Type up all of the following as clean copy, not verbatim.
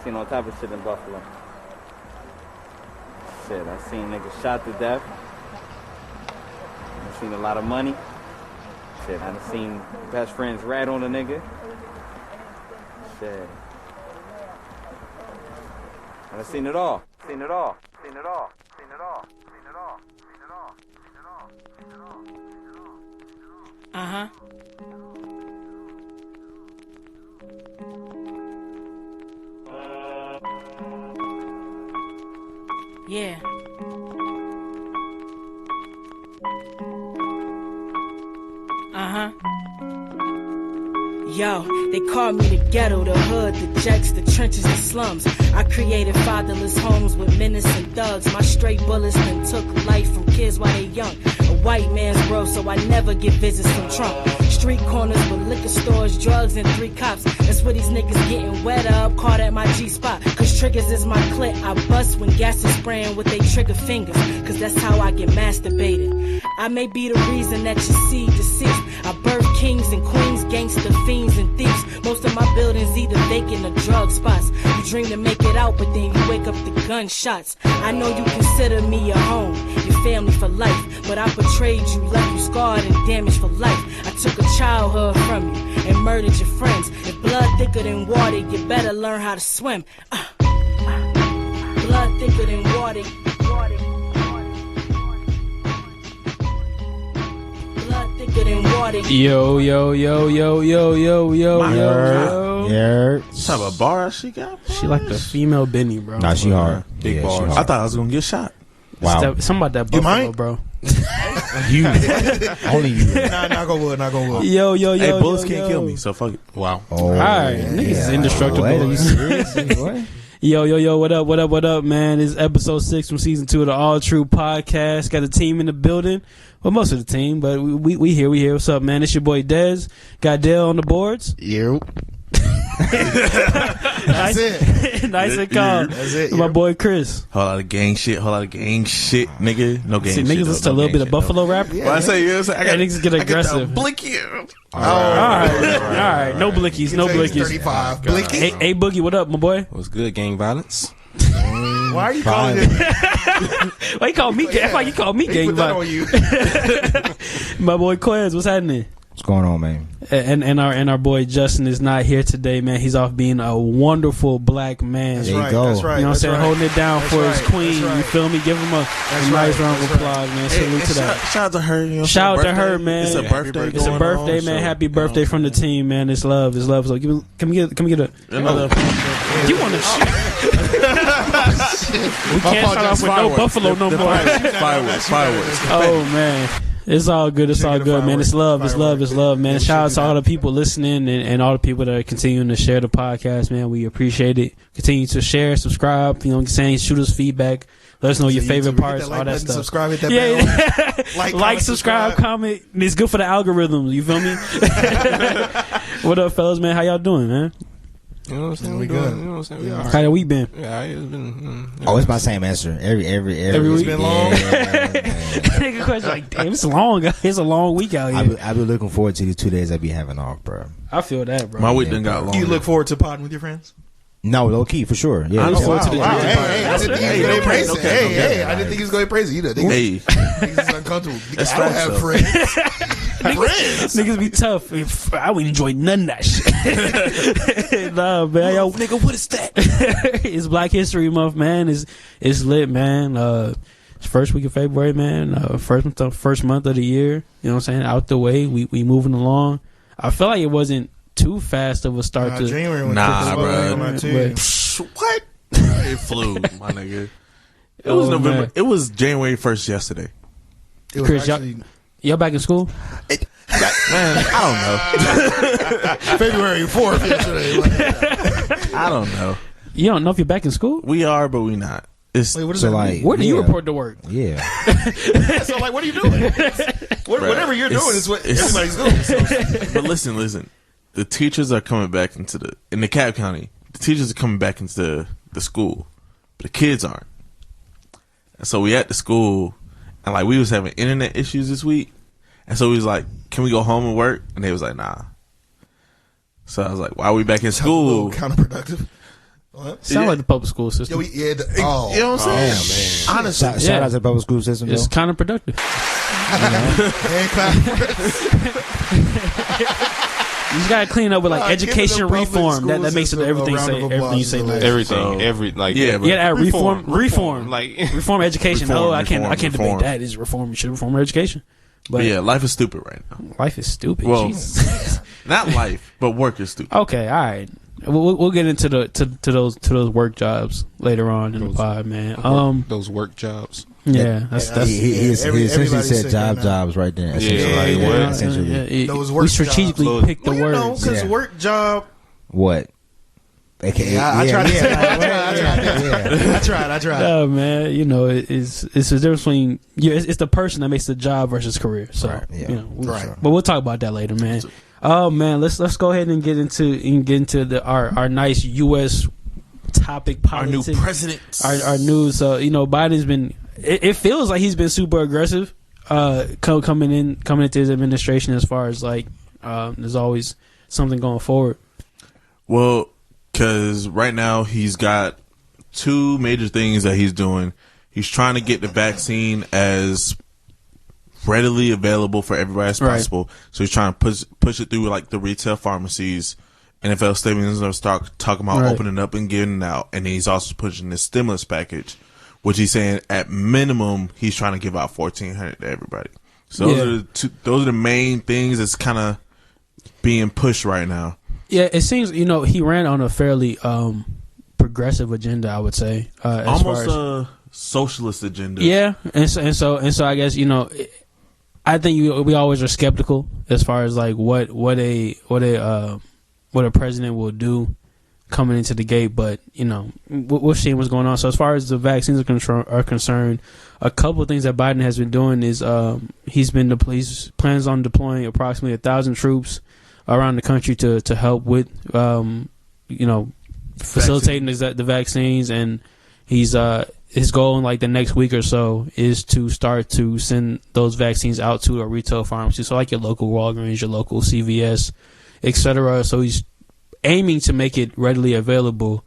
Seen all type of shit in Buffalo. Shit, I seen niggas shot to death. I seen a lot of money. Shit, I done seen best friends rat on a nigga. Shit. I done seen it all. Seen it all. Seen it all. Seen it all. Seen it all. Seen it all. Seen it all. Seen it all. Seen it all. Uh-huh. Yeah. Uh-huh. Yo, they call me the ghetto, the hood, the jacks, the trenches, the slums. I created fatherless homes with menace and thugs. My straight bullets then took life from kids while they young. A white man's world, so I never get visits from Trump. Street corners with liquor stores, drugs, and 3 cops. That's where these niggas getting wet up, caught at my G-spot. Cause triggers is my clip. I bust when gas is spraying with they trigger fingers. Cause that's how I get masturbated. I may be the reason that you see deceased. I birth kings and queens, gangster fiends and thieves. Most of my buildings either vacant or drug spots. You dream to make it out, but then you wake up to gunshots. I know you consider me your home, your family for life. But I betrayed you, left you scarred and damaged for life. I took a childhood from you and murdered your friends. If blood thicker than water, you better learn how to swim. Blood thicker than water. Blood thicker than water. Yo. Yeah. What type of bar she got? She like the female Benny, bro. Nah, she hard. Big Yeah, bars. she hard. I thought I was gonna get shot. Wow. Something about that You Buffalo, might? bro. You. Only you. Nah, not gonna wood, not gonna wood. Yo. Hey, bullets can't kill me, so fuck it. Wow. Oh, Alright, niggas is indestructible. What? Are you serious? What? Yo, what up, man? This is episode 6 from season 2 of the Alltrue podcast. Got the team in the building. Well, most of the team, but we here. What's up, man? It's your boy Dez. Got Dale on the boards. You. That's it. Nice and calm. That's it. My boy Chris. Whole lot of gang shit, nigga. No gang See, shit. niggas listen to a little bit of Buffalo rap. Well, I say, yes, I got niggas get aggressive. Blicky. All right. No blickies. No blickies. 35. Blicky. Hey, Boogie, what up, my boy? What's good, gang violence? Why are you calling it? Why you call me? That's why you call me They gang put that on violence. you. My boy Klawed, what's happening? What's going on, man? And our boy Justin is not here today, man. He's off being a wonderful black man. That's There you right. go. That's right. You know what I'm saying? Right. Holding it down That's for right. his queen. That's right. You feel me? Give him a nice right. round of That's applause, man. Salute to that. Shout out to her. You know, Shout out to her, man. It's a birthday. It's a going birthday, on, man. so, Happy birthday from the team, man. It's love. It's love. So come get a. Another. You want to shit? We can't start off with no Buffalo no more. Fireworks. Oh man. It's all good. It's all good, man. It's love. It's love. It's love, man. Shout out to all the people listening and all the people that are continuing to share the podcast, man. We appreciate it. Continue to share, subscribe. You know what I'm saying? Shoot us feedback. Let us know your favorite parts, all that stuff. Subscribe, hit that bell. Like, subscribe, comment. It's good for the algorithm. You feel me? What up, fellas, man? How y'all doing, man? You know what I'm saying? We We good. good. You know what I'm saying? We all How right. your week been? Yeah, it's been. Oh, it's my same answer. Every Every week. week? It's been long. Nigga question like, damn, it's long. It's a long week out here. I've been looking forward to these 2 days I be having off, bro. I feel that, bro. My week done got long. You look forward to podding with your friends? No, low key for sure. Yeah, I look yeah. forward to the Wow. Junior Hey, I didn't think he was going to praise it. Hey, I didn't think he was going to praise it either. Hey, He's uncomfortable. That's I don't facts, have though. friends. Niggas be tough. I wouldn't enjoy none of that shit. Nah, man. Yo, Nigga, what is that? it's Black History Month, man. It's lit, man. It's first week of February, man. First month of the year. You know what I'm saying? Out the way. We moving along. I feel like it wasn't too fast of a start to January went Nah, bro. What? it flew, my nigga. It was November. Man. It was January 1st yesterday. It was Chris, actually y'all back in school? Man, I February 4th yesterday. don't know. I don't know. You don't know if you're back in school? We are, but we not. It's Wait, what is So that? like, Where do you yeah. report to work? Yeah. So, like, what are you doing? Whatever you're doing is what everybody's doing. So. but listen. The teachers are coming back in DeKalb County. The teachers are coming back into the school, but the kids aren't. And so we at the school, and like we was having internet issues this week, and so we was like, "Can we go home and work?" And they was like, "Nah." So I was like, "Why are we back in school?" Counterproductive. Sound like the public school system. You know what I'm saying? man. Honestly, Shout out to the public school system. It's though. counterproductive. And clap. You just gotta clean up with like education give it a public reform. That school makes it system everything a round say of everything you applause say. is Nice. Everything, Yeah, but Yeah, reform. like Reform education. Reform, I can't reform. debate that. Is reform? You should reform our education. but yeah, life is stupid right now. Life is stupid. Well, Jesus. not life, but work is stupid. Okay, all right. We'll get into those work jobs later on in the pod, man. those work jobs. Yeah, that's He essentially everybody's said sick right now. jobs right there. Yeah, Essentially. Those we work strategically jobs. picked the words. Because Yeah. work job. What? AKA, I tried to say yeah. I tried. Oh man, you know it's the difference between it's the person that makes the job versus career. So Right, yeah. you know, Right. But we'll talk about that later, man. Oh man, let's go ahead and get into our nice U.S. topic Our politics. new president. Our news. So you know, Biden's been. It feels like he's been super aggressive coming into his administration as far as like there's always something going forward. Well, because right now he's got two major things that he's doing. He's trying to get the vaccine as readily available for everybody as Right. possible. So he's trying to push it through like the retail pharmacies. NFL stadiums are going to start talking about Right. opening up and getting out. And he's also pushing this stimulus package, which he's saying at minimum he's trying to give out $1,400 to everybody. So those are the main things that's kind of being pushed right now. Yeah, it seems he ran on a fairly progressive agenda, I would say. As Almost far as, a socialist agenda. yeah, and so I guess I think we always are skeptical as far as like what a president will do coming into the gate, but we're seeing what's going on. So as far as the vaccines are concerned, a couple of things that Biden has been doing is he plans on deploying approximately 1,000 troops around the country to help with facilitating the vaccines, and he's his goal in like the next week or so is to start to send those vaccines out to a retail pharmacy, so like your local Walgreens, your local CVS, etc. So he's aiming to make it readily available.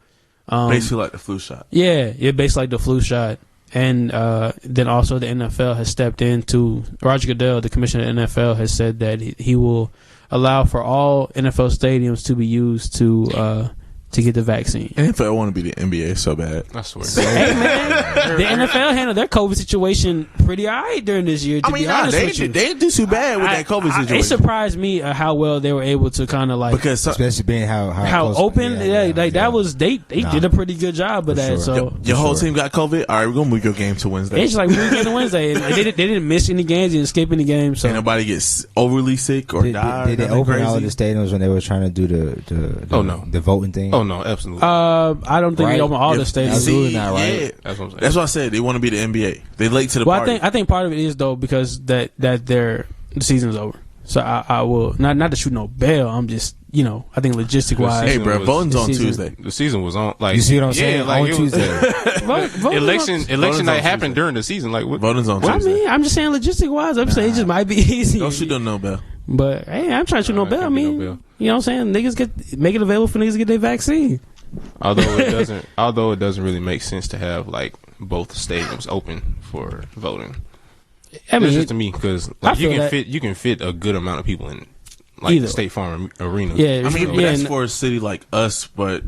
Basically like the flu shot. Yeah, basically like the flu shot. And then also the NFL has stepped in to Roger Goodell, the commissioner of the NFL, has said that he will allow for all NFL stadiums to be used to get the vaccine. NFL want to be the NBA so bad. I swear. Hey man, the NFL handled their COVID situation pretty alright during this year. To be honest with you, they didn't do too bad with that COVID situation. It surprised me how well they were able to kind of like Because Especially being how close, open. That was they did a pretty good job of that. sure. So your whole team got COVID. All right, we're gonna move your game to Wednesday. it's just like we get to Wednesday. And they didn't miss any games. They didn't skip any games. So Ain't nobody gets overly sick or die. Did they open all the stadiums when they were trying to do the voting thing? Oh no, absolutely. I don't think Right. they open all the stadiums. Absolutely not, right? Yeah. That's what I'm saying. That's what I said. They want to be the NBA. They late to the Well, party. I think part of it is though because that the season's over. So I will not to shoot no bail. I'm just I think logistic wise. Hey, bro, was- voting's on season- Tuesday. The season was on. Like You see what I'm saying? like, On it was- Tuesday. election on night happened Tuesday. during the season. Like what? Voting's on I Tuesday. mean, I'm just saying logistic wise. I'm saying it just might be easy. Don't shoot no bell. But hey, I'm trying to shoot no It bail. I can't be no mean, bail. you know what I'm saying? Niggas make it available for niggas to get their vaccine. Although it doesn't really make sense to have like both stadiums open for voting. I mean, It's just to me because I like, feel that- you can fit a good amount of people in like Either. the State Farm Arena. yeah, I mean, but yeah, that's and- for a city like us. But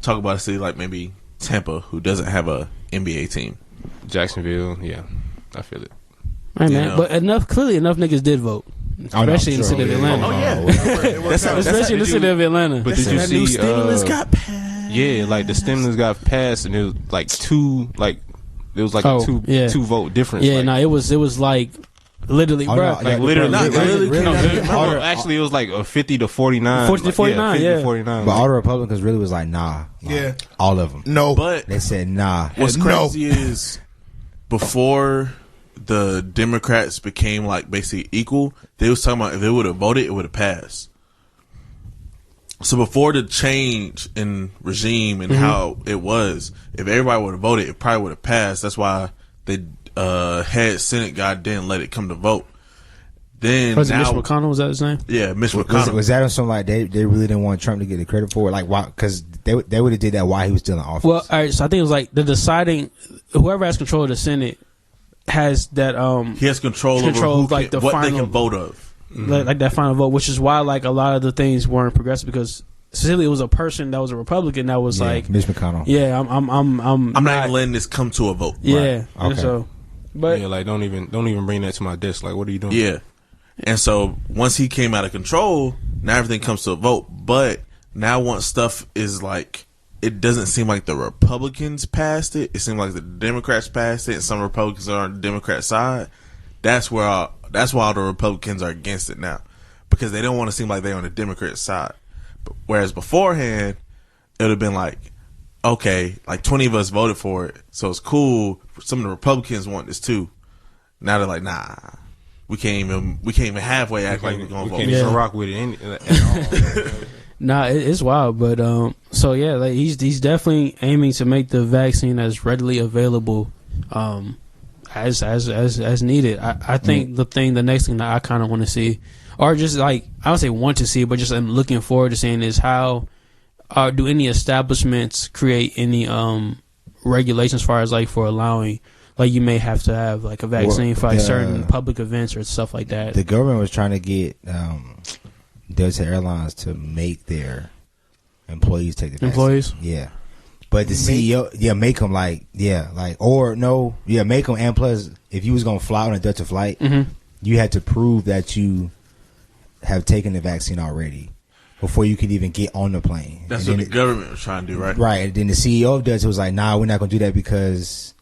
talk about a city like maybe Tampa, who doesn't have a NBA team. Jacksonville. Yeah, I feel it. Hey, man, know. but clearly enough niggas did vote, especially in the city of Atlanta. Oh, yeah. Especially in the city of Atlanta. But did you That new see? stimulus got passed. Yeah, like the stimulus got passed, and it was like two Oh, a yeah. two vote difference. Yeah, like, no, it was like literally, Oh, bro. no, like literally, Not literally. no, actually, it was like a 50 to 49. 40 to 49, 50 yeah. to 49. But all the Republicans really was like, nah. Like, Yeah. all of them. No. But They said, nah. what's No. crazy is before the Democrats became like basically equal, they was talking about if they would have voted, it would have passed. So before the change in regime and how it was, if everybody would have voted, it probably would have passed. That's why the head Senate guy didn't let it come to vote. Then Was it Mitch now, McConnell? Was that his name? yeah, Mitch McConnell. Was that on something like they really didn't want Trump to get the credit for it? Like, why? Because they would have did that while he was still in office. Well, all right. So I think it was like the deciding. Whoever has control of the Senate has that. He has control over like the what final, they can vote of. like that final vote, which is why like a lot of the things weren't progressive because specifically it was a person that was a Republican that was like Mitch McConnell. Yeah, I'm not even letting this come to a vote. Yeah. Right. Okay. So, but yeah, like don't even bring that to my desk. Like, what are you doing? Yeah. And so once he came out of control, now everything comes to a vote. But now once stuff is like, it doesn't seem like the Republicans passed it. It seems like the Democrats passed it, and some Republicans are on the Democrat side. That's why all the Republicans are against it now, because they don't want to seem like they're on the Democrat side. But whereas beforehand, it would have been like, okay, like 20 of us voted for it, so it's cool. Some of the Republicans want this too. Now they're like, nah. We can't even halfway act like we're gonna vote. We can't even rock with it at all. Nah, it's wild. But so yeah, like he's definitely aiming to make the vaccine as readily available, as needed. I think the next thing that I kind of want to see, or just like I don't say want to see, but just I'm looking forward to seeing is how do any establishments create any regulations as far as like for allowing. Like you may have to have like a vaccine for like certain public events or stuff like that. The government was trying to get Delta Airlines to make their employees take the vaccine. Employees? Yeah. But the CEO, make them make them. And plus, if you was going to fly on a Delta flight, you had to prove that you have taken the vaccine already before you could even get on the plane. That's what the government was trying to do, right? Right. And then the CEO of Delta was like, nah, we're not going to do that because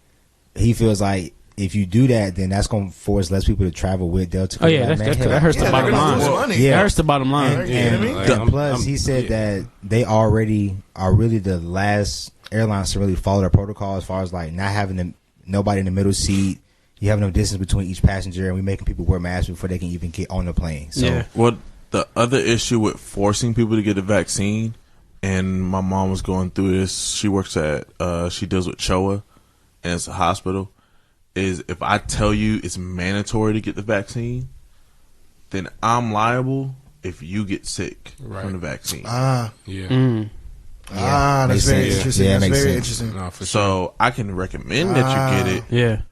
he feels like if you do that, then that's going to force less people to travel with Delta. Oh yeah, that hurts the bottom line. Yeah, that hurts the bottom line. And plus, he said that they already are really the last airlines to really follow their protocol as far as like not having nobody in the middle seat. You have no distance between each passenger, and we're making people wear masks before they can even get on the plane. So, yeah. Well, the other issue with forcing people to get a vaccine, and my mom was going through this. She works at she deals with CHOA. And it's a hospital, is if I tell you it's mandatory to get the vaccine, then I'm liable if you get sick from the vaccine. Yeah. That's very interesting. Yeah, that's very sense. interesting. No, for So I can recommend that you get it. Yeah.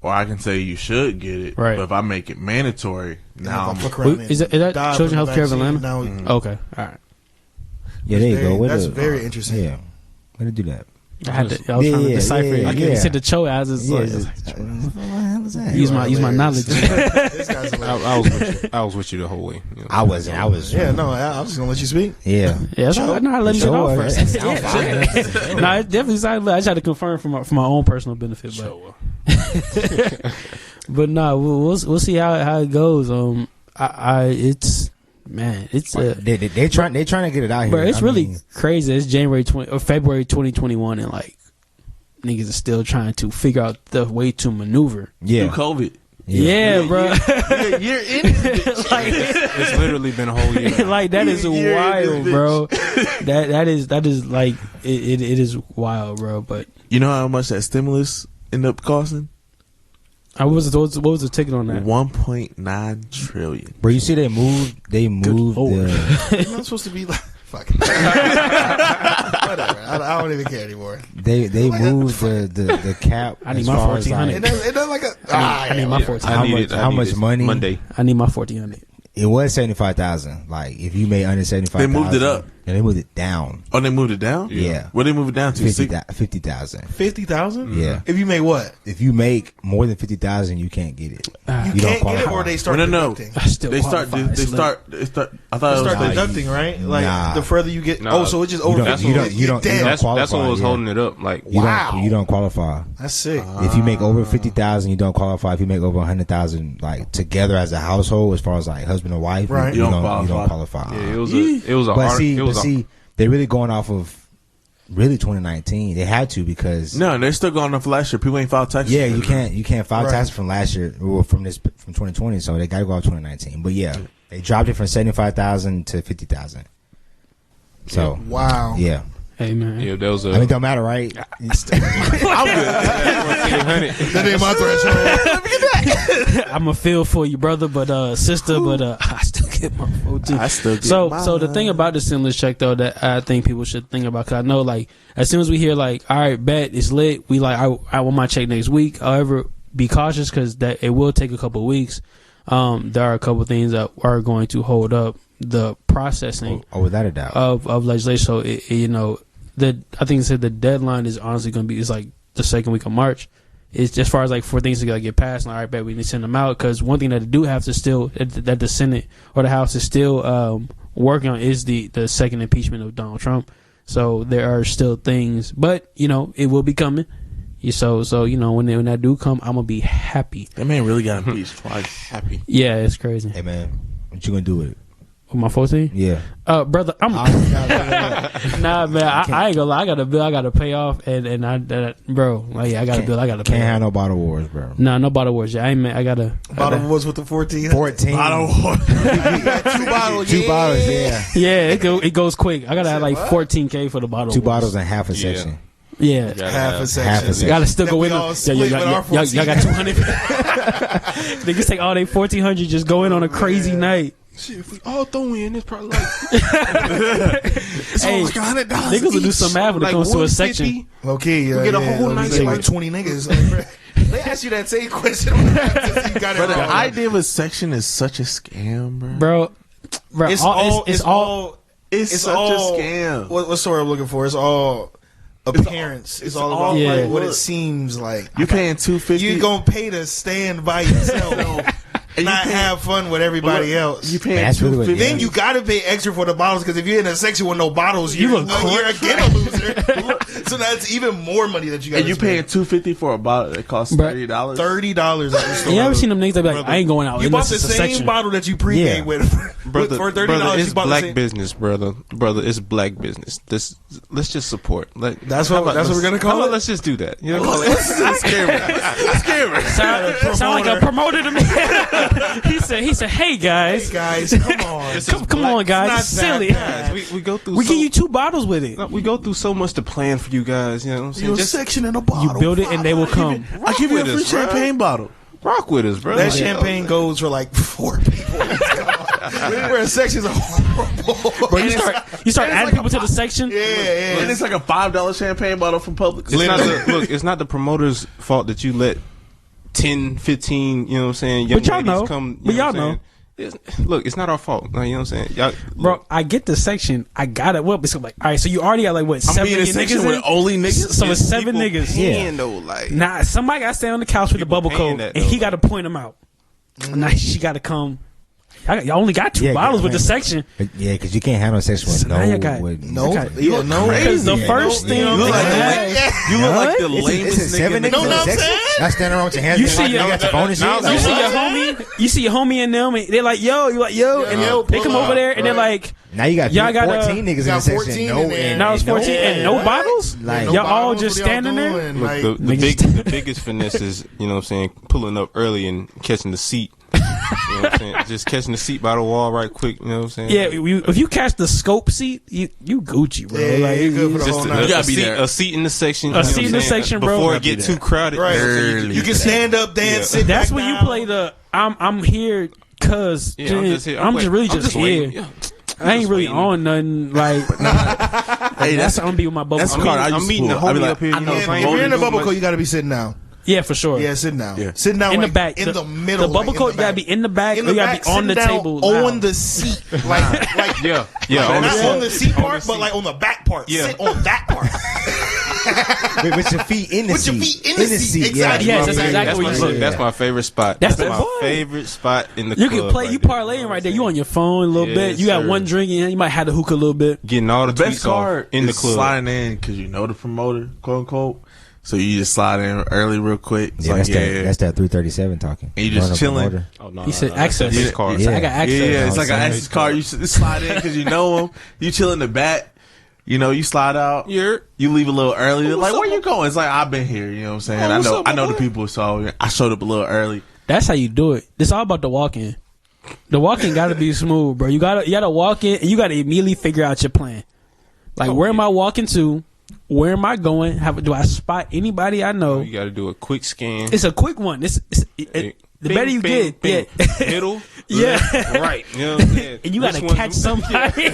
Or I can say you should get it. Right. But if I make it mandatory, now I'm... Is that Children's Healthcare of Atlanta? Okay. All right. Yeah, there you go. That's very interesting. Yeah. Way to do that. I was trying to decipher it. Like, you said the CHOA, I was just use my knowledge. I was with you the whole way. You know, I wasn't. I was. Yeah, no, I was gonna let you speak. Yeah. Yeah, I know how to let it off first. No, it definitely sounded. I tried to confirm for my own personal benefit, but no, we'll see how it goes. It's. Man, it's they're trying to get it out here. But it's really crazy. It's February 2021, and like niggas are still trying to figure out the way to maneuver. Yeah, through COVID. Yeah, bro. You're in it. Like, it's literally been a whole year. Like that is wild, bro. That is like it is wild, bro. But you know how much that stimulus ended up costing? What was the ticket on that? 1.9 trillion. Bro, you see they moved You're not supposed to be like fuck. Whatever. I don't even care anymore. They moved the cap. I need my 1400. It doesn't like a. I need my 1400. How much money? Monday. I need my 1400. It was 75,000. Like if you made under 75,000, they moved it up. And they moved it down. Oh, they moved it down? Yeah. What did they move it down to? 50,000. 50,000? Yeah. If you make what? If you make more than 50,000, you can't get it. You can't get it, or they start deducting. They start. I thought they it was start deducting, right? Like the further you get. Oh, so it's just over. That's what was holding it up. Like you don't qualify. That's sick. If you make over 50,000, you don't qualify. If you make over 100,000, like together as a household, as far as like husband and wife, right. you don't qualify. Yeah, it was a But see, they're really going off of 2019. They had to because they're still going off last year. People ain't filed taxes. Yeah, you can't file taxes from last year or from 2020. So they got to go off 2019. But yeah, they dropped it from 75,000 to 50,000. So wow. Yeah. Hey man. Yeah, that was a. I mean, it don't matter, right? I'm good. That ain't my threshold. I'm a feel for you, brother, but sister, but I still get my 14. I still get So the mine. thing about the stimulus check though that I think people should think about, because I know like as soon as we hear like, all right, bet it's lit, we like I want my check next week. However, be cautious because that it will take a couple of weeks. There are a couple of things that are going to hold up the processing without a doubt of legislation. So I think it said the deadline is honestly going to be like the second week of March. It's as far as like for things to get passed. And, all right, bet we need to send them out, because one thing that they do have to still that the Senate or the House is still working on is the second impeachment of Donald Trump. So there are still things, but it will be coming. So when that do come, I'm gonna be happy. That man really got impeached twice. Happy. Yeah, it's crazy. Hey man, what you gonna do with it? With my 14? Yeah. Brother, I'm nah, man. I ain't gonna lie. I got a bill I gotta pay off, and I got a bill I gotta pay. Can't have off. no bottle wars, bro. Nah, no bottle wars. Yeah, I gotta. Bottle wars with the 14. 14. Bottle wars. Two bottles. Two bottles, yeah. Yeah, it goes quick. I gotta have like 14K for the bottle. Two wars. bottles and half a section. Yeah. Half a section. Half a section. Gotta still That go we in. all Y'all split with our 14. got 200. Niggas take all they 1,400. Just go in on a crazy night. Shit, if we all throw in, it's probably like It's Hey, like $100. Niggas will do some math when it like comes to a section. 150. Okay, We get a whole night. night, Like like- 20 niggas. They ask you that same question. You got it Bro, the wrong. idea of a section is such a scam, Bro, bro. It's all. It's such a scam. What's the word I'm looking for? It's all appearance. It's all about Yeah. like what it seems like. You're paying $250. You're gonna pay to stand by yourself and not have fun with everybody else. You paying That's really what- $250. Then you gotta pay extra for the bottles, because if you're in a section with no bottles, you're again a loser. So that's even more money that you got. And you paying $250 for a bottle that costs Bruh. $30. $30 at the store. You ever seen them niggas that be like, I ain't going out. You bought the It's a same section. bottle that you pregame Yeah. with brother, for $30. brother, You it's bought the black same. business, brother. It's black business. Let's just support. That's what we're gonna call it? Let's just do that. You know, That's scary. Sound like a promoter to me. he said, hey guys, Guys, come on. come on guys, not it's silly. that bad. we go through. We give you 2 bottles with it. We go through so much to plan for you guys. You know what I'm saying? Your Just section in a bottle. You build it and they will come. I give you a with free us, bro. champagne bottle. rock with us, bro. That champagne goes for like 4 people. Where sections are horrible. Bro, you start adding people to the section. Yeah. And it's like a $5 champagne bottle from Publix. It's not the promoter's fault that you let 10, 15, you know what I'm saying, young But y'all ladies know. come. But y'all know. It's not our fault. Like, you know what I'm saying? Y'all, Bro, I get the section. I got it. Well, it's like, all right, so you already got like what, I'm 7 being in a section niggas with in? only niggas. So it's 7 niggas. Paying, though, like, Nah, somebody got to stay on the couch with the People bubble paying coat, that, and though, he got to point them out. Now she got to come. Y'all only got 2 bottles with the section. Yeah, because you can't handle a section with So now you got- Because the first thing, You look like the lamest It's a 7 nigga. niggas know in what a I'm section. saying? Not standing around with your hands. You in see your your- pocket, got your phone and shit. you see your homie and them, and they're like, yo, you like, yo, and they come over there and they're like, Now you got Y'all got, 14 niggas in the got section. 14 No, in there. and now it's 14 and no bottles? Like, Y'all all just standing there? look, the biggest finesse is, you know what I'm saying, pulling up early and catching the seat. You know what I'm saying? Just catching the seat by the wall right quick. You know what I'm saying? Yeah, if you catch the scope seat, you Gucci, bro. Yeah, like, you good for the Just whole night. You gotta be there. a seat in the section. A seat in the section, bro. Before You it get too crowded. Right. You know what I'm saying? Early. You can stand up, dance, sit That's back when you down. play the I'm here cause Yeah, I'm just here. I'm just really just here. waiting. Yeah. I ain't really on nothing like. Hey, That's I'm be with my bubble. that's coat. the card I I'm used to meeting the pull. I be homie like, up here. I You know know If what I'm you're in the saying? bubble coat, you got to be sitting down. Yeah, for sure. Yeah, sitting down. Yeah. Sitting down in the like, back, in the middle. The bubble like, coat, in you the gotta back. be in the back. In Or the you gotta back, be on the sitting down table. on loud. the seat, like Yeah, not on the seat on part, the but seat. like on the back part. Yeah. Sit on that part. with your feet in the With seat. your feet in the seat, exactly. Yes, that's Yeah, exactly what you said. That's my favorite spot. That's That's the my boy. favorite spot in the You club. can play. right You there. parlaying right there. You on your phone a little Yes, bit. You got sir. one drink and you might have the hookah a little bit. Getting all the The best tweets off card in the is club. sliding in because you know the promoter, quote unquote. So you just slide in early, real quick. It's Yeah, like, that's that 337 talking. And you just Running chilling. promoter. Oh, no, He said that's access. his card. He said, I got access. Yeah, it's like an Outside. access card. You slide in because you know them. You chill in the back. You know, you slide out. You leave a little early. Like, where you going? It's like, I've been here. You know what I'm saying? I know the people, so I showed up a little early. That's how you do it. It's all about the walk-in. The walk-in got to be smooth, bro. You gotta walk in and you gotta immediately figure out your plan. Like, where am I walking to? Where am I going? Do I spot anybody I know? You got to do a quick scan. It's a quick one. The better you get, yeah. Middle, yeah, left, right. You know what I'm saying? And you got to catch somebody.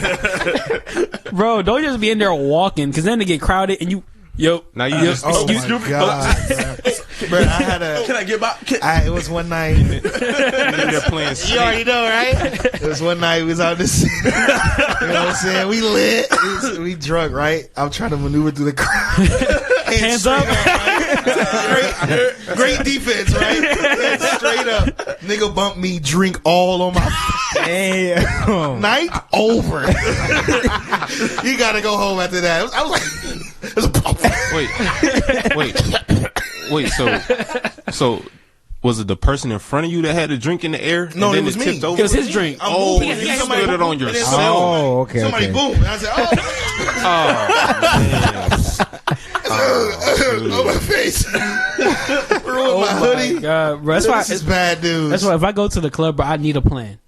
Bro, don't just be in there walking, because then they get crowded and you. Yo, now you just. Oh my god, bro! I had a. Can I get my? It was one night. They're playing. You already know, right? It was one night we was out this. You know what I'm saying? We lit. We drunk, right? I'm trying to maneuver through the crowd. Hands up. Right? Great defense, right? Hands straight up. Nigga bumped me, drink all on my. Damn. Night over. You gotta go home after that. I was like. Wait. So was it the person in front of you that had the drink in the air? No, and then it was me. tipped over? It was his drink. Oh, you split it on yourself. Oh, okay. Somebody boom. And I said, on my face. Ruined my hoodie. God, bro. That's why This is bad news. That's why if I go to the club, bro, I need a plan.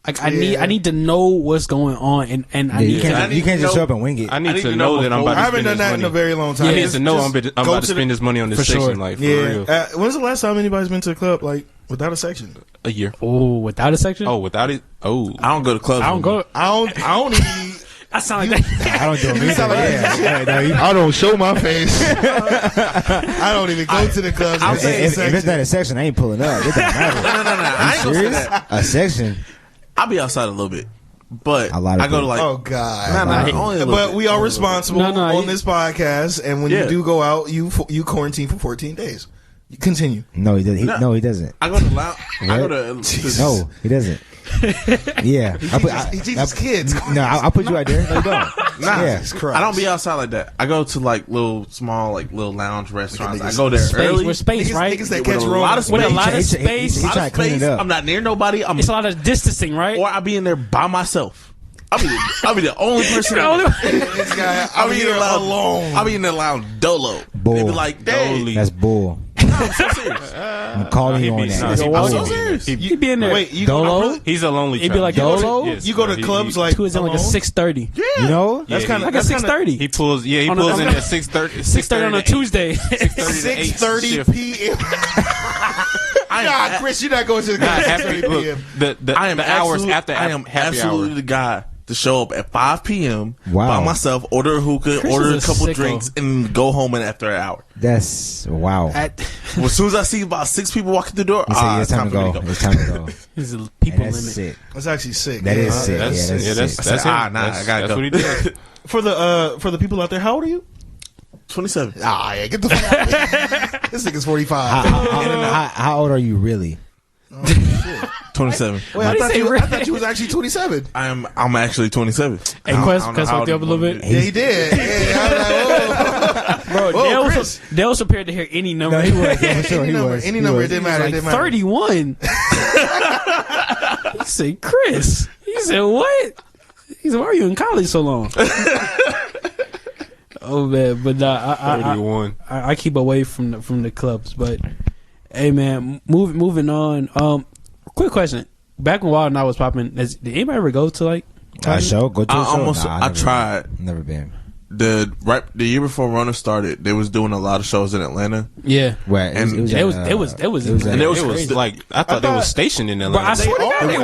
Like I need to know what's going on, and you can't just show up and wing it. I need to know that I'm about to I haven't spend done this that money. in a very long time. I need to know I'm about to spend this money on this section. sure. Like, for Yeah. real. When's the last time anybody's been to a club like without a section? A year. Oh, without a section? Oh, without it? Oh. I don't go to clubs. I don't go. I don't even. I sound like that. I don't do it either. sound like Yeah. I don't show my face. I don't even go to the clubs. If it's not a section, I ain't pulling up. It doesn't matter. No. I ain't gonna say Serious? that. A section. I'll be outside a little bit, but A lot of I go to people. like. Oh God! Only a little But bit. we are responsible on you- this podcast, and when Yeah. you do go out, you quarantine for 14 days. You continue. No, he doesn't. No, he doesn't. I go to lounge. I go to. No, he doesn't. Yeah, He teaches kids. No, I'll put you out there. No, you don't. Nah, Yeah. I don't be outside like that. I go to like little lounge restaurants. I go there Space, early. with space, right? Niggas that With catch a Rona. lot of With a space. lot of He space. trying to clean it up. I'm not near nobody. It's a lot of distancing, right? Or I'll be in there by myself. I'll be the only person. The only- This guy, I'll I'm be in here the lounge alone. I'll be in the lounge dolo. Bull. They be like, dang. That's bull. I'm so serious. I'm calling you on that. That's I'm bull. so serious. You be in there. Wait, you go Dolo? He's a lonely It'd be like child. Dolo? Yes, You go to he- clubs he- like Two is in like a alone? 6:30. You know? That's kind of I got 6:30. He pulls. Yeah, he On a- pulls on in a- at 6:30. 6:30 on a Tuesday. 6:30 p.m. Nah, Chris, you're not going to the club at 6:30 p.m. The hours after I am happy absolutely hour. the guy to show up at 5 p.m. Wow. by myself, order a hookah, Chris order a is a couple sicko. drinks, and go home in after an hour. That's wow. Well, as soon as I see about 6 people walking through the door, He said, it's time to for me go. It's time to go. There's a people And limit. that's sick. That's actually sick. That yeah. is sick. That's That's sick. that's him. I gotta That's go. what he did. For the people out there, how old are you? 27. Yeah, get the fuck out of here. This nigga's 45. How old are you really? 27. Wait, I thought you was actually 27. I'm actually 27. Hey, Quest fucked you up a little bit. Yeah, he did. Yeah, I was like, Bro, Whoa, Dale was prepared to hear any number. No, he was. Yeah, for sure. any He number, was. any He number, it was. didn't matter. It Like didn't matter. 31. He said, Chris. He said, what? He said, why are you in college so long? Oh man, but nah, 31. I keep away from the clubs. But hey, man, moving on. Quick question: back when Wild and I was popping, did anybody ever go to like A show? Go to a show? I tried. Never been. The year before Rona started, they was doing a lot of shows in Atlanta. Yeah, Where And it was And it was It was like I thought they was stationed in Atlanta. Bro, I swear to God, They they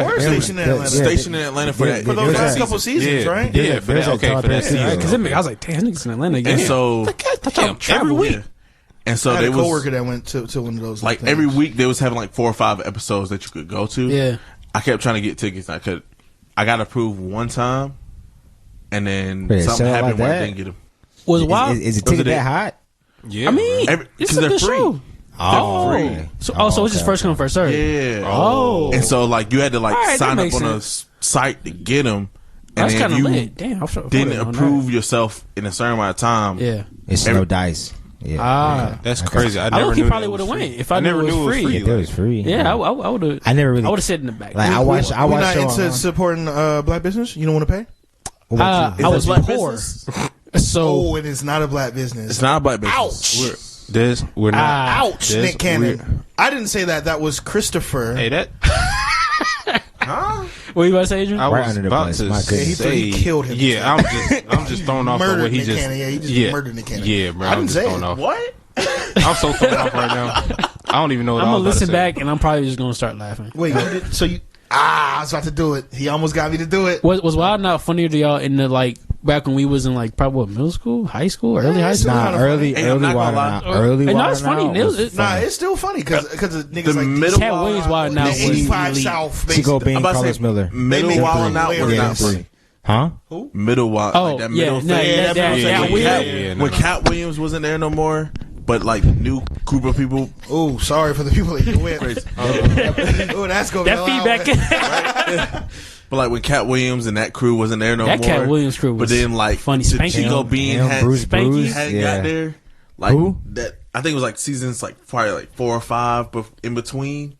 were were. stationed in Atlanta. Stationed in Atlanta for that. For those last couple seasons, right? Yeah, for that. Okay, for that season. Because I was like, damn, niggas in Atlanta again. And so Damn, every week, and so I had they a was coworker that went to one of those. like things. every week they was having like 4 or 5 episodes that you could go to. Yeah. I kept trying to get tickets. I got approved one time, and then Wait, something sell happened like where I that? didn't get them. Was Wild? Is the Was ticket it that hot? Yeah, I mean, Every- it's 'cause a they're good free. show. Oh, free. So it's just first come, first serve. Yeah. Oh. And so like you had to like All right, that sign up makes on sense. a site to get them, and That's then kind if of you lit. Damn, I'm didn't approve yourself in a certain amount of time. Yeah. It's Every- no dice. Yeah. Ah. That's crazy. I I never look, knew he probably that would have was went free. if I knew never it was knew free. If it was free. Yeah, I would have. I never really. I would have sat in the back. Like I watched We're not show into online. supporting black business. You don't want to pay? What about you? I was black poor, business? so Oh, and it's not a black business. It's not a black business. We're not. Ouch, Des, Nick Cannon. I didn't say that. That was Christopher. Hey, that. What you about to say, Adrian? I Right was under the about bus. to My goodness. say, He killed him. Yeah, I'm just thrown off by Murdered what he Nick just. Cannon. Yeah, he just murdered Nick Cannon. Yeah, bro. I I'm didn't just say thrown it. off. What? I'm so thrown off right now. I don't even know what I'm I gonna was listen about to say. back and I'm probably just gonna start laughing. Wait, so you? I was about to do it. He almost got me to do it. Was Wild Not funnier to y'all in the like back when we was in like probably what, middle school, high school, early high school? Nah, early Hey, I'm not Wild gonna Out. lie. Early And Wild that's funny. Out It was was- Nah, it's still funny because the niggas like middle Cat Williams Wild Out the was 85 elite. South. Chico basically. Bean, I'm about to Carlos say, Miller. Middle They Wild make Out three. was Yeah, not three. funny. Huh? Middle Wild, Oh, like that yeah, middle nah, thing. that- that- Yeah, that yeah, weird- yeah, When Cat Williams wasn't there no more, but like new group of people. Oh, sorry for the people that you with. Oh, that's going to be That feedback. But like when Cat Williams and that crew wasn't there no That more. Cat Williams crew was But then like funny. the Spanky. Chico Bean Him, had Bruce Spanky Bruce. hadn't Yeah. got there. Like Who? that, I think it was like seasons like probably like 4 or 5, but in between,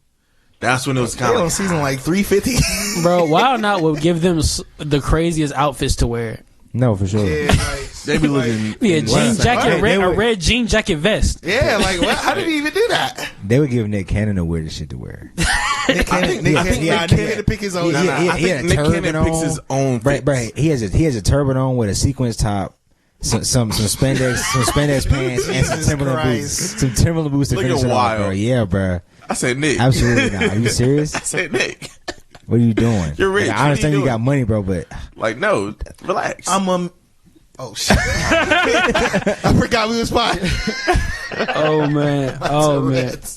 that's when it was They kind of on like season like 350. Bro, Wild Out would give them the craziest outfits to wear. No, for sure. Yeah, like, they be looking. Yeah, jean jacket, Right, a red jean jacket vest. yeah, like what? How did he even do that? They would give Nick Cannon the weirdest shit to wear. Nick Cannon to pick his own. Nah, Nah, I think Nick Cannon picks his own Right, he has a turban on with a sequence top, some spandex pants, and some Jesus Timberland Christ. boots. Some Timberland boots to Look finish at it off, Wild. bro. Yeah, bro. I said Nick. Absolutely not. Are you serious? I said Nick. What are you doing? You're rich. Like, What I are understand you you got doing? money, bro, but Like no, relax. Oh shit! I forgot we was fine. Oh man,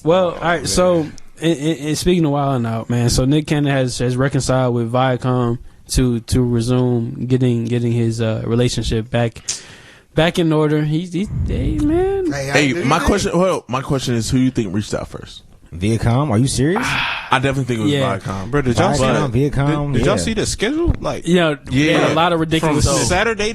Well, all right. So, in speaking of Wild Out, man. So Nick Cannon has reconciled with ViaCom to resume getting his relationship back in order. Hey man. Hey, my question is, who you think reached out first? ViaCom, are you serious? I definitely think it was Yeah. ViaCom. Bro, did y'all see ViaCom, ViaCom, Did y'all yeah. see the schedule? Like, Yeah, Yeah. a lot of from ridiculous. Saturday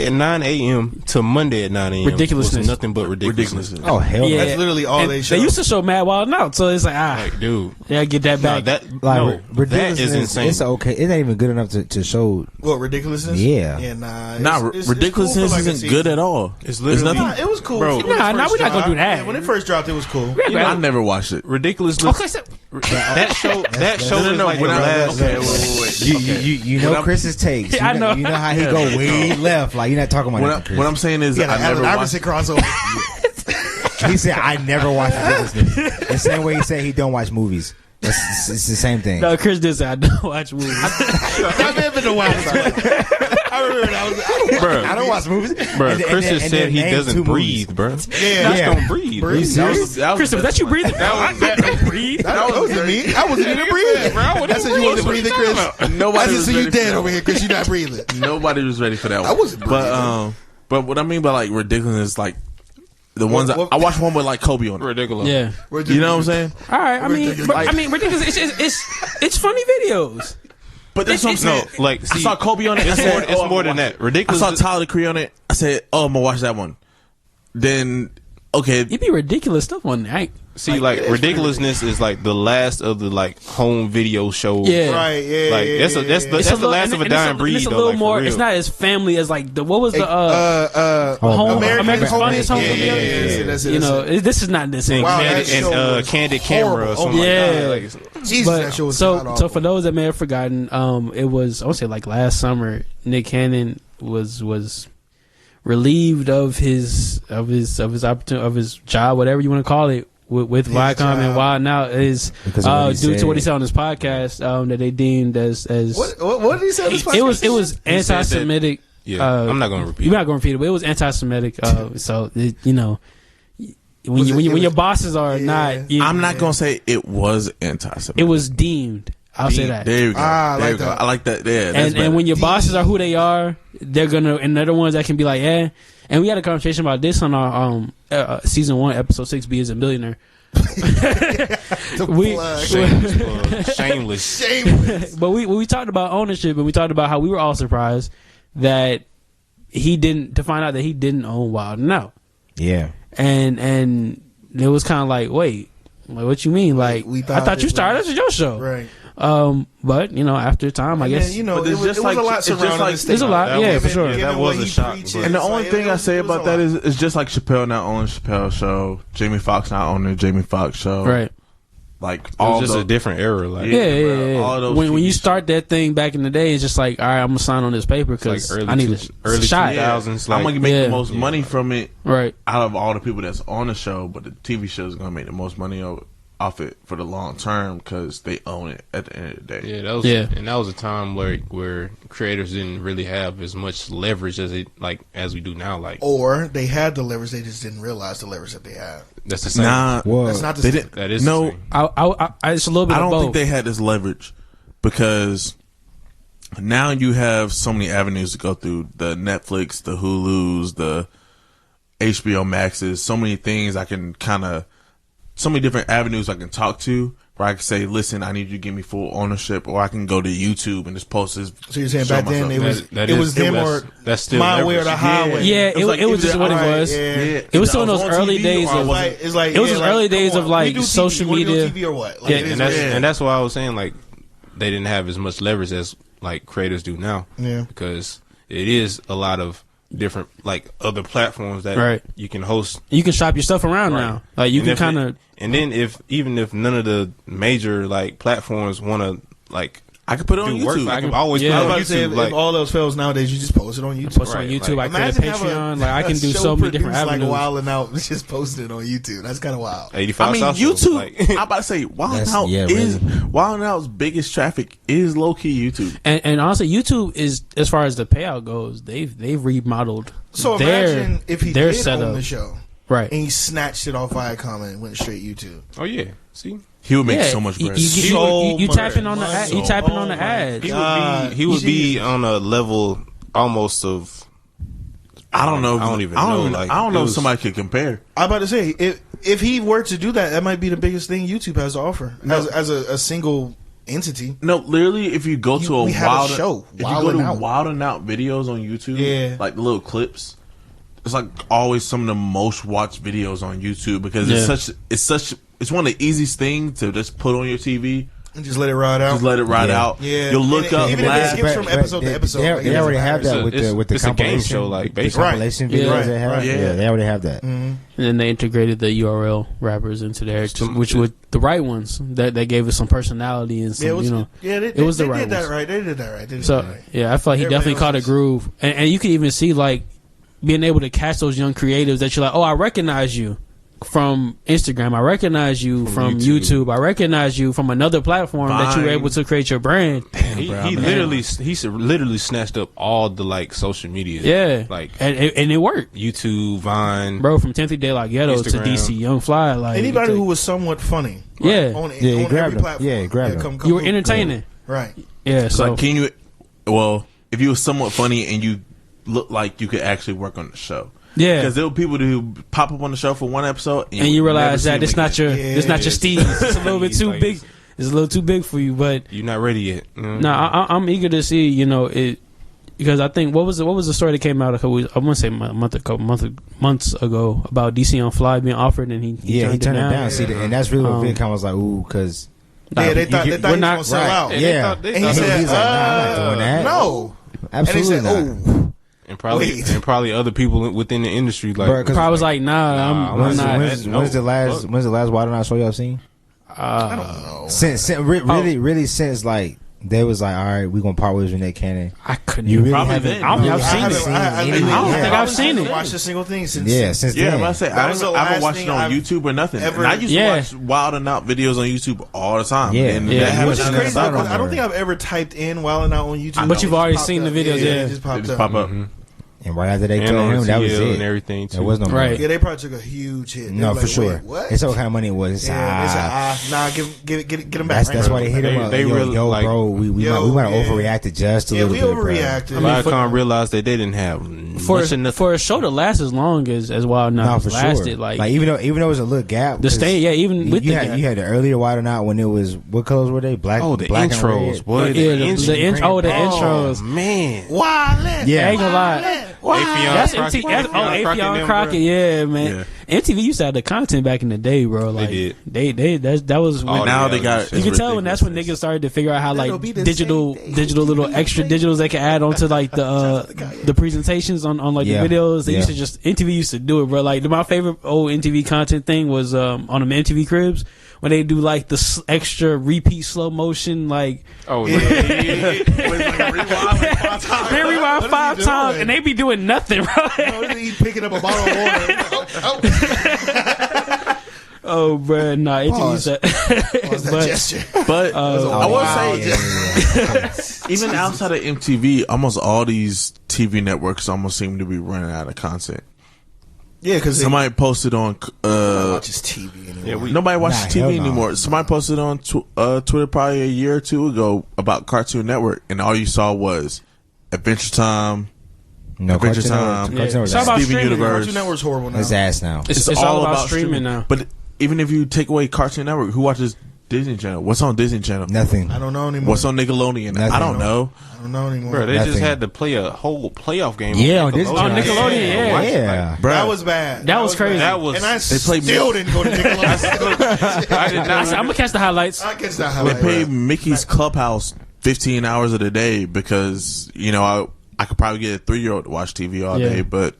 at 9 a.m. to Monday at 9 a.m. Ridiculousness. was nothing but ridiculousness. Oh hell, Yeah. no. That's literally all they show. They used to show Mad Wild Out, so it's like Like, dude, yeah, get that no, back. Like that ridiculousness. is insane. It's okay. It's not even good enough to show. What, ridiculousness? Yeah. Yeah, nah. Ridiculousness isn't good at all. It's There's literally- nothing. Nah, it was cool. Bro. when it Nah, first we're not gonna dropped. do that. Yeah, when it first dropped, it was cool. I never watched it. ridiculousness. Okay, so That show is like the when I- last. okay, wait. You know Chris's takes. Yeah, I know. You know how he go way left. Like you're not talking about that, Chris. What I'm saying is, Yeah, I never Allen watched. Iverson crossover. He said, "I never watch ridiculousness." The same way he said he don't watch movies. It's the same thing. no, Chris did say I don't watch movies. That may have been a while ago. I remember that. I don't watch movies. Bro, And Chris then- has and said then he name doesn't 2 breathe, bro. Yeah. Just don't breathe. Are you serious? Chris, was that you breathing? That was breathe. That wasn't me. I wasn't even breathing. That's what you wasn't breathing, Chris. Nobody I was just see you ready for dead that over here because you're not breathing. Nobody was ready for that one. I wasn't But what I mean by like ridiculous, like the ones what- I watched one with like Kobe on it. Ridiculous. Yeah. You know what I'm saying? All right. I mean, ridiculous. It's funny videos. But that's what I'm saying. No, like, I see, saw Kobe on it. I it's said, more- it's I'm more gonna than watch that. it. Ridiculous- I saw Tyler Creed on it. I said, oh, I'm gonna watch that one. Then okay, It'd be ridiculous stuff on there. See, like ridiculousness is like the last of the like home video shows. Yeah. Right, yeah. Like that's the It's last of a dying breed. It's a though, little like, for more. real. It's not as family as like the what was the America's Funniest Home Yeah, Video? yeah. That's it, You that's know, it. this is not the same. Wow, Candid, that show and was Candid Camera or horrible. something Yeah. like that. Like, Jesus, that show was so god-awful. for those that may have forgotten, it was I would say like last summer, Nick Cannon was relieved of his opportunity of his job, whatever you want to call it, with ViaCom job. and Wild Now is Because of what he due to said. what he said on his podcast that they deemed as What did he say? on his it was podcast? anti-Semitic. yeah, I'm not gonna repeat. You're not going to repeat it, but it was anti-Semitic. So you know, when your bosses are not, I'm not gonna say it was anti-Semitic. it was deemed. I'll say that. There you go. Ah, I there like you go. that. I like that. Yeah, that's And when your bosses are who they are, they're gonna, and they're the ones that can be like, yeah. And we had a conversation about this on our season 1, episode 6, "Be as a Millionaire." we, Shameless. but we talked about ownership, and we talked about how we were all surprised that to find out that he didn't own Wild Now, Yeah. and it was kind of like, wait, like what you mean? Like we I thought thought you it started. was- This is your show, Right. But you know, after time, I And guess then, you know, But it it's was, just it was like- a lot it's just surrounding like- this there's a thing. lot, That yeah, was- for sure. yeah, that Given was what a he shock, preaches, but- And the it's only like, thing I it say was about a that lot. is just like Chappelle not owning Chappelle's show, Jamie Foxx not owning Jamie Foxx show. Right. Like It all was just the, a different era. Like Yeah. all those When TV you shows. start that thing back in the day, it's just like, all right, I'm gonna sign on this paper because like I need early a shot. 2000s. I'm Like gonna make Yeah. the most money from it Right. out of all the people that's on the show, but the TV show is gonna make the most money off it for the long term because they own it at the end of the day. yeah, that was a time where creators didn't really have as much leverage as we do now. Like Or they had the leverage, they just didn't realize the leverage that they had. that's the same. Nah, Well, That's not the they same. didn't. That is No, the same. I it's a little bit I of don't both. think they had this leverage because now you have so many avenues to go through: the Netflix, the Hulus, the HBO Maxes. So many things I can so many different avenues I can talk to. Where I can say, "Listen, I need you to give me full ownership," or I can go to YouTube and just post this. So you're saying show back then myself. it was them or that's still my way or the leverage. highway. Yeah, it was just what it Alright, was. yeah. It was still in I those on early TV days or I of wasn't. It's like It was yeah, those like, early days come of, on, like, we do TV. social You wanna do media. TV or what? Like, Yeah, it is and what it is. that's why I was saying like they didn't have as much leverage as like creators do now. Yeah. Because it is a lot of different like other platforms that Right. you can host. You can shop your stuff around Right. now. Like you And can if kind of. And then even if none of the major like platforms want to like I can put it on do work, YouTube. I can always Yeah. I put was it about on to say, YouTube. if Like all else fails nowadays, you just post it on YouTube. Post it on Right, YouTube. like, I create a Imagine have Patreon. Like I can do show so many different produced, avenues. Like Wildin' Out, just posting it on YouTube. That's kind of wild. 85 I mean, South YouTube. Show, like, I'm about to say, Wild That's- Out yeah, is really. Wild Out's biggest traffic is low key YouTube. And honestly, YouTube is, as far as the payout goes, they've remodeled. So their, imagine if he their did setup. own the show Right. and he snatched it off ViaCom and went straight YouTube. oh yeah, see, He would make Yeah, so much you, bread. you So typing on the much ad, you money. typing on Oh the my ads. God. he would be Jesus. on a level almost of I don't know. I don't even know, like, I don't it know if was- somebody could compare. I'm about to say if he were to do that, that might be the biggest thing YouTube has to offer as a single entity. No, literally, if you go to we a have a Wild show, if you Wildin' go to Out. Wildin' Out videos on YouTube, Yeah. like the little clips, it's like always some of the most watched videos on YouTube because Yeah. it's one of the easiest things to just put on your TV, And just let it ride out. just let it ride Yeah. out. Yeah. You'll look And up, even if laugh. it skips from episode to episode. They, like, they it already doesn't have matter. that with It's- the it's a game compilation show, like, the basically. compilation Right. videos Right, they have. right. Yeah, they already have that. And then they integrated the URL rappers into there, which were the right ones that gave us some personality and some, Yeah, it was, you know. it was the they right did that ones. right. They did that right. They did So that right. yeah, I feel like he Everybody definitely caught a else is- groove, and you can even see like being able to catch those young creatives that you're like, oh, I recognize you from Instagram, I recognize you from YouTube, I recognize you from another platform that you were Vine. able to create your brand. he literally snatched up all the like social media. Yeah, like and it worked, YouTube, Vine, bro. From 10th Day Like Ghetto to Instagram. DC Young Fly, like Anybody who was somewhat funny. Yeah. On, Yeah, he on grabbed every him. platform. Yeah, he grabbed him. you were cool. entertaining. Right. Yeah, so Like, can you? Well, if you were somewhat funny and you look like you could actually work on the show. yeah. Because there were people who pop up on the show for one episode, And you would never realize see that them it's not again. your it's not your Steve. It's a little bit too Like, big. It's a little too big for you, but you're not ready yet. You know? no, I'm eager to see, you know, it, because I think what was the story that came out a couple weeks, I want to say months ago about DC on Fly being offered and he Yeah, he turned it down. down. See, and that's really what ViaCom was like, ooh, because Yeah, they thought he was going to sell out. they yeah, thought- they And he thought- said, he's like, nah, I'm not doing that. No. Absolutely and he said, not. oh. and probably other people within the industry like Bruh, 'cause- I was like, nah, I'm When's not. the last Wild 'N Out show y'all seen? I don't know. Since really since like they was like, all right, we gonna part ways with Nick Cannon. I couldn't. You really Probably haven't. then. I don't think I've you seen haven't it. anything I don't yet. think I've seen it. Watched a single thing since. Yeah, since Yeah, then. but I say That was the I haven't last watched it thing on I've YouTube or nothing. ever- And I used to Yeah. watch Wild and Out videos on YouTube all the time. Yeah. and Yeah. that happens Which is to crazy me. because I don't think I've ever typed in Wildin' Out on YouTube. But you've It already just seen popped the up. videos, yeah. It just popped They just up. pop up. And right after they and killed on him, that was TL it. and everything too. There was no more. Right. Yeah, they probably took a huge hit. They No, were for like, sure. Wait, what? They saw what kind of money it was. Yeah, they said, nah, get him back. That's why they hit him up. They Yo, really, yo, like- bro, we might have overreacted just a Yeah, little we bit. bro. overreacted. ViaCom realized that they didn't have For much of nothing. for a show to last as long as Wild No, Night for lasted, sure. like even though it was a little gap. the 'cause state, yeah, even with you the had gap. you had the earlier Wild 'N Out when it was what colors were they? Black. Oh, the black and intros, red. boy. Yeah, the intros. Man. Wildin'. Yeah. I ain't gonna lie. Afion That's Crockett. Afion Crockett, yeah, man. Yeah. MTV used to have the content back in the day, bro. Like that was when now they got. You can tell when that's when niggas started to figure out how like digital little extra digitals they can add onto like the presentations on like the videos. They used to just MTV used to do it, bro. Like my favorite old MTV content thing was on the MTV Cribs when they do like the extra repeat slow motion like. Oh yeah. They rewind 5 times and they be doing nothing, bro. He picking up a bottle of water. Oh, bro, nah, MTV used that. Gesture. But I will say, Yeah. even outside of MTV, almost all these TV networks almost seem to be running out of content. Yeah, because Somebody posted on watches TV anymore. nobody watches hell TV no. anymore. Somebody posted on Twitter probably a year or two ago about Cartoon Network, and all you saw was Adventure Time. No, Adventure Cartoon Time. Network- Cartoon Network It's is all about ass. Steven streaming. Universe. Cartoon Network's horrible now. It's ass now. It's all about streaming now. But even if you take away Cartoon Network, who watches Disney Channel? What's on Disney Channel? Nothing. I don't know anymore. What's on Nickelodeon? Nothing. I don't know. I don't know anymore. Bro, they Nothing. just had to play a whole playoff game. Yeah, on on Disney. On Nickelodeon, Yeah. Bruh. That was bad. That was crazy. That was. And I They played still didn't go to Nickelodeon. I did I not. said, I'm gonna catch the highlights. I guess that They highlight. pay Mickey's Clubhouse 15 hours of the day because I could probably get a 3-year-old to watch TV all Yeah. day, but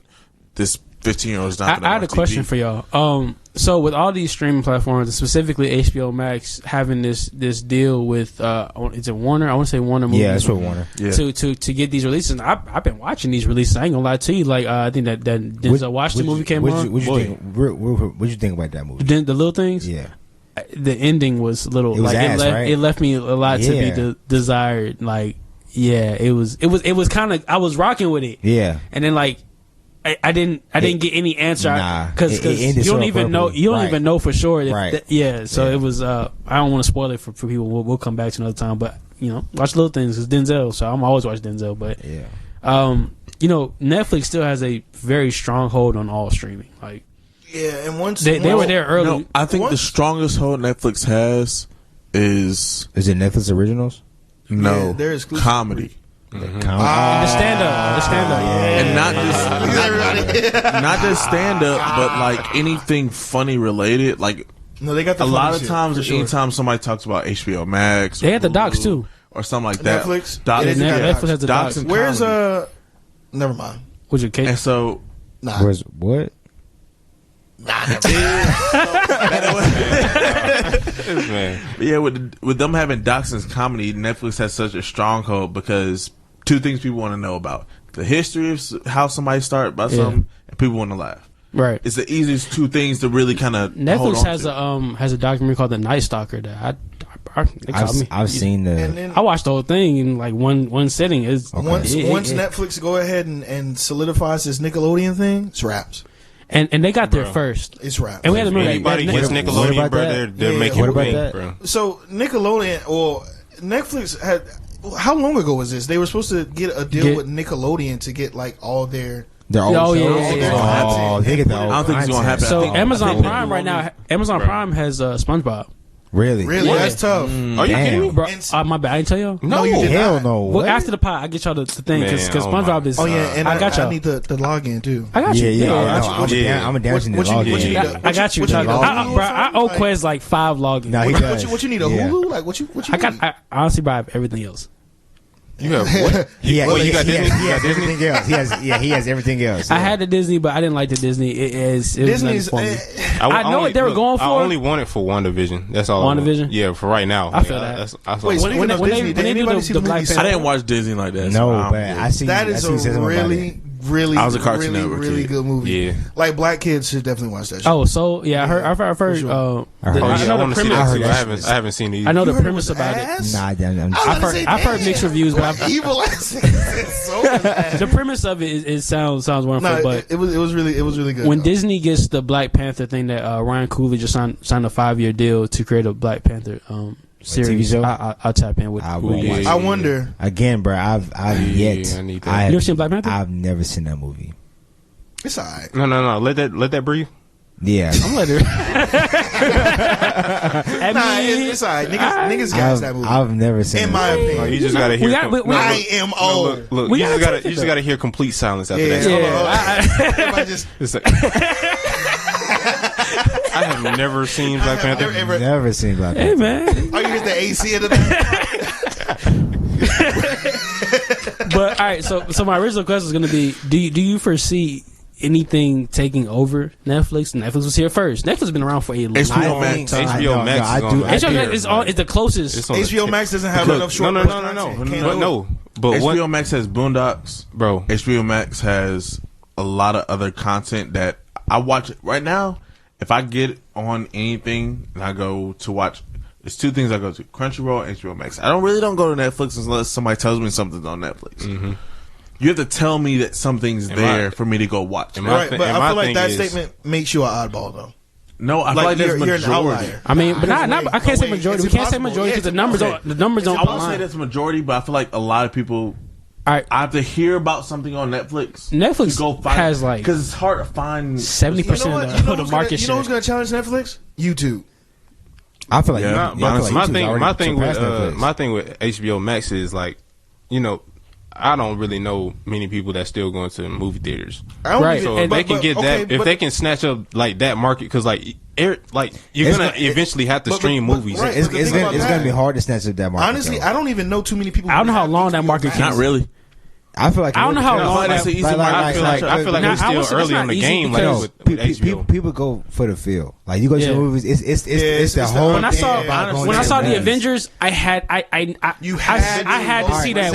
this 15-year-old is not. I had a question for y'all. So with all these streaming platforms, and specifically HBO Max having this deal with is it Warner? I want to say Warner Movies. Yeah, that's what Warner. Yeah. To get these releases. And I've been watching these releases. I ain't gonna lie to you. Like I think that Denzel Washington movie came on. What'd you think about that movie? The little things. Yeah. The ending was little. It was like ass, right? It left me a lot to Yeah. be desired. Like it was kind of I was rocking with it. Yeah. And then like. I didn't get any answer Nah, because it ended you don't so even know abruptly. you don't Right. even know for sure. Right. So Yeah. it was. I don't want to spoil it for people. We'll come back to another time. But watch Little Things. It's Denzel, so I'm always watch Denzel. But Yeah. Netflix still has a very strong hold on all streaming. Like Yeah, and once they were there early. No, I think the strongest hold Netflix has is Is it Netflix originals? Yeah, they're exclusive. comedy. The stand up, And not just stand up, but like anything funny related. Like No, they got the a lot funny of shit, times, for sure. anytime somebody talks about HBO Max, or They had the Hulu docs, too. or something like that. Netflix? Docs, Yeah, they yeah, got Netflix has the docs docs. and Where's comedy. never mind. Which your case? And so Nah. Where's what? Man. But yeah, with them having docs and comedy, Netflix has such a stronghold because two things people want to know about: the history of how somebody started by something, and people want to laugh. Right. It's the easiest two things to really kind of hold Netflix on has to. a documentary called The Night Stalker that they call me. I've seen And the. then I watched the whole thing in like one sitting. It's once it- Netflix go ahead and solidifies this Nickelodeon thing, it's wraps. and they got there first. It's wraps. And we had to remember Anybody that gets what Nickelodeon, about bro, that? they're Yeah, making what it about big, that? bro. So Nickelodeon or Netflix had. How long ago was this? They were supposed to get a deal with Nickelodeon to get like all their. They're old Oh, shows. yeah. Oh, they get the old I don't think it's gonna content. happen. So I think- Amazon Prime right now, Amazon Prime has SpongeBob. Really? Really, Yeah. that's tough. Are you kidding me? Bro, And- my bad. I didn't tell y'all. No, you did Hell not. no. Well, What? after the pod, I get y'all the thing because Man, oh my- SpongeBob is. Oh yeah, and I got y'all. I need the login too. I got you. Yeah, yeah. I got you. I'm a What dancing you log need? What you in. need? I got you. What you I, need? bro, I owe Like- Quez like 5 logins. No, he does. What you need? A Yeah. Hulu? Like what you I need? got. I honestly buy everything else. You have what? He has, Well, you he got has- Disney? he You has got Disney? everything else. He has everything else. I had the Disney, but I didn't like the Disney. It was Disney's. nothing for me. eh, I know what they were going I for. only want it for WandaVision. That's all. WandaVision? Yeah, for right now. I feel that. That's Wait, all. speaking when of they- Disney, when did they do anybody the see the Black movie? Panther- I didn't watch Disney like that. so No, I don't but get it. I see. That is I see a something about really I was a Cartoon Network really kid. good movie. Yeah. Like black kids should definitely watch that. Shit. Oh, so yeah, I've heard. I heard I Oh know yeah, I the want to see premise. I that heard too. that I haven't seen it. I know You the heard it premise was about ass? it. Nah, I was I've gonna heard- say, I've heard damn, mixed reviews, but I've- evil ass. It's so bad. The premise of it sounds wonderful, No, but it was really good. when though. Disney gets the Black Panther thing that Ryan Coogler just signed a 5-year deal to create a Black Panther series, show? I'll tap in with. I with will it. watch I wonder. Again, bro. I've yet. I need that. I You ever have, seen Black Panther? I've never seen that movie. It's alright. No. Let that breathe. Yeah. I'm letting her. I Nah, mean, it's alright. Niggas got that movie. I've never seen. In that my movie. opinion. Oh, you just gotta hear. We got- we- we- I am old. Look, We you gotta just take it, gotta hear complete silence after Yeah, that. hold on, Yeah, hold on. Everybody just It's like, I have never seen Black Panther. Never seen Black Panther. Hey man. Oh, you hit the AC in the back. But all right, so my original question is going to be: do you foresee anything taking over Netflix? Netflix was here first. Netflix has been around for a long time. HBO Max It's the closest. HBO Max doesn't have enough short. No. But HBO Max has Boondocks, bro. HBO Max has a lot of other content that I watch right now. If I get on anything and I go to watch, there's two things I go to: Crunchyroll and HBO Max. I don't go to Netflix unless somebody tells me something's on Netflix. Mm-hmm. You have to tell me that something's there for me to go watch. Right, but I feel like that statement makes you an oddball, though. No, I feel like there's you're an majority. outlier. I mean, but I can't say majority. We can't say majority because the numbers don't. The numbers don't. I won't say that's majority, but I feel like a lot of people. I have to hear about something on Netflix. Netflix go find, has like because it's hard to find 70% of the market share. You know who's going to challenge Netflix? YouTube. I feel like my thing with HBO Max is like, I don't really know many people that still going to movie theaters. Right. So if they can get that, if they can snatch up like that market, because like you're gonna eventually have to stream movies. Right, it's gonna be hard to snatch up that market. Honestly, though. I don't even know too many people. I don't know how long that market. Not really. I feel like I don't know how long. That's an easy market. I feel like it's still early in the game. Like with HBO. People go for the feel. Like you go to the movies, it's the whole. When I saw the Avengers, I had to see that.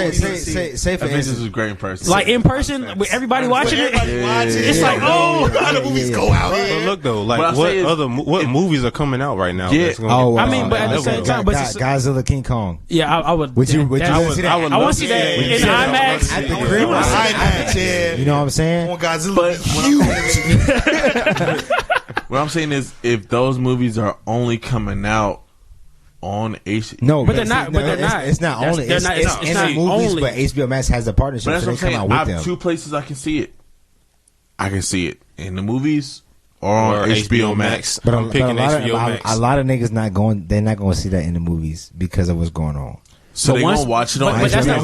Say for Avengers instance, was great in person. Like in person, with everybody watching it. It's like, how the movies go out. But look though, like what movies are coming out right now? Yeah. I mean, but at the same time, Godzilla, King Kong. Yeah, I would. Would you see that? I want to see that in IMAX. At the crib, you know what I'm saying? On Godzilla, huge. What I'm saying is, if those movies are only coming out on HBO, no, but they're not. But they're not. It's not only. It's not movies, but HBO Max has a partnership, but so they come out I with have them. two places I can see it. I can see it in the movies or on HBO Max. But I'm picking HBO Max. A lot of niggas not going. They're not going to see that in the movies because of what's going on. So they gonna watch it on. But that's not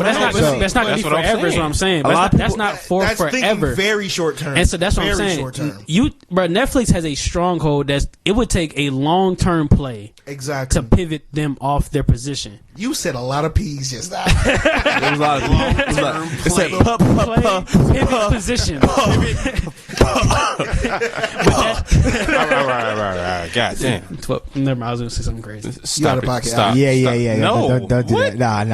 gonna be forever. Is what I'm saying. That's not for forever. Very short term. And so that's what I'm saying. Netflix has a stronghold that it would take a long term play to pivot them off their position. You said a lot of P's just now. There was a lot of P's. It said pivot position. Right. God damn. Never mind. I was gonna say something crazy. Stop it. Stop. Yeah. No. Don't do that. Nah.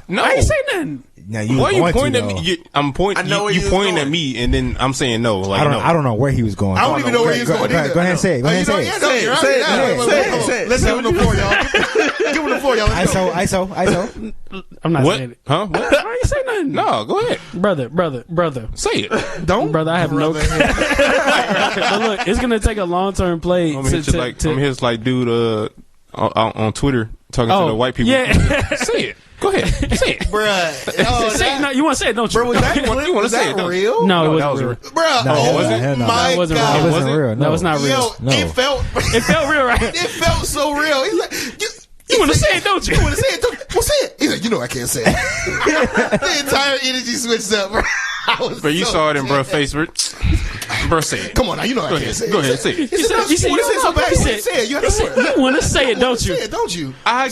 No. I ain't say nothing. Now you Why are you pointing at me? I'm pointing. You pointing at me, and then I'm saying no. Like I don't know where he was going. I don't even know where he was going. Go ahead and say it. Go ahead and say it. Say it. Let's give him the floor, y'all. Give him the floor, y'all. ISO. I'm not saying it. Huh? What? I ain't say nothing. No, go ahead, brother. Say it. Don't, brother. I have no. But look, it's gonna take a long term play. I'm here like dude on Twitter talking to the white people. Yeah. Say it. Go ahead. Say it. Bruh. Say it. No, you want to say it, don't you? Bro, was that you want to say it? real? No, it wasn't real. Bruh. My God. God. It wasn't real. No, it's not real. Yo, No. it felt real, right? It felt so real. He's like, you want to say it, don't you? You want to say it, don't you? Well, say it. He's like, I can't say it. The entire energy switched up, bro. But you saw it in bro face, bro. Bro, say it. Come on now, I can't say it. Go ahead, say it. You want to say it so bad. You want to say it. You have to say it. You want to say it, don't you? Say it, don't you? I'll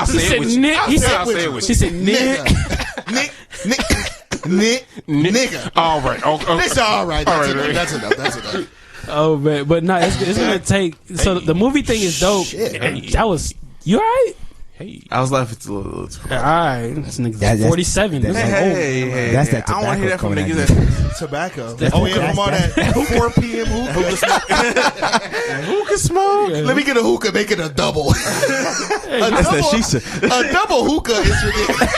say it with you. He said, nigga. All right. That's all right. That's enough. Oh man, but no, it's gonna take. So the movie thing is dope. That was you all right? Hey, I was laughing a little too all right. This nigga's 47. Hey, that's that I don't want to hear that from niggas. Tobacco. That's From all that 4 p.m. Hookah smoke. Let me get a hookah, make it a double. That's that she said. A double hookah is ridiculous.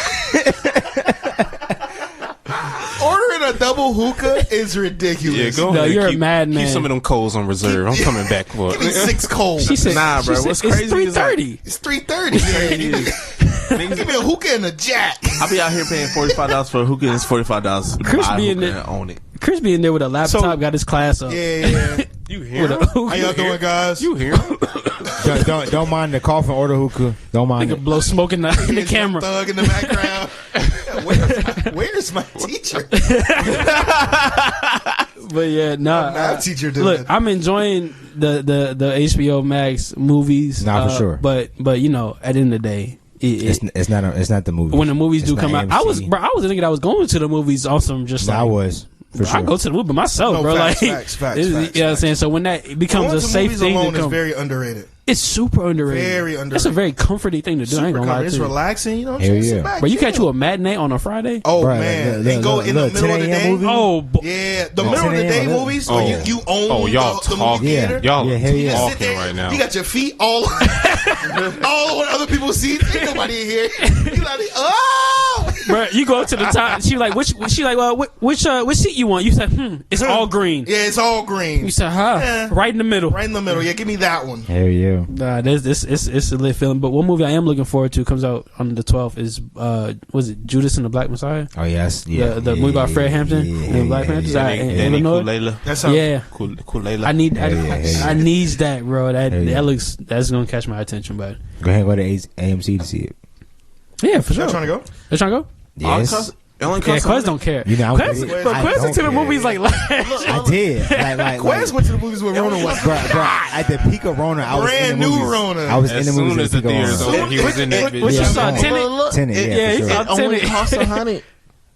Ordering a double hookah is ridiculous. Yeah, go no, ahead. You're a madman. Keep some of them coals on reserve. I'm coming back for it. Give me 6 coals. She said, nah, bro. What's crazy it's 3:30. It's 3:30. Give me a hookah and a jack. I'll be out here paying $45 for a hookah and it's $45 Chris buy a be hookah in there. and own it. Chris be in there with a laptop, got his class up. Yeah. You hear him? How y'all doing, guys? You hear him? Don't mind the cough and order hookah. Don't mind Nigga it. blow smoke in the camera. Thug in the background. Where's my teacher? But yeah, nah. Math teacher did Look, that. I'm enjoying the HBO Max movies. Nah, for sure. But you know, at the end of the day, It's not the movie. when the movies It's do not come out, AMC. I was a nigga that was going to the movies also just Nah, like I was. For sure. I go to the movie myself, No, bro. facts, like, facts, you know what I'm saying? So when that becomes Going a to safe movies thing alone to is come, very underrated. it's super underrated. Very That's a underrated. very comforting thing to do. I ain't Super gonna lie It's to you. relaxing. You know what I'm Hell saying? yeah. Sit back, But you chill. catch you a matinee on a Friday? Oh Bruh, man, look, and go in the look, middle of the 10 a.m. day. movie? Oh, Yeah, the Oh, middle of the 10 day a.m. movies. Or you own. Oh, y'all the movie talking. theater. Y'all Yeah, hell You yeah. just sit talking there, right now. You got your feet all on other people's seats. Ain't nobody in here. You like, oh, bro, you go up to the top. She like, which seat you want? You said, it's all green. yeah, it's all green. You said, Yeah. right in the middle. Right in the middle. Yeah, give me that one. Hell yeah. Nah, it's a lit feeling. But one movie I am looking forward to comes out on the 12th is was it Judas and the Black Messiah? Oh yes, yeah. The movie about Fred Hampton and Black Panthers in Illinois. That's how. Yeah, Kulela. I need Hell yeah. I needs that, bro. Hell yeah. That's gonna catch my attention. But Go ahead and go to AMC to see it. yeah, for sure. Y'all trying to go? You trying to go? Yes. Only Yeah, costs Quest don't care. You know, Quest I went don't to the care. movies like last. I did. Like Quest went to the movies with Rona was. Bruh, at the peak of Rona, I was Brand in the new movies. Rona. I was As in the movies soon as at the peak of theaters Rona. open, he was in that bitch. What you Yeah, saw, come on. Tenet? Tenet, yeah, Yeah, for he sure. saw only Tenet. costs $100.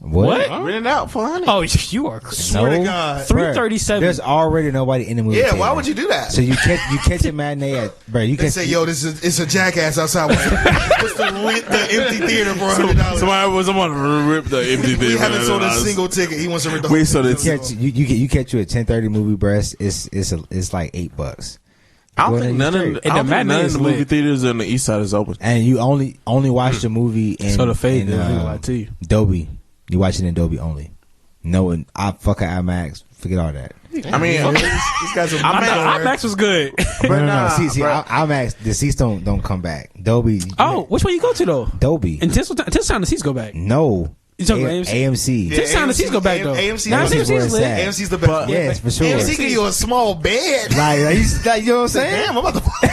What? Rent it out for $100. Oh, you are Swear to No. God. Bruh. 337. There's already nobody in the movie. Yeah, theater. why would you do that? So you catch a matinee at, bro. You They can say, yo, it's a jackass outside. What's the rent the empty theater for $100? Someone rip the empty We theater. haven't sold a single ticket. He wants to rent the Wait, whole so thing. that's- you catch you a 10:30 movie, bro. It's like $8. I don't Go think ahead, none straight. of the matinee is movie lit. theaters on the east side is open. And you only watch the movie in So the fade in, bill, I ain't gonna lie to you. Dolby. You watch it in Dolby only. No, and fucking IMAX. Forget all that. I mean, These guys are I thought IMAX was good. No. See, bro. IMAX. The seats don't come back. Dolby. Oh, which one you go to though? Dolby. In Tinseltown, the seats go back. No. You talking about AMC. Yeah, Tinseltown, the seats go back though. AMC Nah, is where it's lit. at. AMC's the best. Yes, for sure. AMC give you a small bed. You know what I'm saying? Damn, I'm about to.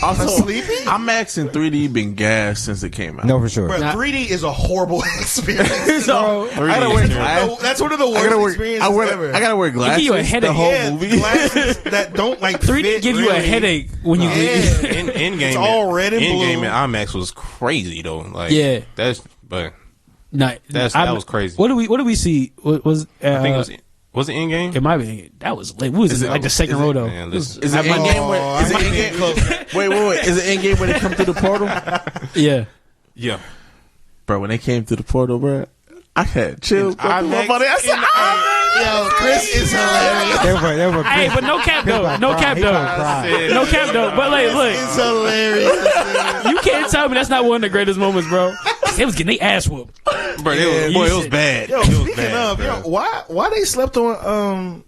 Also, sleepy? IMAX and 3D been gas since it came out. No, for sure. Bro, 3D is a horrible experience. Bro, I gotta wear glasses. That's one of the worst experiences ever. I gotta wear glasses. give you a headache. The whole Yeah, movie. glasses that don't like 3D fit give you a really. headache when you Yeah. get. In game, It's all red and in blue. game and IMAX was crazy though. Like, Yeah. but Nah, that was crazy. What do we see? What was I think it was it in game? it might be that was lit. We was in like the second row though. Man, listen. Is it in game? Oh, Is it I in ain't game? Wait. Is it in game when they come through the portal? Yeah. Yeah. Bro, when they came through the portal, bro, I had chills. IMAX I said, Yo, Chris is hilarious. They were Hey, but no cap though. No cap though. No cap though. But like, look, It's hilarious. you can't tell me that's not one of the greatest moments, bro. They was getting their ass whooped. Bro, it was bad. Yo, It was speaking bad, of, bro. why they slept on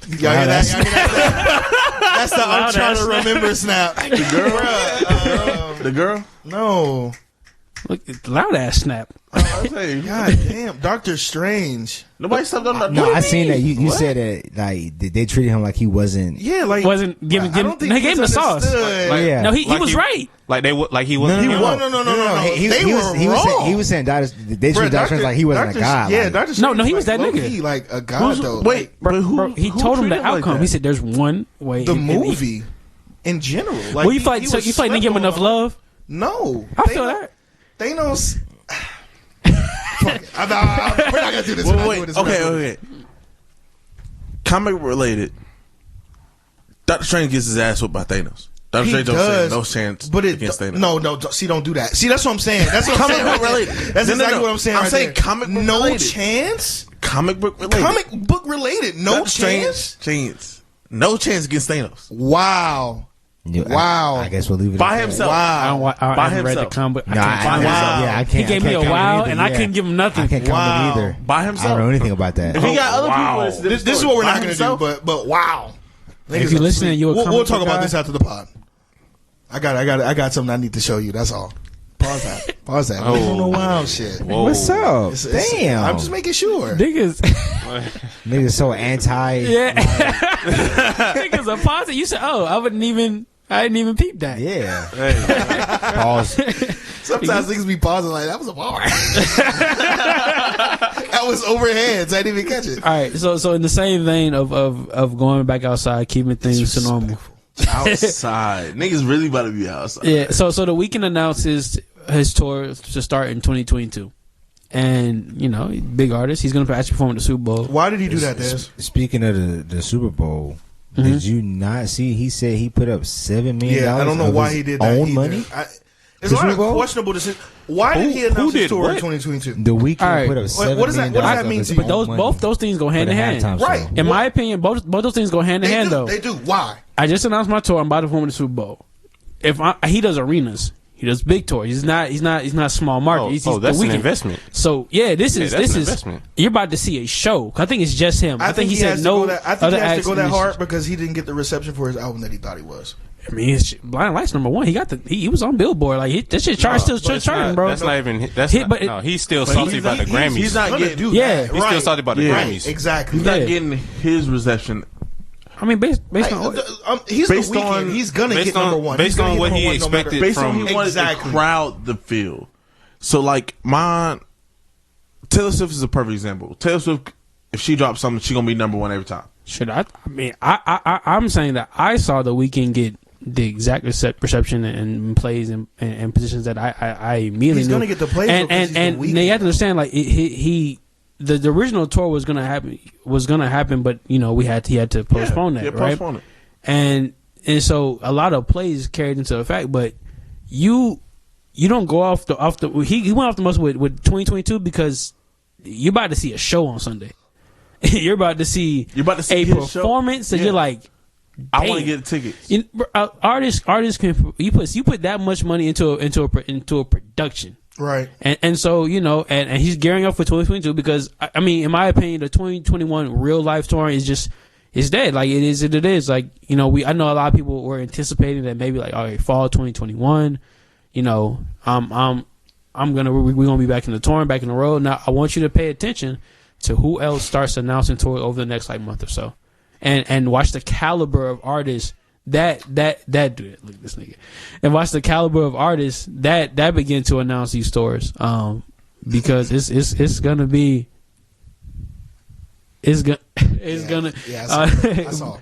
Y'all hear that? Y'all hear that? That's the I'm Loud trying ass to remember snap. The girl? No. Look, loud ass snap. I say, God damn, Doctor Strange. nobody slept on that. No, I seen that. You said that like they treated him like he wasn't. Yeah, like Wasn't giving. I don't think They gave him the he's sauce. understood. Like, Yeah. No, he Like was he- right. Like he wasn't. No. He They was were saying, wrong. he was saying they treated Doctor Strange like he wasn't a god. Yeah, like, Doctor Strange. No, he was that like, nigga. low-key, like a god though. Wait, but who? Bro, he who told him the treated like outcome. that? He said, "There's one way." The and he- movie in general. Like, Well, you feel like was you didn't give him enough slept on. love. No, I feel that. Thanos. Fuck it. We're not gonna do this. We're not doing Wait, this. We're not doing okay. Comic related. Doctor Strange gets his ass whooped by Thanos. Doctor He Strange don't does, say no chance But against Thanos. no. See, don't do that. See, that's what I'm saying. That's what I'm Comic saying. book right related. there. That's No, exactly no. what I'm saying. I'm right saying there. comic book no related. chance. Comic book related. Comic book related. No Doctor Strange chance. chance. No chance against Thanos. Wow. Wow. I guess we'll leave it By at himself. Wow. I By haven't read the himself. comic. that. No, I find can't. it. Yeah, I can't. He gave I me can't a comment wow, either, and I yeah. couldn't give him nothing. I can't Wow. comment either. By I himself. don't know anything about that. If he got other Wow. people, This is what we're not By gonna himself? do. But wow. If you're listening, you a we'll comic talk book about guy? this after the pod. I got something I need to show you. That's all. Pause that. Pause that. Oh. We don't know wild shit. Whoa. What's up? It's- Damn. I'm just making sure. Niggas, Niggas so anti. yeah. Niggas a pause it. You said, "Oh, I didn't even peep that." Yeah. Pause. Sometimes niggas be pausing like that was a bar. That was overheads. I didn't even catch it. All right, so in the same vein of going back outside, keeping things to normal. Outside. Niggas really about to be outside. Yeah, so the Weeknd announces his tour to start in 2022. And, you know, big artist. He's going to actually perform at the Super Bowl. Why did he do that, Des? Speaking of the Super Bowl, did you not see he said he put up $7 million? Yeah, I don't know why he did that. Own money? There's a lot of questionable decisions. Why did he announce his tour in 2022? The Weeknd All right. put up $7 What does that mean to you? But both those things go hand in hand. Right. In my opinion, both those things go hand in hand, though. They do. Why? I just announced my tour. I'm about to perform at the Super Bowl. He does arenas. He does big tours. He's not small market. He's that's an investment. So this is investment. You're about to see a show. I think it's just him. I think he said no. I think he has to go that hard because he didn't get the reception for his album that he thought he was. I mean, it's Blind Lights #1. He got he was on Billboard. Like that shit still charting, bro. That's not even. He's still salty about the Grammys. He's not getting. He's still salty about the Grammys. Exactly. He's not getting his reception. I mean, based on he's based the Weeknd. He's gonna get number one. Based on what he expected based from on he wanted the crowd to feel. So like Taylor Swift is a perfect example. Taylor Swift, if she drops something, she's gonna be number one every time. Should I mean, I'm saying that I saw the Weeknd get the exact reception and plays and positions that I immediately he's knew. Gonna get the plays and they have to understand like the original tour was gonna happen, but you know he had to postpone that, right? Postpone it. And so a lot of plays carried into the fact, but you don't go off the he went off the most with 2022 because you're about to see a show on Sunday. You're about to see a performance that you're like, I want to get tickets. Artists can you put that much money into a production. Right. And so, you know, and he's gearing up for 2022 because, I mean, in my opinion, the 2021 real life touring is dead. Like, it is. Like, you know, I know a lot of people were anticipating that maybe, like, all right, fall 2021, you know, we're going to be back in the touring, back in the road. Now, I want you to pay attention to who else starts announcing tour over the next, like, month or so. And watch the caliber of artists that do it. Look at this nigga. And watch the caliber of artists that begin to announce these tours. Because it's gonna be I saw.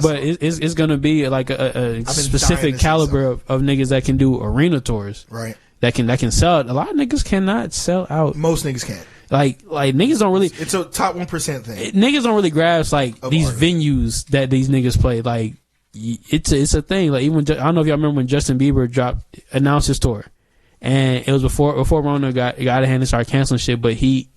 But it's gonna be like a specific caliber of niggas that can do arena tours. Right. That can sell it. A lot of niggas cannot sell out. Most niggas can't. Like niggas don't really. It's a top 1% thing. Niggas don't really grasp like these artists. venues that these niggas play. Like it's a thing. Like even I don't know if y'all remember when Justin Bieber announced his tour, and it was before Rona got out of hand and started canceling shit. But he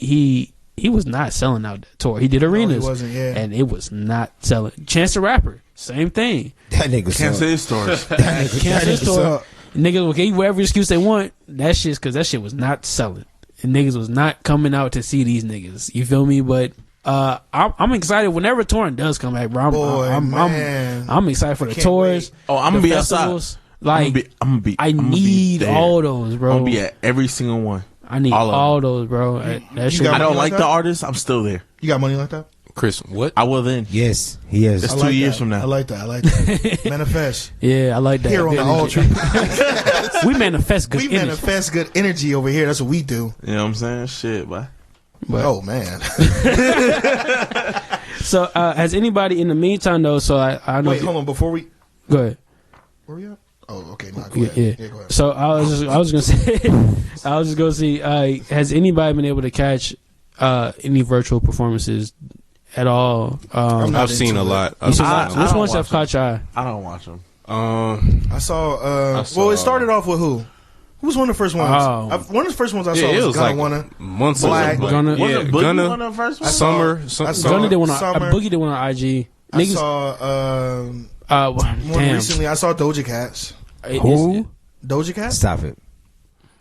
was not selling out that tour. He did arenas, he wasn't, yeah. And it was not selling. Chance the Rapper, same thing. That nigga Can't say his stories. Can't say his story. Niggas will give you whatever excuse they want. That shit's because that shit was not selling. And niggas was not coming out to see these niggas. You feel me? But I'm excited whenever touring does come back, bro. I'm excited for the tours. Wait. I'm gonna be outside. Like I need all those, bro. I'm gonna be at every single one. I need all those, bro. That shit. I don't like the artist. I'm still there. You got money like that? Chris, what? I will then. Yes, he is. It's 2 years from now. I like that. Manifest. Yeah, I like that. Here on the Alltrue. We manifest good energy. We manifest good energy over here. That's what we do. You know what I'm saying? Shit, boy. Oh, man. So, has anybody in the meantime, though, so I know. Wait, hold on. Before we. Go ahead. Where we at? Oh, okay. No, go ahead. Yeah, go ahead. So, I was going to say, I was just going to see, has anybody been able to catch any virtual performances at all? I've seen a lot. Which ones have caught your eye? I don't watch them. I saw. Well, it started off with who? Who was one of the first ones? One of the first ones I saw was Gunna. Like months Black. ago. Gunna. Yeah, Gunna one of the first ones? Summer. Gunna did one on Boogie did one on IG. I saw. More recently, I saw Doja Cat. Who? Doja Cat? Stop it.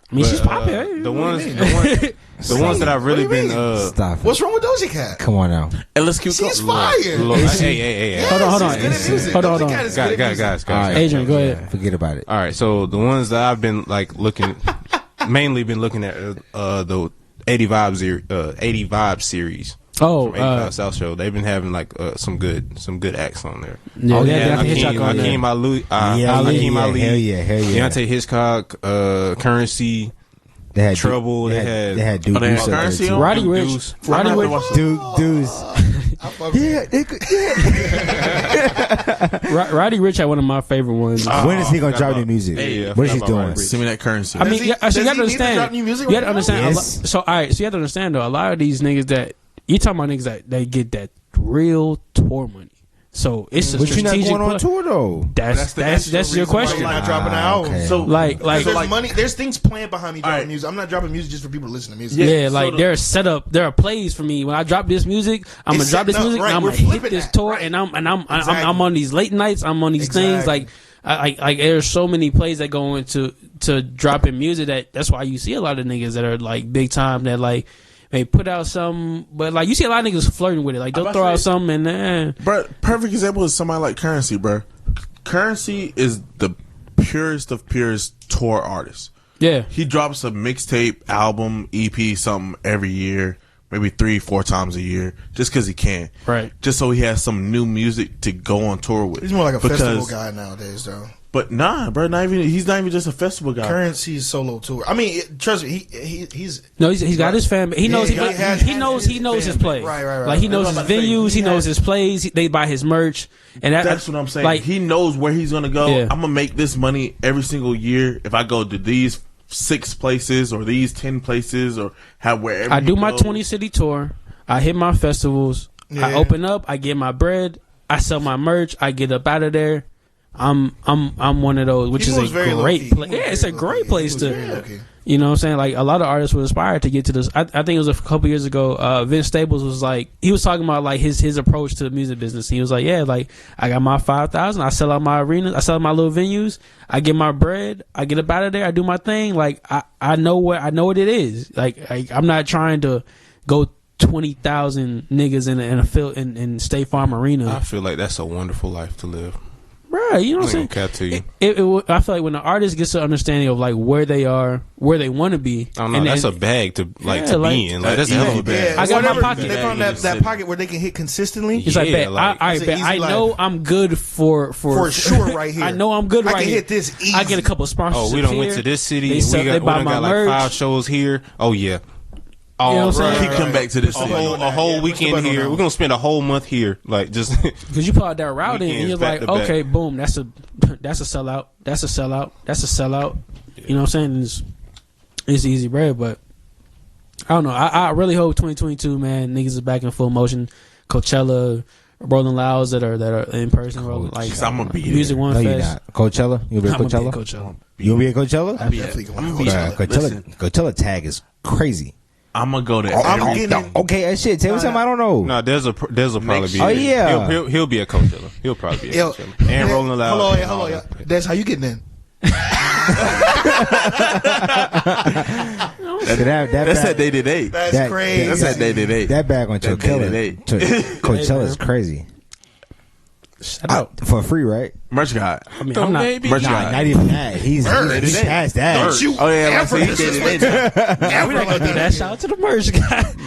I mean, she's popular. The ones that I've really been. Stop it. What's wrong with Doja Cat? Come on now. And let's keep She's going. fire. Hey. Hold on. Hold on. Guys. Adrian, go ahead. Forget about it. All right, so the ones that I've been like mainly been looking at the 80 Vibe series. Oh, from 85 South Show. They've been having like some good acts on there. Yeah, Hakeem Ali, Hell yeah. Deontay Hitchcock, Currency. They had Trouble. They had Dude. they had Currency on? Roddy Ricch. Roddy Ricch. Dudes. Roddy Ricch had one of my favorite ones. When is he gonna drop new music? Yeah, What is he doing? Send me that Currency. I mean, so you got to understand. New music You got to understand. Yes. So, all right. So you have to understand though. A lot of these niggas that you talking about niggas that they get that real tour money. So it's a But you're not strategic going on play. tour though. That's your question. I'm not dropping an album. Okay. So Like There's money. There's things planned behind me dropping Alright. music. I'm not dropping music just for people to listen to music. yeah, so like the- there's setup. There are plays for me when I drop this music. I'm gonna It's drop this setting up, music. right, And I'm we're gonna hit flipping this that, tour, right. and I'm Exactly. on these late nights. I'm on these things. Exactly. Like there's so many plays that go into dropping music that's why you see a lot of niggas that are like big time that like they put out something, but like you see a lot of niggas flirting with it. Like they'll about throw to out say- something and Bro, perfect example is somebody like Currency, bro. Currency is the purest of purest tour artists. yeah. He drops a mixtape, album, EP, something every year, maybe 3-4 times a year, just because he can. Right. Just so he has some new music to go on tour with. He's more like a Because- festival guy nowadays, though. But nah, bro, he's not even just a festival guy. Currency's solo tour. I mean, trust me, he's No, he's got his fan. He knows Yeah, he knows his fan plays. base. Right. Like he knows his That's what I'm saying. venues. He knows his plays. They buy his merch, and That's what I'm saying. Like He knows where he's gonna go. Yeah. I'm gonna make this money every single year if I go to these 6 places or these 10 places or wherever. I do he my goes. 20 city tour. I hit my festivals. I Yeah. open up. I get my bread. I sell my merch. I get up out of there. I'm one of those, which He is a moves very great low-key. place. He moves Yeah, it's a very great low-key. place He to. moves very low-key. You know what I'm saying? Like a lot of artists would aspire to get to this. I think it was a couple years ago. Vince Staples was like, he was talking about like his approach to the music business. He was like, yeah, like I got my 5,000. I sell out my arenas. I sell out my little venues. I get my bread. I get up out of there. I do my thing. Like I know what it is. Like I'm not trying to go 20,000 niggas in a field in State Farm Arena. I feel like that's a wonderful life to live. Right, you know what I'm I saying? ain't gonna cap to you. I feel like when the artist gets an understanding of like where they are, where they want to be. I don't know. That's a bag to be in. Like that's a hell of a bag. Yeah, I got my whatever, pocket. They found that pocket where they can hit consistently. It's like, Yeah, bet, like, I it's an bet. easy I know life. I'm good for sure right here. I know I'm good I right can here. hit this easy. I get a couple of sponsorships. Oh, we done here. went to this city. They And sell- we they buy done my got like merch. 5 shows here. Oh yeah. You know what I'm saying? He come back to this A city. whole weekend button here. on. We're gonna spend a whole month here. Like just Because you pull out that route in, and Weekends you're back like, to back. okay, boom, that's a sellout. That's a sellout. That's a sellout. You know what I'm saying? It's easy bread, but I don't know. I really hope 2022, man, niggas is back in full motion. Coachella, Rolling Louds that are in person, like I'm gonna be Music there. One No, you're Fest. not. Coachella? You'll be at I'm gonna be Coachella? at Coachella. You'll be at Coachella? I'm definitely going to Bruh, Coachella. Coachella tag is crazy. I'm gonna go there. I'm every getting it. Okay, that shit. Tell me something I don't know. no, there's a probably be. Oh, yeah. He'll be at Coachella. He'll probably be Yo, at Coachella. And Rolling Loud. Hold and all on. that. That's how you getting in. That That's bag- at day to day. That's That- crazy. That's at day to day. That bag on That Coachella. day-to-day. Coachella is crazy. Shout out. For free, right? Merch guy. I mean, I'm not. Merch Nah, guy. not even that. He's Day-to-day. past that. Don't you Oh yeah, like, ever so he did it. ever We not gonna do that. Shout out to the merch guy. The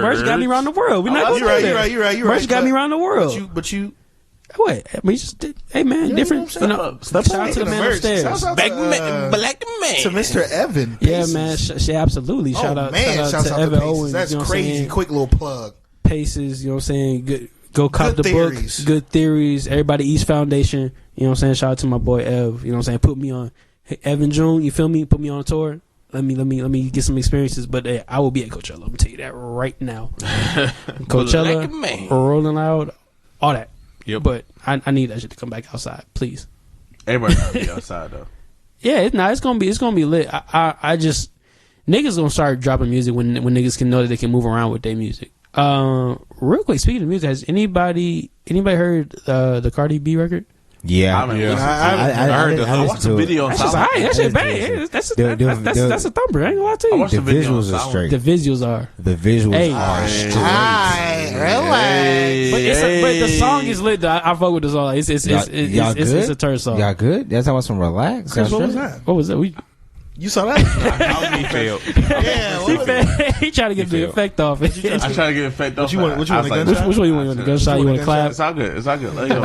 merch got me around the world. We not gonna You're right. do that. You're right. Merch got me around the world. But you. What? I mean, just hey man, different. know what I'm saying? Shout out to the man upstairs. Shout out Black to, man, black man. to Mr. Evan. Yeah, Paces. man. Absolutely. Shout out. Shouts to Evan Paces. Owens. That's you know what I'm crazy. saying? Quick little plug. Paces. You know what I'm saying? Good. Go cop Good the theories. book. Good theories. Everybody East Foundation. You know what I'm saying? Shout out to my boy Ev. You know what I'm saying? Put me on. Hey, Evan June. You feel me? Put me on a tour. Let me get some experiences. But I will be at Coachella. Let me tell you that right now. Coachella, Black man. Rolling Loud, all that. Yep. But I need that shit to come back outside, please. Everybody gotta be outside though. Yeah, it's gonna be lit. I just niggas gonna start dropping music when niggas can know that they can move around with their music. Real quick, speaking of music, has anybody heard the Cardi B record? Yeah. I heard I I watched the video. That's just alright. That shit bang. That's a thumper. I ain't gonna lie to I you. watched The the video. visuals are straight. The visuals are. The visuals Hey. are straight. But the song is lit. Though. I fuck with the song. Y'all good? It's a turn song. Y'all good? That's how I was from relax. What was that? We. You saw that? He failed. Yeah. What was He tried to get the effect off. I try to get effect off. Which one? Which one? The gunshot? Which one you want? The gunshot? You want the clap? It's all good. It's all good. Let go.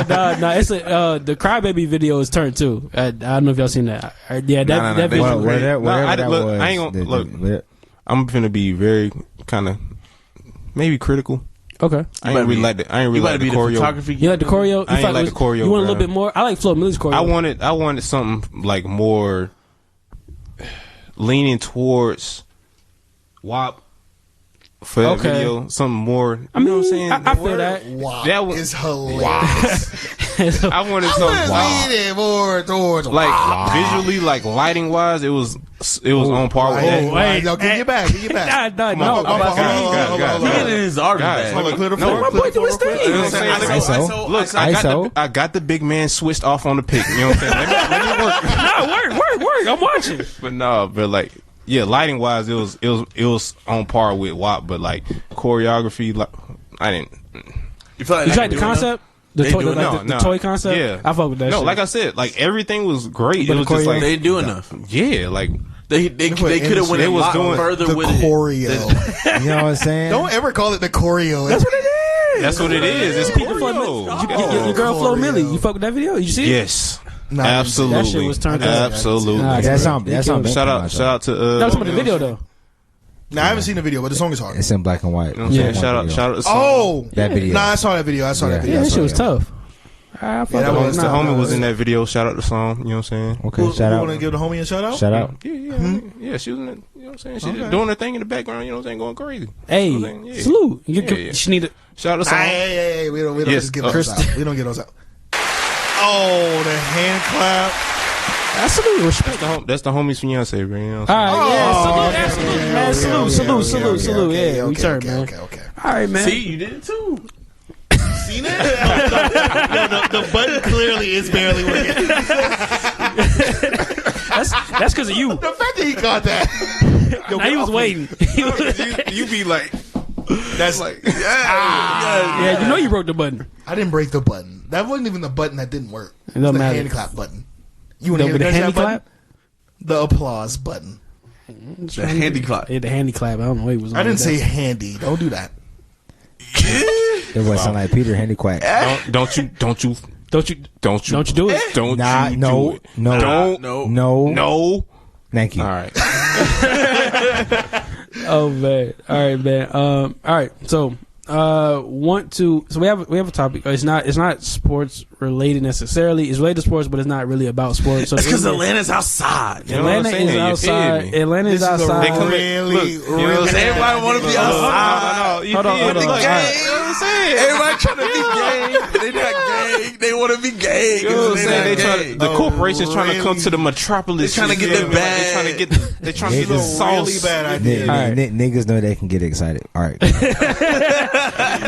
But no, it's the Crybaby video is turned too. I don't know if y'all seen that. Yeah, that video. I ain't gonna look. I'm finna be very kind of maybe critical. Okay. I ain't really like the choreo. You like the choreo? I ain't like the choreo. You want a little bit more? I like Flo Millie's choreo. I wanted something like more leaning towards WAP for that video. Something more. You know what I'm saying? I feel that. WAP That was is hilarious. I wanted something leaning more towards like WAP. visually, like lighting wise. It was on par with that. wait. No, get back. Get back. No. Hold on. He getting his argument. Hold on, clear the No, floor. my boy do his thing. You know what I'm saying? Look, I got the big man switched off on the pick. You know what I'm saying? Let me work. No, work. I'm watching. But like, yeah, lighting wise, it was on par with WAP. But like choreography, like I didn't. You feel like You tried the concept? The toy concept? Yeah, I fuck with that. No, shit. like I said, like everything was great. But it was the just like they didn't do enough. yeah, like They could have went a lot further the with choreo. You know what I'm saying? Don't ever call it the choreo. That's what it is. that's what it is. It's choreo. Your girl Flo Millie. You fuck with that video? You see it? Yes. Nah, Absolutely. That shit was turned up. Absolutely. Nah, That's on. Shout out to No, I'm talking about the video though. Nah, I haven't seen the video, but the song is hard. It's in black and white. Yeah, shout out to the song. Oh, That video. Nah, I saw that video. Yeah, that shit was tough. I fuck that with was- it. The Nah. homie was in that video. Shout out the song. You know what I'm saying? Okay, Who shout want to out. give the homie a shout out? Shout out. Yeah, she was in it. You know what I'm saying? She just doing her thing in the background. You know what I'm saying? Going crazy. Hey, You know what I'm saying? Yeah. salute. Yeah. She need to. Shout out the song. Hey, we don't Yes, just give those out. We don't give those out. Oh, the hand clap. Absolutely respect. That's the homie's fiance, bro. You know what All I'm right, yeah, Oh, absolutely, okay, man. okay, Salute. Yeah, we turn, man. Okay. All right, man. See, you did it too. Seen it? No, the button clearly is barely working. That's because of you. The fact that he got that. Yo, Now he was waiting. saying? You be like, That's like, Yeah, you know you broke the button. I didn't break the button. That wasn't even the button that didn't work. It don't was the matter. hand clap button. You want to hear The the handy button? clap? The applause button. The handy clap. Yeah, the handy clap. I don't know what he was. I didn't say handy. Don't do that. It was sound like Peter Handyquack. don't you Don't you do it? Don't Nah, you no, do it? no, Don't. No. Thank you. All right. Oh man! All right, man. All right. So, we have a topic. It's not sports related necessarily. It's related to sports, but it's not really about sports. So That's because Atlanta's outside. You know what I'm Atlanta saying? is You outside. feel me? Atlanta is This is a outside. really, Look, you know what I'm saying? Everybody want to be outside. You Hold on, feel hold me? on. Look, All right. you know what I'm saying? Everybody trying to be gay. They not gay. They want to be gay. You know what I'm saying? They The corporation's trying to come to the metropolis. They trying to get the bag. They're trying to get the Really sauce. bad idea. Niggas know they can get excited. All right.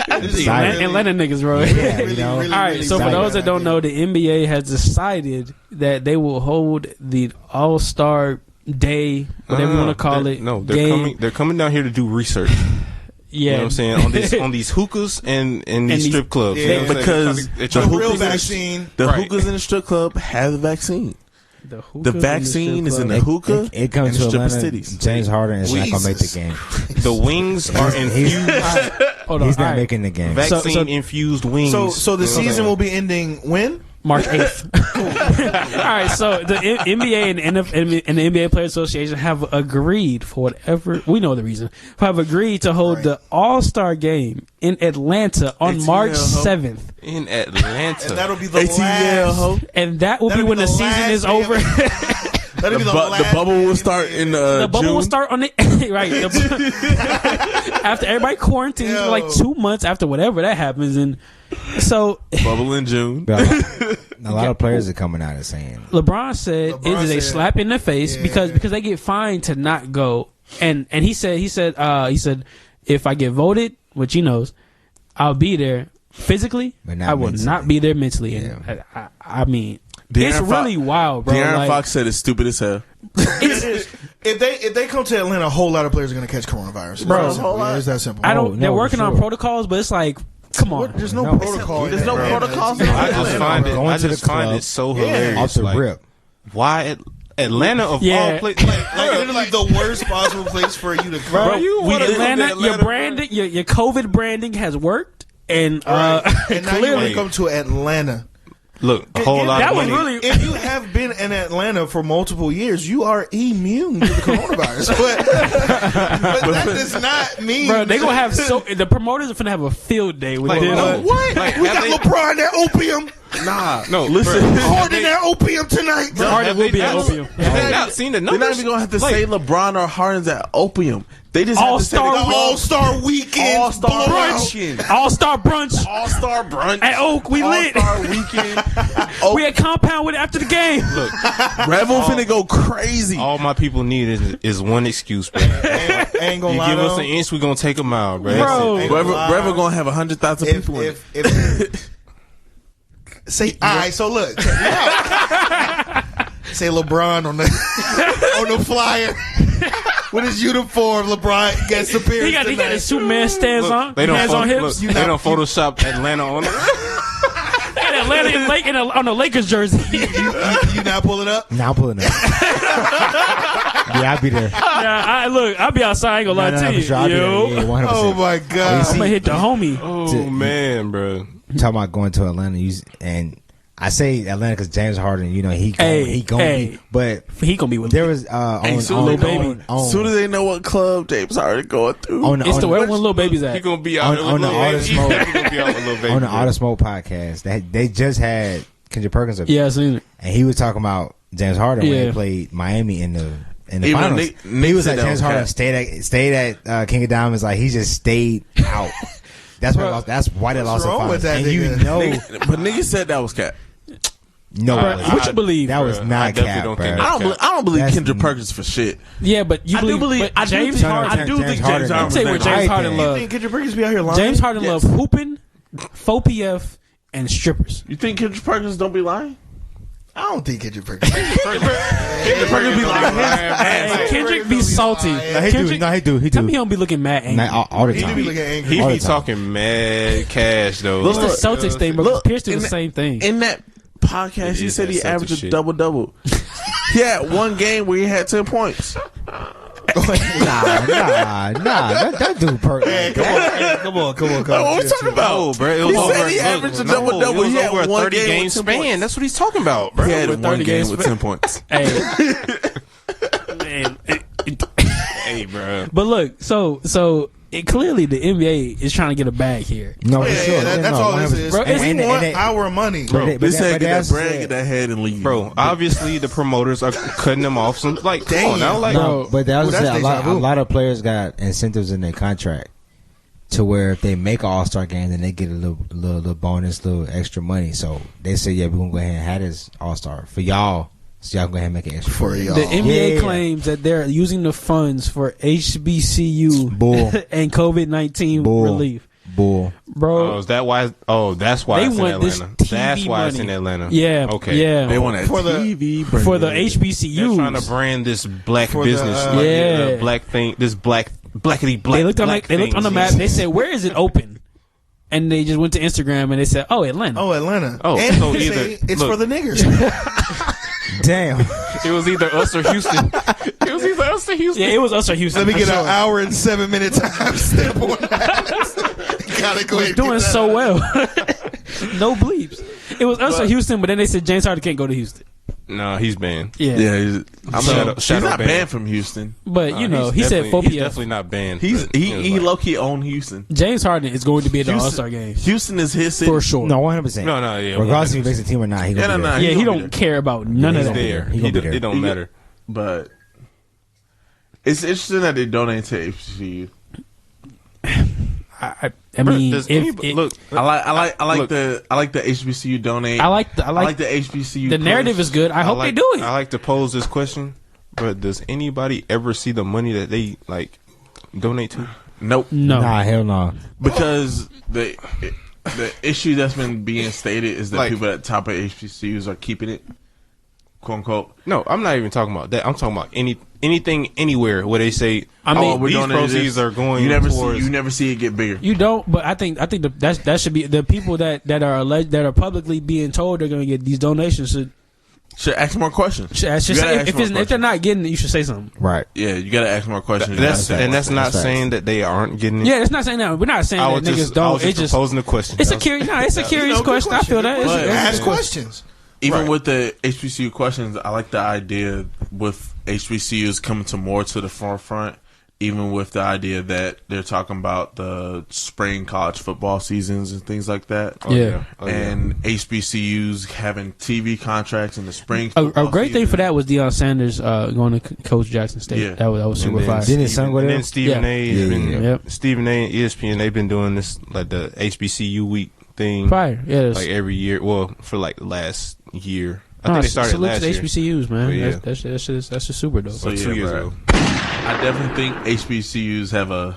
Atlanta niggas, bro. Yeah, you know. All right, so for Excited. those that don't know, the NBA has decided that they will hold the All-Star Day, whatever you want to call it. No, game. they're coming down here to do research. Yeah, You know what I'm saying? On these hookahs and these strip clubs. Yeah, You know what I'm because saying? They're the trying to- real hookahs in vaccine. the Right. hookahs in the strip club have the vaccine. The vaccine is in the club. hookah. It comes and to stripper Atlanta. cities. James Harden is not gonna make the Jesus. game. The wings are infused. Hold on, He's all not right. making the game. Vaccine infused wings. So the season will be ending when? March 8th. All right, so the NBA and the NBA Players Association have agreed, for whatever we know the reason, have agreed to hold the All-Star game in Atlanta on ATL, March ho. 7th, in Atlanta. And that'll be the ATL, last. ho. and that will be That'll when be the the season last is day of over. That'll be the The last. bubble will start in The bubble June. will start on the right after everybody quarantines for like 2 months after whatever that happens, and so Bubble in June. But a lot of players are coming out and saying, LeBron said it is a said- slap in the face because they get fined to not go, and he said if I get voted, which he knows, I'll be there physically. But not I will mentally. not be there mentally, and I mean. It's really wild, bro. De'Aaron Like, Fox said it's stupid as hell. If they come to Atlanta, a whole lot of players are going to catch coronavirus. Bro, It's that simple. I don't. Oh, they're no, working for on sure. protocols, but it's like Come on. There's no protocol. There's no protocols. I just find it so hilarious. Off the like, rip. Why Atlanta of all places? Like literally the worst possible place for you to come. Bro, you wanna live in Atlanta, your Atlanta, branding, your COVID branding has worked, and And now you want clearly, to come to Atlanta. Look, a whole lot that of was money. really. If you have been in Atlanta for multiple years, you are immune to the coronavirus. But that does not mean, Bro, they gonna have the promoters are finna have a field day with this. what? Like, we have got they- LeBron that opium. Nah, No, listen. Harden that opium tonight. Harden will be at opium. Have they not seen the They're numbers? not even gonna have to say LeBron or Harden's at opium. They just have to say All-Star the All-Star weekend. All-Star blowout. weekend. All-Star brunch All-Star brunch at Oak. We lit. All-Star weekend. Oak. We at compound with it after the game. Look, Revel finna go crazy. all my people need is one excuse, bro. Ain't gonna You lie give us though. an inch, we gonna take a mile, bro. Bro. That's it. Revel gonna have 100,000 people in it. If say, all right, so look, check me out. Say LeBron on the flyer with his uniform. LeBron gets appearance. He got his Superman stands Look, on. they don't Hands on hips. they don't Photoshop Atlanta on it. And Atlanta on the Lakers jersey. You not pulling up? Now pulling up. Yeah, I'll be there. I'll be outside. I ain't gonna lie to you. For sure. I'll be Yo, there. Yeah, 100%. Oh my god! I'm gonna hit the homie. Oh man, bro. Talking about going to Atlanta, and I say Atlanta because James Harden, he gonna be, but He gonna be with there was on Soon as they know what club James Harden going through. It's the where one little baby's at. He gonna be out on the Artist He Mode gonna be out with Lil Baby. on the bro. Artist Mode podcast. They just had Kendrick Perkins up, Yeah, I seen it. and he was talking about James Harden when Yeah. he played Miami in the Even finals. Nick He was said like that James was Harden cap. stayed at King of Diamonds, like he just stayed out. That's why. That's why they lost the wrong finals. with that And nigga? you know, But niggas said that was cap. no, What you believe? that was I not definitely cap, don't bro. think I don't believe That's- Kendrick Perkins for shit. Yeah, but you I do believe. but James think Harden. I do James think Harden- James Let me Harden. tell you where was James Right Harden then. You love. think Kendrick Perkins be out here lying? James Harden Yes. love hooping, faux PF, and strippers. You think Kendrick Perkins don't be lying? I don't think Kendrick Perkins. Kendrick Perkins be lying. Hey, Kendrick be salty. No, he Kendrick, do. tell me he don't be looking mad angry. All the He do time. be looking angry. He All be the time. talking mad cash though. It's the Celtics thing, but Look, Pierce did in the that- same thing. In that podcast, he is said that he Celtics averaged a shit. double-double. He had one game where he had 10 points. Nah. That dude Perkins. Come on. What we talking about? Oh, bro, it was He over. said he averaged a double-double. It was He had over a one 30 game game with 10 span. points. That's what he's talking about, bro. He had With one 30 game games with 10 points. Hey, man, Hey, bro. but look, so clearly the NBA is trying to get a bag here. No, for sure. That's all this is. Bro, We and- want and- our money. This said get that that's- bread, get that head, and leave. Bro, obviously the promoters are cutting them off. Come on now, like Bro. But that was Well, that's a deja vu. lot of players got incentives in their contract to where if they make an All-Star game, then they get a little bonus, little extra money. So they say, yeah, we're gonna go ahead and have this All-Star for y'all, so y'all go ahead and make it extra For y'all. The NBA Yeah. claims that they're using the funds for HBCU Bull. and COVID-19 Bull. relief, Bull. bro. Oh, is that why? Oh, that's why They it's in want this Atlanta. TV That's why it's money. in Atlanta. Yeah, Okay. yeah. They want that For the- TV for the bread. They're HBCUs. trying to brand this black For the, business, Yeah. black thing, this blackity black. They looked on black they looked on the things. map. They said, "Where is it open?" And they just went to Instagram and they said, "Oh, Atlanta." Oh, Atlanta. Oh, and so they either- say it's look. for the niggers. Damn. It was either us or Houston. It was either us or Houston. Yeah, it was us or Houston. Let me for get sure. an hour and 7 minute time stamp on that. Gotta go ahead and Doing get that. so well. No bleeps. It was us or Houston, but then they said James Harden can't go to Houston. No, he's banned. Yeah, Yeah, he's Shadow not ban. banned from Houston. but you know, he said He's 4 p.m. definitely not banned. He's but it was he like- low key owned Houston. James Harden is going to be at the Houston- All-Star game Houston is his city. for sure. No, 100%. No, yeah. Regardless if he makes a team or not, he gonna Yeah, be no, there. no. Yeah, He he gonna be don't care about none of He's that. there. He gonna be there. It don't matter. But it's interesting that they donate to HBCU. I mean, Does if anybody- it, look, I like Look. the HBCU donate. I like I like the HBCU. the narrative push. is good. I hope they do it. I like to pose this question, but does anybody ever see the money that they like donate to? Nope. No, Nah, hell no. Because the issue that's been being stated is that Like- people at the top of HBCUs are keeping it, quote unquote. No, I'm not even talking about that. I'm talking about anything anywhere where they say, I mean, we're these doing proceeds are going towards. You never see it get bigger. You don't, but I think that should be the people that are alleged, that are publicly being told they're going to get these donations should ask more questions. If they're not getting it, you should say something. Right. Yeah, you got to ask more questions. That's not saying that they aren't getting it. Yeah, it's not saying that. We're not saying that niggas don't. I was just posing the question. It's a curious. No, it's a curious question. I feel that. Ask questions. Even with the HBCU questions, I like the idea with HBCUs coming to the forefront. Even with the idea that they're talking about the spring college football seasons and things like that. And HBCUs having TV contracts in the spring. A great thing for that was Deion Sanders going to Coach Jackson State. Yeah. That was super fire. Didn't his son go there? And then Stephen A. Stephen A. and ESPN, they've been doing this like the HBCU week thing. Fire. Yeah. Like every year. Well, for like the last year. I think they started last year. HBCUs, man. That's just super dope. So, 2 years ago. I definitely think HBCUs have a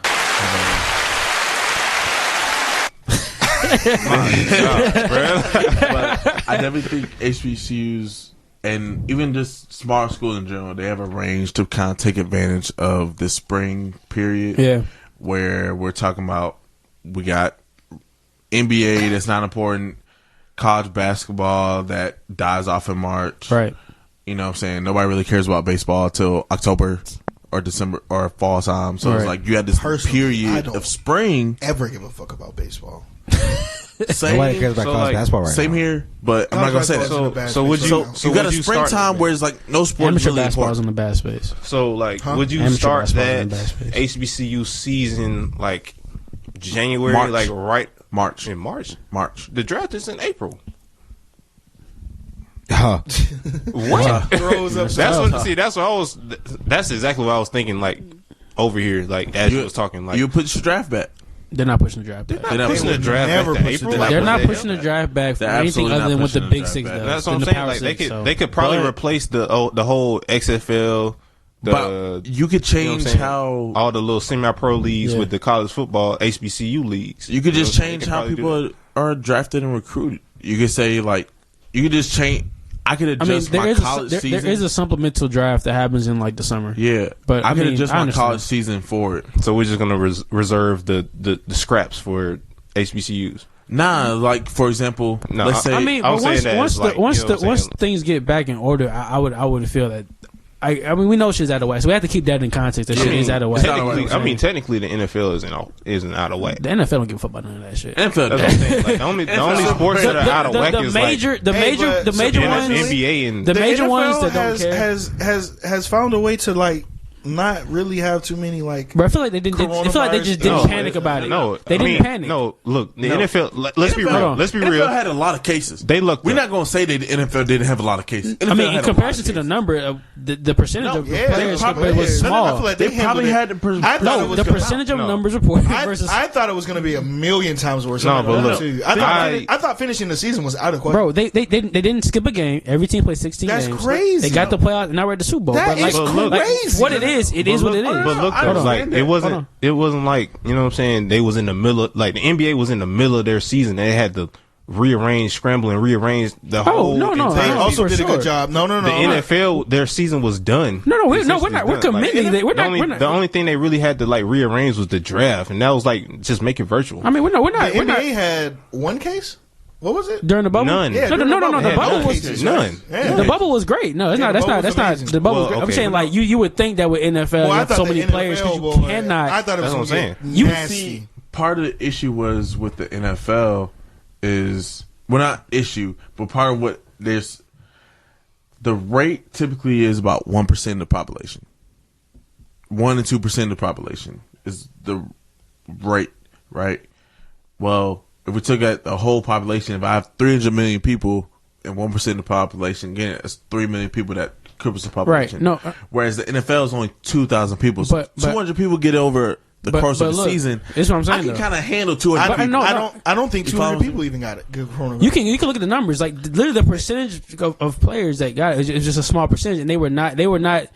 but I definitely think HBCUs and even just smaller schools in general, they have a range to kind of take advantage of the spring period. Yeah, where we're talking about we got NBA that's not important, college basketball that dies off in March. Right. You know what I'm saying? Nobody really cares about baseball till October or December or fall time. So it's like you had this period of spring. Ever give a fuck about baseball? Nobody cares about college basketball right now. Same here, but I'm not gonna say that. So would you? So you got a springtime where it's like no sports amateur really basketball's in the bad space. So like, would you Amateur start basketball's that in bad space. HBCU season like January, March. like right March. in March? March. The draft is in April. Huh. What? Throws up. That's exactly what I was thinking. Like over here, like as you was talking, like You put your draft back. They're not pushing the draft back. They're not pushing the draft never back to push the April. draft They're back. not pushing the draft back for They're anything absolutely other not than what the pushing Big the Six draft does. back. That's what I'm the saying. Power Like Six, they could probably But- replace the whole XFL. But you could change how all the little semi-pro leagues with the college football HBCU leagues. you could just You know what I'm saying? change They could how probably do people are drafted and recruited. You could say like you could just change. I could adjust my college season. There is a supplemental draft that happens in like the summer. Yeah, But, I I could mean, adjust I my understand. college season for it. So we're just gonna reserve the scraps for HBCUs. Nah, like for example, No, let's say I mean, I but was saying that as, like, once you know what I'm saying? things get back in order, I would feel that. I mean, we know shit's out of whack, so we have to keep that in context. That shit is out of whack. Technically, the NFL isn't out of whack. The NFL don't give a fuck about none of that shit. NFL. That's what I'm saying. Like, the only sports that are out of whack is the major ones, NBA and the major NFL ones that don't care. has found a way to like not really have too many like. But I feel like they didn't. I feel like they just didn't panic about it. No, they didn't panic. No, look, the NFL. Let's be real. Let's be NFL real. had a lot of cases. They looked. We're not going to say that the NFL didn't have a lot of cases. I mean, in comparison to the number of the percentage of players was I small. feel like They probably had the The percentage of numbers reported versus. I thought it was going to be a million times worse. No, but look, I thought finishing the season was out of question. Bro, they didn't skip a game. Every team played 16 That's games. crazy. They got the playoffs, and now we're at the Super Bowl. That is crazy. What it is what it is. But look, though, like it wasn't like, you know what I'm saying, they was in the middle of, like the NBA was in the middle of their season. They had to scramble and rearrange the whole. No, They no, also for did a sure. good job. No. The NFL, their season was done. We're not. We're committing. The only thing they really had to like rearrange was the draft, and that was like just make it virtual. I mean, we're not. The NBA had one case. What was it? During the bubble? None. Yeah, No. The bubble was none. Yeah. The bubble was great. No, it's not. That's not. The bubble. Well, I'm okay. saying like you would think that with NFL, you have so many players because you cannot. I thought it was That's what I'm saying. You nasty. part of the issue was with the NFL is, well, not issue, but part of what there's, the rate typically is about 1% of the population. 1 to 2% of the population is the rate, right? Well, if we took at the whole population, if I have 300 million people and 1% of the population, again, it's 3 million people that cripples the population. Right. No. Whereas the NFL is only 2,000 people. So But 200 people get over the course of the look, season. That's what I'm saying. I can though. kind of handle 200 people. I don't think You 200 follow me? people even got it. Good coronavirus. You can look at the numbers. Like literally, the percentage of players that got it is just a small percentage, and they were not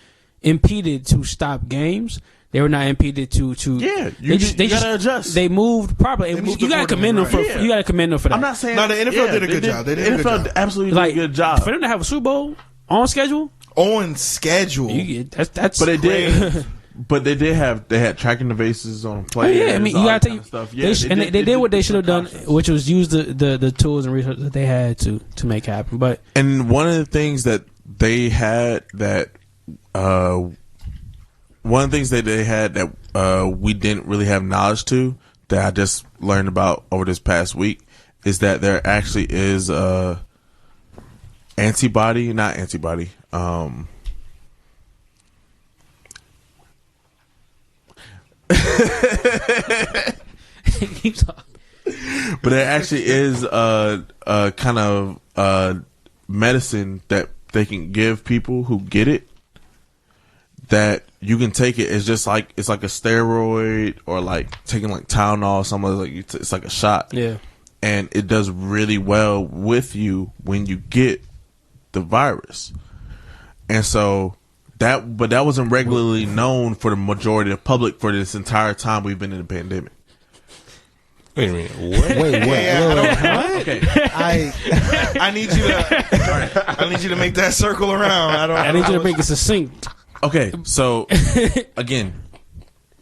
impeded to stop games. They were not impeded to. Yeah, you gotta adjust. They moved properly. They moved You gotta commend them for. Yeah. You gotta commend them for that. I'm not saying No, the NFL did a good job. They did a good NFL job. absolutely like did a good job. for them to have a Super Bowl. On schedule? On schedule. That's but they had tracking devices on players. Oh, yeah, I mean, you gotta take stuff. Yeah, they did what they should have done, which was use the tools and resources that they had to make happen. But one of the things that they had that we didn't really have knowledge to, that I just learned about over this past week, is that there actually is not antibody. keep talking. But there actually is a kind of medicine that they can give people who get it, that you can take it. It's just like, it's like a steroid, or like taking like Tylenol or something. Like it's like a shot. Yeah. And it does really well with you when you get the virus. And so that wasn't regularly known for the majority of the public for this entire time we've been in the pandemic. Wait a minute. What? Wait. Okay. I need you to make that circle around. I need you to make it succinct. Okay. So again,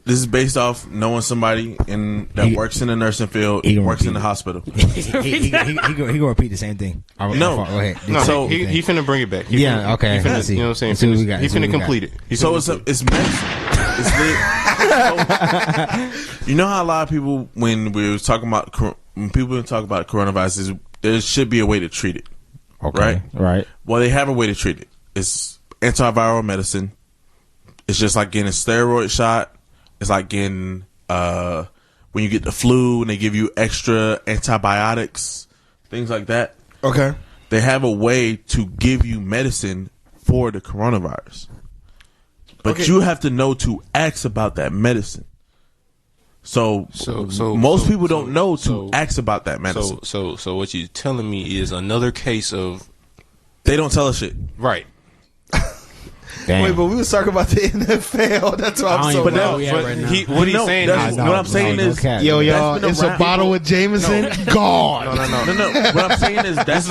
this is based off knowing somebody that works in the nursing field, works in the hospital. He gonna repeat the same thing. No. Go ahead. No, So- he finna bring it back. Okay. He finna, I see. you know what I'm Let's see what we saying? got. He Let's see what finna we complete it. So it's medicine. It's lit. You know how a lot of people, when people talk about coronavirus, there should be a way to treat it. Okay. Right. Well, they have a way to treat it. It's antiviral medicine. It's just like getting a steroid shot. It's like getting when you get the flu and they give you extra antibiotics, things like that. Okay. They have a way to give you medicine for the coronavirus. But you have to know to ask about that medicine. So most people don't know to ask about that medicine. So what you're telling me is another case of They don't tell us shit. right. Damn. Wait, but we was talking about the NFL. That's what I'm so. What No, he's saying that's- is what I'm saying is, Yo, y'all, That's been it's a around. bottle of Jameson gone. No. What I'm saying is This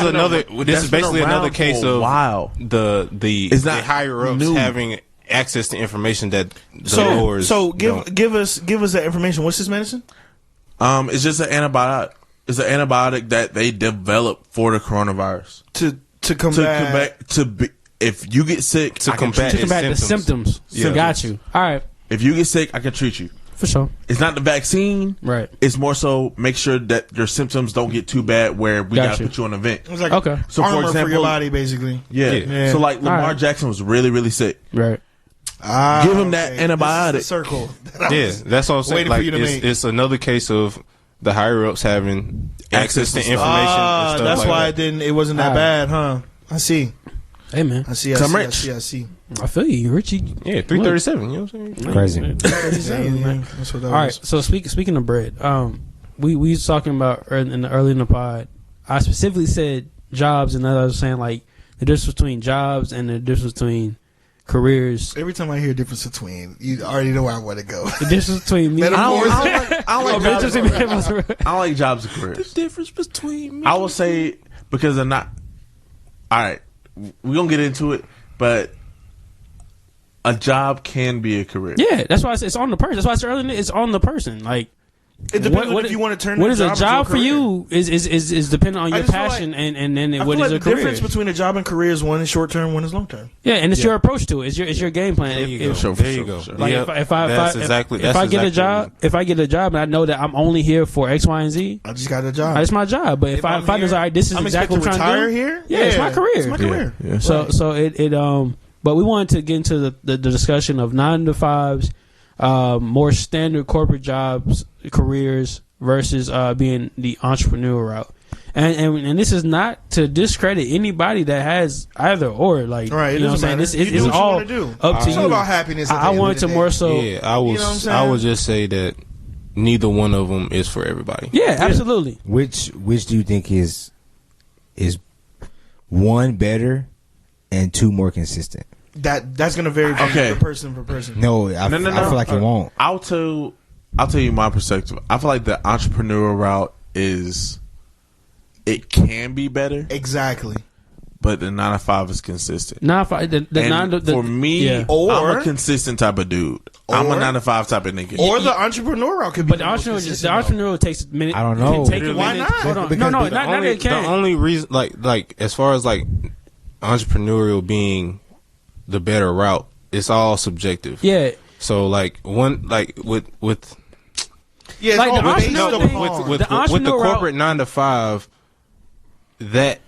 is basically another case of wow. the It's not higher ups new. having access to information that the lowers don't. give us that information. What's this medicine? It's just an antibiotic. It's an antibiotic that they developed for the coronavirus To combat. If you get sick, To I can combat treat you. The symptoms. Yeah. Got you. All right. If you get sick, I can treat you. For sure. It's not the vaccine. Right. It's more so make sure that your symptoms don't get too bad where we Got gotta you. put you on an event. It's like Okay. So for armor for example, your body, basically. Yeah. Yeah. So like Lamar Alright. Jackson was really, really sick. Right. Give him that antibiotic. This is the circle. Yeah, that's all I'm saying. waiting Like for you to make. it's another case of the higher ups having access to information. and stuff That's like why that. it wasn't that Alright. bad, huh? I see. Hey, man. I see. I'm rich. I see. I feel you. Richie. Yeah, 337. You know what I'm saying? Crazy. Yeah, that's what that All right. was. So speaking of bread, we was talking about early in the pod. I specifically said jobs, and I was saying like the difference between jobs and the difference between careers. Every time I hear a difference between, you already know where I want to go. The difference between me. I don't like jobs. jobs. I don't like jobs and careers. Difference between me. I will say because they're not. All right, we're gonna get into it, but a job can be a career. Yeah, that's why I said it's on the person. That's why I said earlier it's on the person. Like It depends on if you want to turn what that is a into job for career. you is dependent on I your just feel passion like- and then I what feel is like a the career. difference between a job and career is one is short term, one is long term. Yeah, and it's your approach to it. It's your game plan. There you go. Sure, There you sure, go. sure. Like Yep. if I That's if I get a job, if I get a job and I know that I'm only here for X, Y, and Z, I just got a job. it's my job. But if I I'm decide, all right, this is I'm exactly what I'm expected trying to retire do. here. Yeah, it's my career. It's my career. Yeah. So it but we wanted to get into the discussion of 9-to-5s, more standard corporate jobs, careers versus being the entrepreneur route. And this is not to discredit anybody that has either or. Like, Right, it you know what doesn't I'm saying? This matter. You is do what you all wanna do. up to It's you. all about happiness at the I end wanted of to the more day. so. Yeah, I was. You know what I'm saying? I would just say that neither one of them is for everybody. Yeah, absolutely. Which do you think is one better and two more consistent? That's gonna vary from Okay. person for person. No, I feel like it won't. I'll tell you my perspective. I feel like the entrepreneurial route it can be better, Exactly. but the 9 to 5 is consistent. 9 to 5. For me, I'm a consistent type of dude. I'm a 9 to 5 type of nigga. Or the entrepreneur route could be. But the entrepreneur takes a minute. I don't know. Why not? Hold on. No, not that it can. The only reason, like as far as like entrepreneurial being the better route, it's all subjective. Yeah. So like with Yeah, it's like all the based entrepreneur upon. with the entrepreneur corporate 9 to 5, that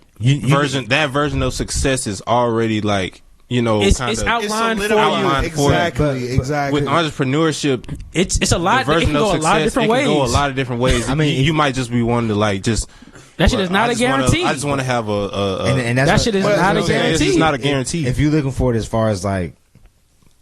version of success is already like, you know, it's kind of outlined for outlined you. for you. Exactly. With entrepreneurship, It's a lot. the version It can go of a lot of success, different it ways. can go a lot of different ways. I mean, you might just be wanting to like just. That shit is not a guarantee. I just want to have and that that's shit is but- not a It's just guarantee. It's not a guarantee. If you're looking for it as far as like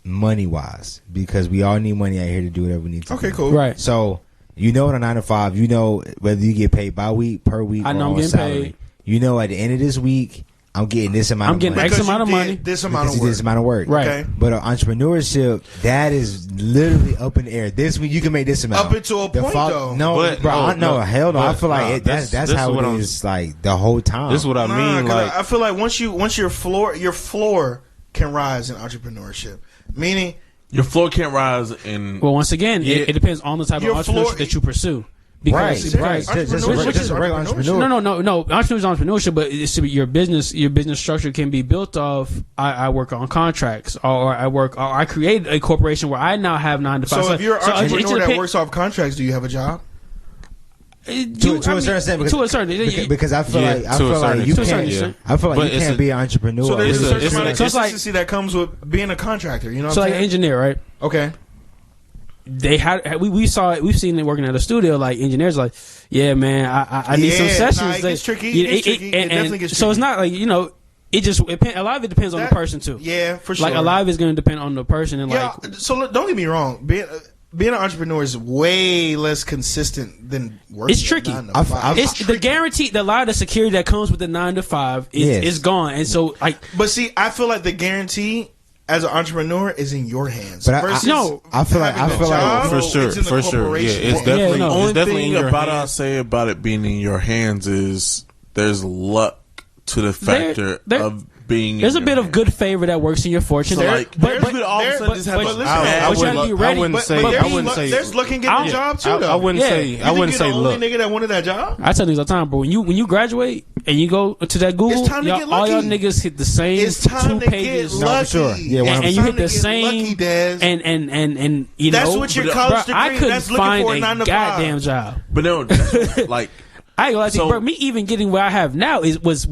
money wise, because we all need money out here to do whatever we need to. Okay, do. cool. Right. So you know, in a 9 to 5, you know whether you get paid by week, per week, I know or I'm on getting salary. paid. You know, at the end of this week, I'm getting this amount. I'm getting of money. X amount of you did money. This amount Because of you did work. this amount of work. Right. Okay. But entrepreneurship, that is literally up in the air. This week you can make this amount. Up until a point, though. No, But- bro, no, hell no. I but, feel like nah, that's this how is what it I'm- is like the whole time. This is what I mean. 'Cause Like I feel like once your floor can rise in entrepreneurship, meaning Your floor can't rise in. Well, once again, it depends on the type of Your entrepreneurship floor- that you pursue. right, Because right. Just a regular entrepreneur. No. Entrepreneurship, but it should be your business structure can be built off. I work on contracts, or I create a corporation where I now have 9 to 5. so if you're an it entrepreneur just that depend- works off contracts, do you have a job? To a certain extent, to a certain because I feel Yeah, like to a certain you extent. can't. Yeah. I feel like But you it's can't be an entrepreneur. So there's a certain it's amount of so it's like- consistency that comes with being a contractor. You know what so I'm like an saying? engineer, right? Okay. They had we've seen it working at a studio. Like engineers, like, yeah, man, I need some Yeah, sessions. nah, it gets tricky. It gets tricky. It definitely gets So it's tricky. not like, you know, a lot of it depends on the person too. Yeah, for sure. Like a lot of it's going to depend on the person and Yeah. like. So look, don't get me wrong. Being an entrepreneur is way less consistent than working. It's tricky. At 9 to 5. It's the guarantee, a lot of the security that comes with the 9 to 5 is gone, and so like. But see, I feel like the guarantee as an entrepreneur is in your hands. But I versus feel like having a job, for sure, it's in the for sure. Yeah, corporation. it's definitely, no. The only it's definitely thing in your about it I hands. say about it being in your hands is there's luck to the factor of being. There's in a bit your of hands. good favor that works in your fortune. So like, you could all of a sudden just have but a listen, bad- but you gotta be ready. I wouldn't say. But I wouldn't say. there's luck in getting a job too, though. I wouldn't Yeah. say. I wouldn't say. You're the Look, only nigga that wanted that job. I tell niggas all the time, bro. When you graduate and you go to that Google, It's time to get all y'all lucky. niggas hit the same It's time 2 to pages. get lucky. sure. Yeah, and you It's time hit the to get same lucky, Dez. and you That's know what your but, college bro, I degree- couldn't that's looking find for a a 9 to 5. goddamn job. But no, that's, like. I ain't gonna lie to you, So- bro. Me even getting where I have now was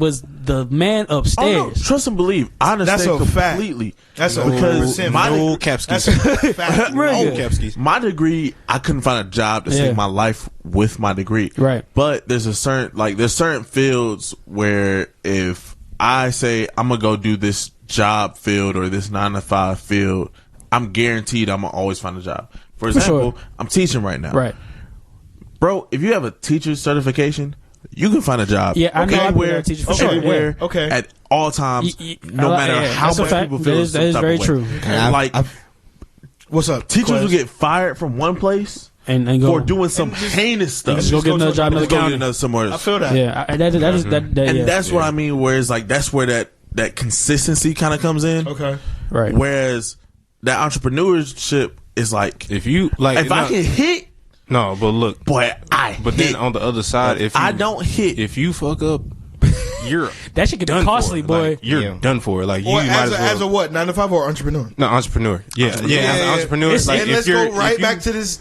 the man Oh upstairs. no! Trust and believe. I understand That's a fact. completely. That's a because 100%. my no That's capskis. a fact. Real No good. capskis. my degree, I couldn't find a job to Yeah. save my life with my degree. Right. But there's certain fields where if I say I'm gonna go do this job field or this 9 to 5 field, I'm guaranteed I'm gonna always find a job. For example, sure. I'm teaching right now. Right. Bro, if you have a teacher's certification, you can find a job. Yeah, I know I've been anywhere, a teacher for sure, everywhere, yeah. Okay. at all times, no matter how that's a much fact. people feel. That is some very type of way. true. And Like What's up? teachers Quest? will get fired from one place And go for doing some heinous stuff. just go get another job in Just the go get county. another somewhere I else. feel that. Yeah, that is that. And Yeah. that's what I mean. Whereas like that's where that consistency kind of comes in. Okay. right. Whereas that entrepreneurship is like If you like, if I can hit, no, but look, boy, I. but hit. then on the other side, if you, I don't hit, if you fuck up, you're That shit get done costly, for. boy. Like, you're Yeah. done for. Like you Or might as as a well. what? 9 to 5 or entrepreneur? No, entrepreneur. Yeah, as an entrepreneur. It's- Like and if let's you're go right if you- back to this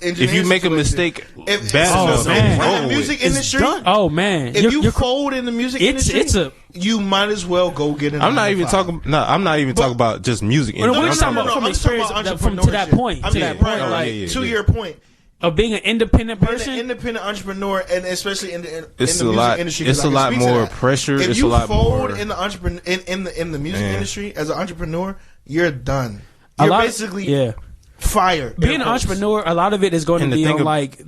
engineering If you make a situation. mistake If- bad Oh, enough, man. in the roll with music it. industry, done. Oh man, if you you're fold in the music it's- industry, it's you might as well go get an. I'm not 9 to even 5. talking. No, I'm not even talking about just music. Well, industry. we're I'm talking about from I'm just talking experience about from to that entrepreneurship. point. I To mean, that point, right, like yeah, to yeah. your point, of being an independent being person. an independent entrepreneur, and especially in the It's music a lot. industry, It's 'cause I a can lot speak to more that. pressure. If It's you a lot fold more. in the music Man. industry as an entrepreneur, you're done. A You're lot- basically yeah. fired. Being an Air quotes. entrepreneur, a lot of it is going And to the be thing on of- like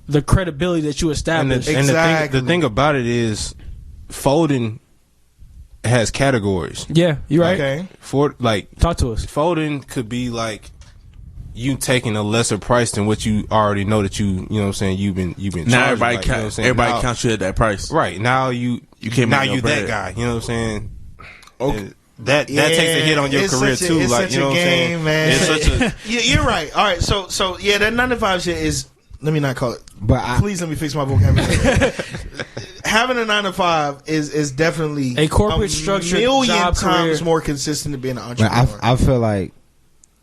the credibility that you And establish. the Exactly. thing about it is, folding has categories. Yeah, you're right. Okay. For like Talk to us. folding could be like you taking a lesser price than what you already know that you know what I'm saying you've been now charging. everybody like, you know what I'm saying? everybody Now- counts you at that price. right now you you can't now make no you bread. that guy. You know what I'm saying? Okay. And that takes a hit on your career too. It's Like, such you know a what I'm saying? game, man. It's such a You're right. All right, so yeah, that 9 to 5 shit is. Let me not call it. But Please let me fix my vocabulary. Having a 9 to 5 is definitely A corporate structured million job times career. more consistent than being an But entrepreneur. I feel like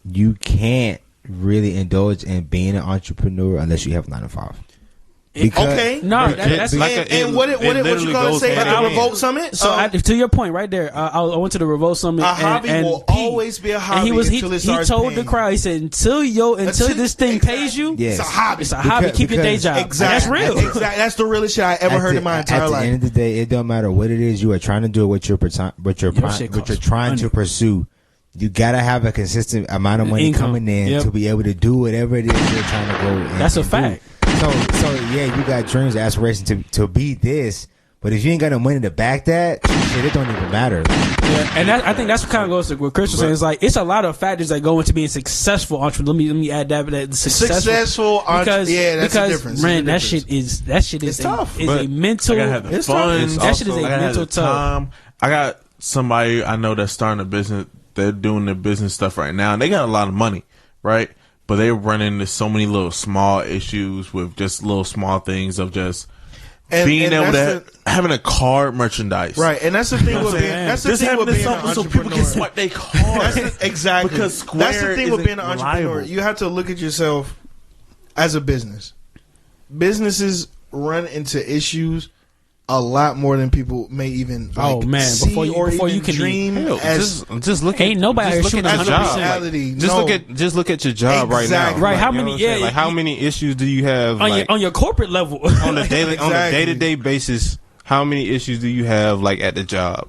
you can't really indulge in being an entrepreneur unless you have 9 to 5. Okay. No, that's like And what you literally call it? goes Say hand at in the hand. Revolt Summit. So to your point, right there, I went to the Revolt Summit. A hobby will always be a hobby And until it starts he told paying the crowd, he said, until this thing pays you, Yes. It's a hobby. it's a hobby. Keep your day Because- job. Exactly. That's real. Exactly. That's the realest shit I ever heard in my entire At the life. end of the day, it don't matter what it is you are trying to do, what you're shit costs trying to money. pursue. You gotta have a consistent amount of money Income. coming in Yep. to be able to do whatever it is you're trying to go. That's a and fact. do. So yeah, you got dreams, aspirations to be this, but if you ain't got no money to back that, shit, it don't even matter. Yeah, and I think that's what kind of goes to what Chris was saying. It's like it's a lot of factors that go into being successful entrepreneur. Let me add that Successful because yeah, that's the difference. Man, that That's the shit is It's tough, Is but a mental. I gotta have the It's fun. tough. That shit is a I gotta have mental the tough. time. I got somebody I know that's starting a business. They're doing their business stuff right now, and they got a lot of money, right? But they're running into so many little small issues with just little small things of just being able to having a card merchandise, Right, and that's the thing with being that's the Just thing having with being an something so people entrepreneur. can swipe their card. Exactly. Because Square that's the thing with isn't being an entrepreneur. reliable. You have to look at yourself as a business. Businesses run into issues a lot more than people may even see before or you even can dream even- just look at Ain't nobody out here just look shooting at your 100%. job. reality. Just look at your job right now. Exactly. Right, how you know many- what I'm saying? yeah, like how many issues do you have on like, your on your corporate level. on a daily on a Exactly. day-to-day basis? How many issues do you have like at the job?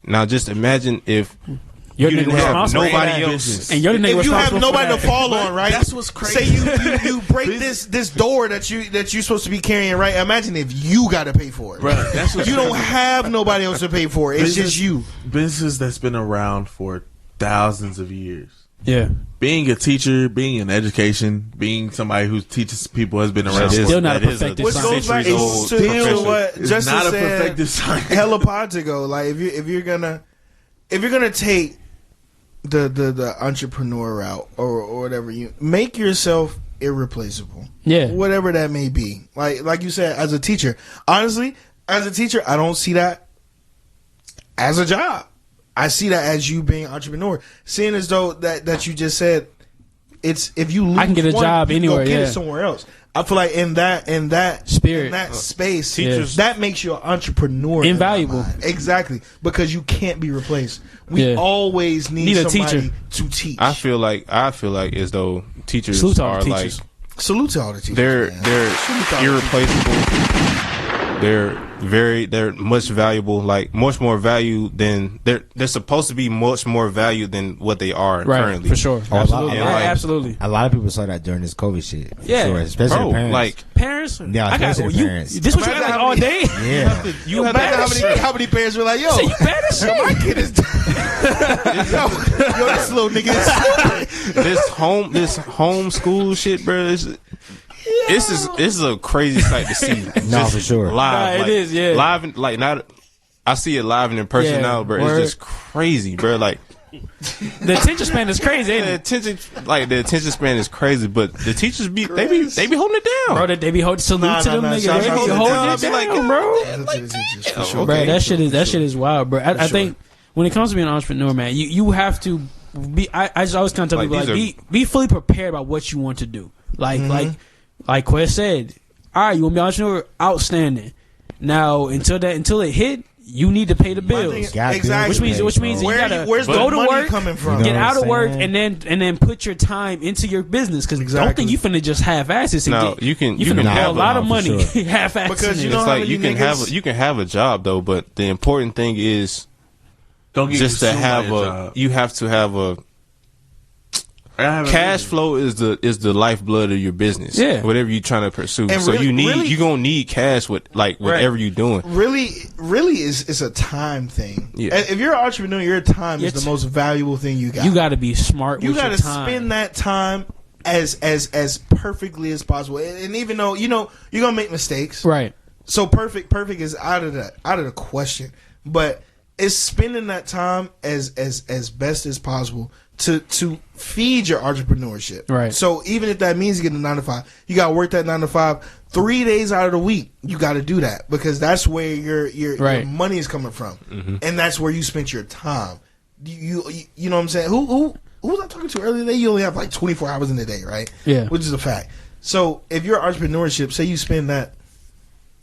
Now just imagine if You're you the didn't nigga have responsible for nobody that. else. And you're the nigga If you have responsible nobody for to that. fall on, right? That's what's crazy. Say you break this door that you're supposed to be carrying, right? Imagine if you got to pay for it. Bro, that's what's You don't crazy. have nobody else to pay for it. It's just you. Business that's been around for thousands of years. Yeah, Being a teacher, being in education, being somebody who teaches people has been around. Still not a that is perfected Which science. goes back centuries-old to profession. what It's Justin not a said perfected science. hella pods ago. Like if you're gonna take the entrepreneur route or whatever, you make yourself irreplaceable. Yeah. Whatever that may be. Like you said, as a teacher, honestly, as a teacher, I don't see that as a job. I see that as you being an entrepreneur. Seeing as though that you just said, it's if you lose I can get a one, job you can go anywhere, get yeah. it somewhere else. I feel like in that Spirit. in that space, Teachers- that makes you an entrepreneur. in my Invaluable. mind. Exactly, because you can't be replaced. We Yeah. always need a somebody teacher. to teach. I feel like as though teachers Salute to all are the like teachers. Salute to all the teachers. they're man. Salute to all the irreplaceable. They're much valuable, like much more value than they're supposed to be much more value than what they are Right, currently. for sure. Oh, Absolutely. yeah, Yeah, like- absolutely. A lot of people saw that during this COVID shit. for Yeah. sure, especially Bro, the parents. like Parents? Yeah, I got especially you. parents. This what you Imagine got how all day? yeah, you have Imagine how many parents were like, yo, You bad as shit. my kid is yo, this little nigga is this homeschool shit, bro. This is a crazy sight to see. No, Just for sure. Live, Nah, it is, yeah. Live, and, like not. I see it live and in person Yeah, now, bro. word. It's just crazy, bro. Like The attention span is crazy, ain't the it? attention span is crazy, but the teachers they be holding it down. Bro, they be holding salute to them niggas. shout They out be to them. holding I'll it be like, down, bro. Okay. Bro, that shit is wild, bro. I think when it comes to being an entrepreneur, man, you have to be. I just always kind of tell Like, people these be fully prepared about what you want to do. Like Quest said, all right, you want to be an entrepreneur? Outstanding. Now until it hit, you need to pay the bills. Gotta do Exactly. it. Which means you Where gotta where's go the to money work, coming from? You know get what out I'm of work, saying? and then put your time into your business. Because don't think you finna just half-ass this. No, and get, you can finna pay a have lot a- of for money sure. half-ass. Because you it. know It's how like many you can niggas- have a job though, but the important thing is Don't get just to consumed by have your a. job. You have to have a. I have a Cash vision. flow is the lifeblood of your business. Yeah. Whatever you're trying to pursue. And So really- you gonna need cash with whatever you're doing. Really is a time thing. Yeah. If you're an entrepreneur, your time is It's- the most valuable thing you got. You got to be smart. You with got your to time. spend that time as perfectly as possible. And even though you're gonna make mistakes, Right. So perfect is out of the question. But it's spending that time as best as possible to feed your entrepreneurship. Right. So even if that means you get a 9 to 5, you got to work that 9 to 5 3 days out of the week. You got to do that because that's where your money is coming from, and that's where you spent your time. You know what I'm saying? Who was I talking to earlier today? You only have like 24 hours in a day, right? Yeah. Which is a fact. So if your entrepreneurship, say you spend that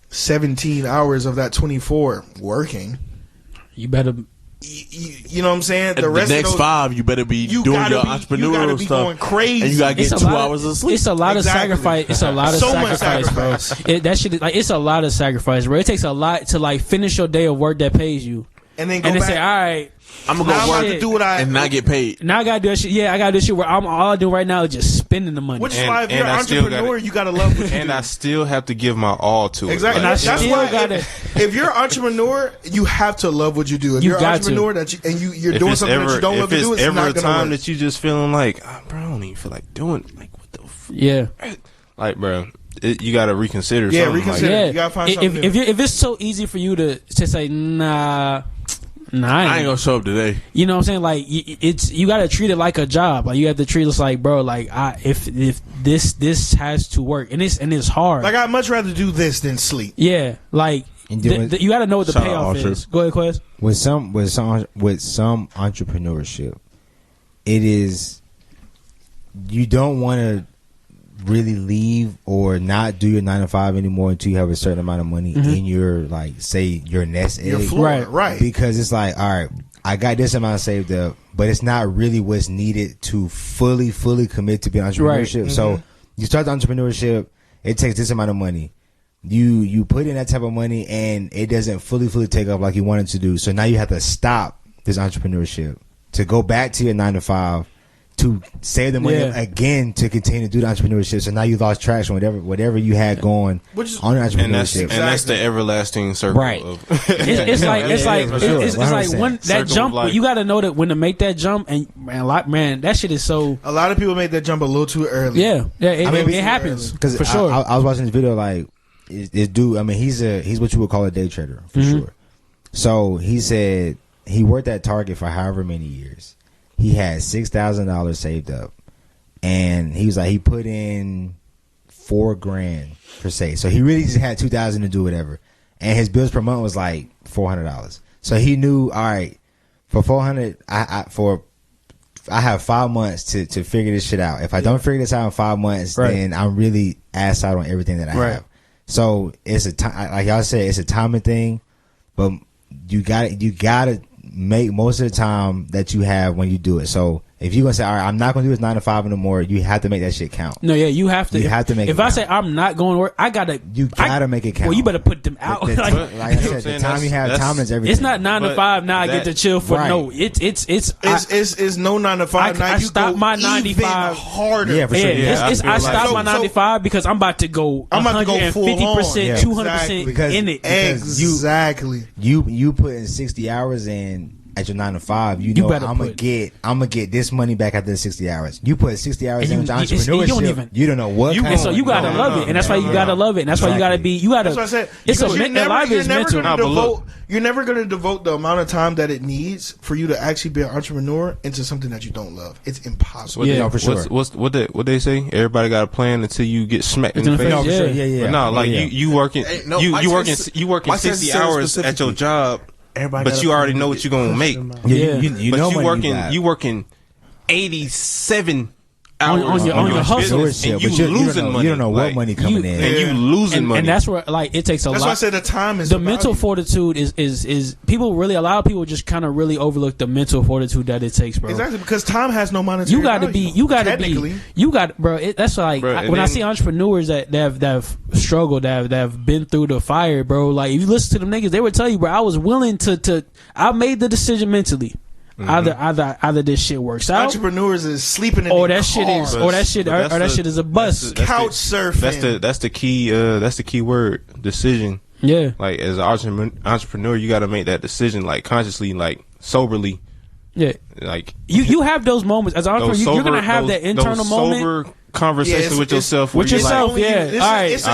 17 hours of that 24 working, you better. You know what I'm saying? The rest next of those, 5, you better be doing your entrepreneurial stuff. Going crazy. And you gotta get 2 hours of sleep. It's a lot of sacrifice. It's a lot of so sacrifice, much bro. That shit, like, it's a lot of sacrifice, bro. It takes a lot to like finish your day of work that pays you, and then go back. Say, all right, I'm gonna go work to do what and not get paid. Now I gotta do that shit. Yeah, I gotta do shit where all I do right now is just spending the money. Which is why if you're an entrepreneur, you gotta love what you do. And I still have to give my all to it. Exactly. Like, That's why if you're an entrepreneur, you have to love what you do. If you're an entrepreneur you're doing something that you don't love to do, it's not gonna work. If it's ever a time that you just feeling like, bro, I don't even feel like doing it. Like, what the yeah. Like, bro, you gotta reconsider. Yeah, something. reconsider. Like, you gotta find something new. If it's so easy for you to say, nah, I ain't gonna show up today. You know what I'm saying? Like, you gotta treat it like a job. Like, you have to treat it like, bro, like, if this has to work, and it's hard. Like, I'd much rather do this than sleep. Yeah, like you gotta know what the payoff is. Go ahead, Quest. With some entrepreneurship, it is, you don't want to really leave or not do your 9 to 5 anymore until you have a certain amount of money in your, like, say your nest egg. Your floor, right? Because it's like, all right, I got this amount saved up, but it's not really what's needed to fully commit to being entrepreneurship. Right. So you start the entrepreneurship, it takes this amount of money. You put in that type of money and it doesn't fully take off like you wanted to do. So now you have to stop this entrepreneurship to go back to your 9 to 5 to save the money again to continue to do the entrepreneurship. So now you lost traction, whatever you had going on your entrepreneurship. And that's the everlasting circle. Right. Of it's like when that jump, you got to know that when to make that jump, and that shit is so. A lot of people make that jump a little too early. Yeah, it happens because for sure. I was watching this video, like, this dude. I mean, he's what you would call a day trader for sure. So he said he worked at Target for however many years. He had $6,000 saved up, and he was like, he put in $4,000 per se. So he really just had $2,000 to do whatever, and his bills per month was like $400. So he knew, all right, for $400, I have 5 months to figure this shit out. If I don't figure this out in 5 months, then I'm really ass out on everything that I have. So it's a time, like y'all said, it's a timing thing, but you gotta make most of the time that you have when you do it. So if you're gonna say, all right, I'm not gonna do this 9 to 5 anymore, you have to make that shit count. No, yeah, you have to. You have to make. If I say I'm not going to work, I gotta. You gotta make it count. Well, you better put them out. Like I said, the time you have, time is everything. It's not 9 to 5. Now I get to chill for no. It's no 9 to 5. Now I you stop go my 95 harder. Yeah, for sure. I stop my 95 because I'm about to go. I'm about to go full 50%, 200% in it. Exactly. You put in 60 hours in. At your 9 to 5, you know I'm gonna get this money back after the 60 hours. You put 60 hours in entrepreneurship, you don't know what. So you gotta love it, and that's why you gotta love it, and that's why you gotta be. You gotta. That's what I said. It's a life is mental. You're never gonna devote the amount of time that it needs for you to actually be an entrepreneur into something that you don't love. It's impossible. Yeah, for sure. What they say? Everybody got a plan until you get smacked in the face. No, for sure. Yeah. But no, like you working 60 hours at your job. But you already know what you're gonna make. Yeah, you working 87 hours on your hustle, and you losing money. You don't know what money coming in, and you losing money. And that's where, like, it takes a lot. That's why I said the time is the mental fortitude is people really, a lot of people just kind of really overlook the mental fortitude that it takes, bro. Exactly, because time has no monetary value. That's like, when I see entrepreneurs that have struggled, that have been through the fire, bro. Like, if you listen to them niggas, they would tell you, bro, I was willing to I made the decision mentally. Either this shit works out. Entrepreneurs is sleeping in that shit is a bust. Couch surfing. That's the key. That's the key word. Decision. Yeah. Like, as an entrepreneur, you got to make that decision, like, consciously, like, soberly. Yeah. Like, you have those moments as an entrepreneur. You're gonna have that internal moment. conversation with yourself. With yourself, yeah. All right. It's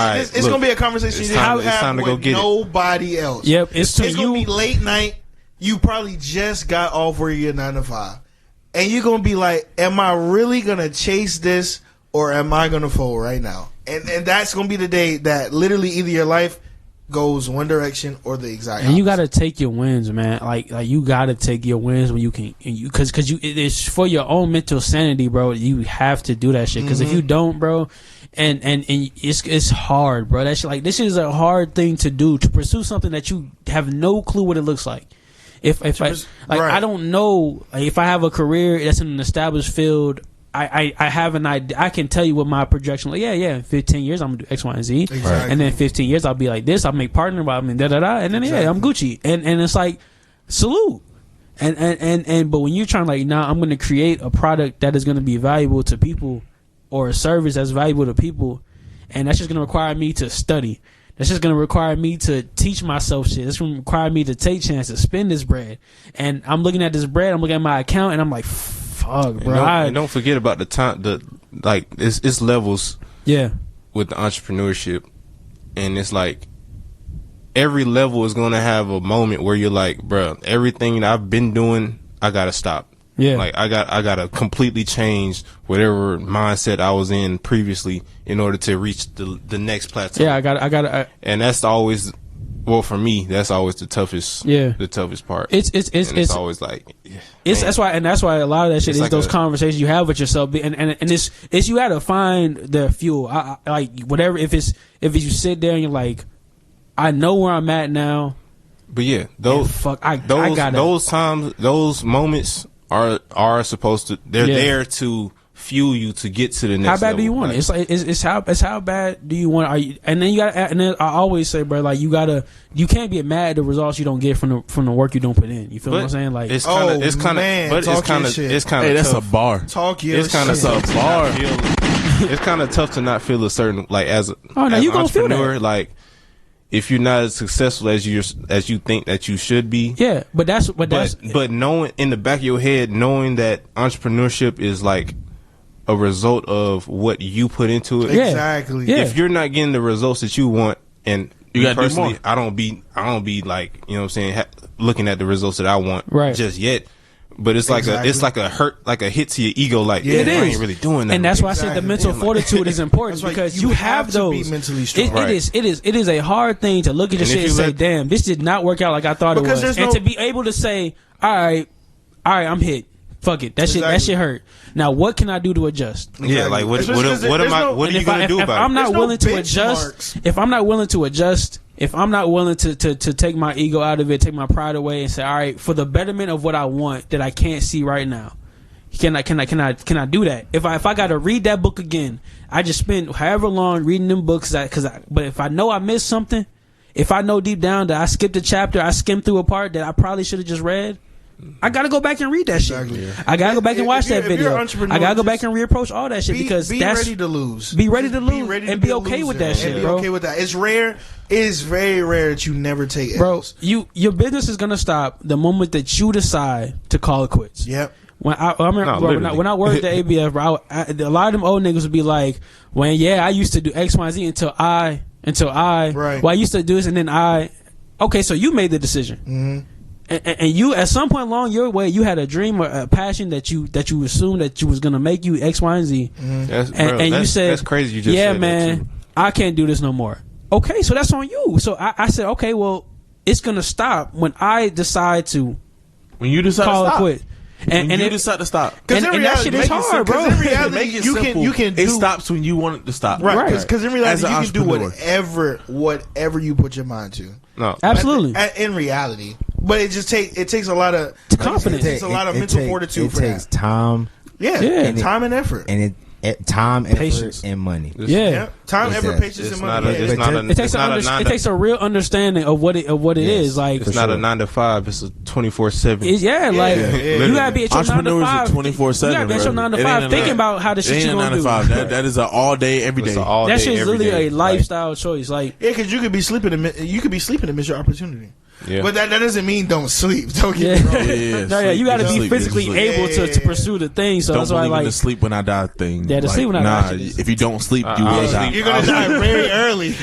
going to be a conversation you have with nobody else. Yep. It's going to be late night. You probably just got off where you're 9 to 5. And you're going to be like, am I really going to chase this or am I going to fold right now? And that's going to be the day that literally either your life goes one direction or the exact opposite. And you got to take your wins, man. Like you got to take your wins when you can, because it's for your own mental sanity, bro. You have to do that shit. Because if you don't, bro, and it's hard, bro. That's like, this is a hard thing to do, to pursue something that you have no clue what it looks like. I don't know, like, if I have a career that's in an established field, I have an idea. I can tell you what my projection. Like, in 15 years I'm gonna do X, Y, and Z, exactly. And then 15 years I'll be like this. I'll make partner, but I mean and then I'm Gucci, and it's like salute, and but when you're trying like, I'm gonna create a product that is gonna be valuable to people, or a service that's valuable to people, and that's just gonna require me to study. That's just going to require me to teach myself shit. It's going to require me to take chances, spend this bread. And I'm looking at this bread, I'm looking at my account, and I'm like, fuck, bro. And don't forget about the time, it's levels with the entrepreneurship. And it's like, every level is going to have a moment where you're like, bro, everything that I've been doing, I got to stop. Yeah. Like, I got to completely change whatever mindset I was in previously in order to reach the next plateau. Yeah, I got and that's always, well, for me, that's always the toughest part. It's always like, that's why a lot of that shit is like those conversations you have with yourself, and it's you got to find the fuel. I like, whatever, if you sit there and you're like, I know where I'm at now. But yeah, those times, those moments are supposed to, they're there to fuel you to get to the next level. How bad do you want it? It's like, it's how bad do you want it? And then I always say, bro, like, you can't get mad at the results you don't get from the work you don't put in. You feel what I'm saying? Like, it's kind of hey, that's a bar. Talk your It's kind of a bar. It's kind of tough to not feel a certain, like, as you an gonna entrepreneur, feel that. like, if you're not as successful as you think that you should be. Yeah, but knowing in the back of your head, knowing that entrepreneurship is like a result of what you put into it. Exactly. Yeah. If you're not getting the results that you want, and you got personally, more. I don't be like, you know what I'm saying, looking at the results that I want just yet. But it's like a hurt, like a hit to your ego. Like, I ain't really doing that. And that's why I said the mental fortitude is important, because you have those. To be mentally strong. It is a hard thing to look at your shit and say, damn, this did not work out like I thought it was. And to be able to say, all right, I'm hit. Fuck it. That shit hurt. Now what can I do to adjust? Yeah, like what are you gonna do about it? If I'm not willing to adjust, if I'm not willing to take my ego out of it, take my pride away, and say, all right, for the betterment of what I want that I can't see right now, can I do that? If I got to read that book again, I just spent however long reading them books, but if I know I missed something, if I know deep down that I skipped a chapter, I skimmed through a part that I probably should have just read, I gotta go back and read that shit. Yeah. I gotta go back and watch that video. I gotta go back and reapproach all that shit, because that's ready to lose. Be ready to lose and be okay with that shit, bro. Be okay with that. It's rare. It is very rare that you never take L's. Bro, your business is gonna stop the moment that you decide to call it quits. Yep. When I worked at ABF, bro, a lot of them old niggas would be like, "Well, yeah, I used to do X, Y, and Z until I right. Well, I used to do this, and then okay, so you made the decision." Mm-hmm. And you, at some point along your way, you had a dream or a passion that you assumed that you was gonna make you X, Y, and Z. Mm-hmm. You said, "That's crazy." You just said man, that too. I can't do this no more. Okay, so that's on you. So I said, okay, well, it's gonna stop when I decide to. When you decide call to stop. It quit. And you decide to stop. And that shit is hard, bro. In reality, make it simple. It stops when you want it to stop. Right. Because in reality, you can do whatever you put your mind to. No, absolutely. In reality, but it takes a lot of confidence. It takes a lot of mental fortitude for that. It takes time. Yeah. Time and effort. And time, patience, effort, and money. Time, effort, patience, and money. It takes a real understanding of what it is. Like, it's not a 9 to 5. It's a 24/7. You gotta be at your 9 to 5. 24/7. You gotta be at your 9 to 5 thinking about how the shit you gonna do. That is an all day, every day. That shit is literally a lifestyle choice. Like, because you could be sleeping and miss your opportunity. Yeah. But that doesn't mean don't sleep. Don't get me wrong. You got to be physically able to pursue the thing. So that's why I like the sleep when I die thing. Yeah, the sleep when I die. If you don't sleep, you will die. You're gonna die very early.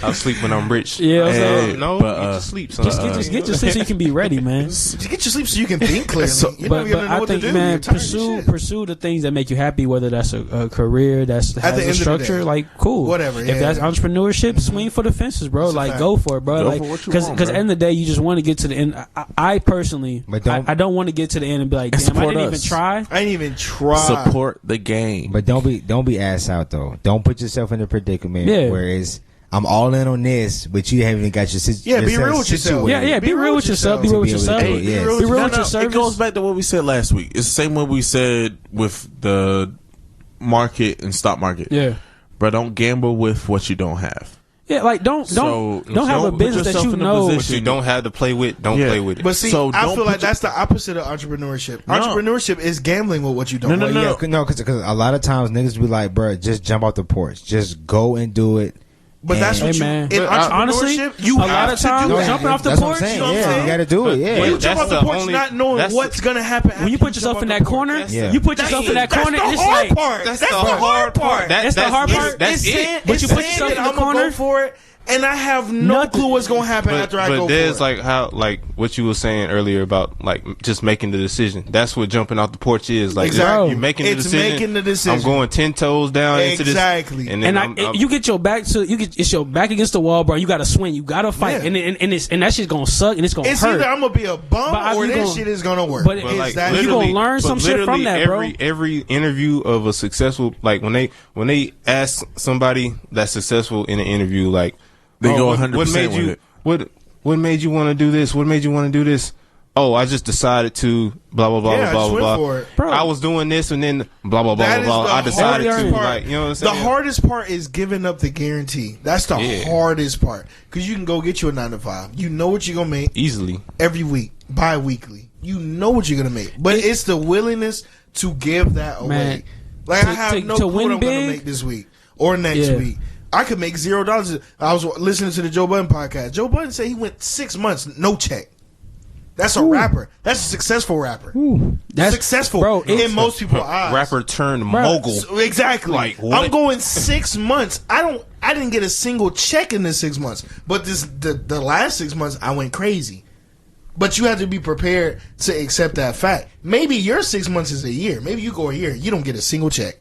I'll sleep when I'm rich. Yeah, get your sleep. Son. Just get your sleep so you can be ready, man. Just get your sleep so you can think clearly. But I think, man, pursue the things that make you happy. Whether that's a career that's has a structure, like cool, whatever. If that's entrepreneurship, swing for the fences, bro. Like go for it, bro. Like because at the end of the day, you just want to get to the end. I personally, I don't want to get to the end and be like, damn, I didn't even try. I didn't even try. Support the game, but don't be ass out though. Don't put yourself in a predicament where it's I'm all in on this, but you haven't even got your situation. Yeah, be real with yourself. Yeah, be real with yourself. Be real with yourself. Be real with yourself. It goes back to what we said last week. It's the same way we said with the market and stock market. Yeah, but don't gamble with what you don't have. Yeah, like don't have a business that you know what you don't have to play with. Don't play with it. But see, I feel like that's the opposite of entrepreneurship. No. Entrepreneurship is gambling with what you don't. No, because a lot of times niggas be like, bro, just jump off the porch, just go and do it. But that's what in entrepreneurship, honestly, you a lot of times jumping off the porch. You know what I'm saying? You got to do it. Yeah, you jump off the porch not knowing what's gonna happen. When you put yourself in that corner, you put yourself in that corner. That's the hard part. That's the hard part. That's the hard part. That's it. But you put yourself in the corner for it. And I have no clue what's gonna happen after I go for it. But there's like how what you were saying earlier about like just making the decision. That's what jumping off the porch is. Like you're making the decision. Making the decision. I'm going 10 toes down into this. Exactly. And then you get your back it's your back against the wall, bro. You got to swing. You got to fight. Yeah. And that shit's gonna suck and it's gonna hurt. It's either I'm gonna be a bum or this shit is gonna work. But like, you gonna learn some shit from that, bro. Every interview of a successful, like when they ask somebody that's successful in an interview, like. They go 100% with it. What made you want to do this? What made you want to do this? Oh, I just decided to blah blah blah blah blah blah. I was doing this and then blah blah blah blah. I decided to like, you know what I'm saying? The hardest part is giving up the guarantee. That's the hardest part because you can go get you a 9 to 5. You know what you're gonna make easily every week, bi-weekly. You know what you're gonna make, but it's the willingness to give that away. Man, like I have no clue what I'm gonna make this week or next week. I could make $0. I was listening to the Joe Budden podcast. Joe Budden said he went 6 months, no check. That's a rapper. That's a successful rapper. That's successful, bro. In most people's eyes, rapper turned mogul. So, exactly. Like, I'm going 6 months. I didn't get a single check in this 6 months, but the last 6 months I went crazy. But you have to be prepared to accept that fact. Maybe your 6 months is a year. Maybe you go a year, you don't get a single check.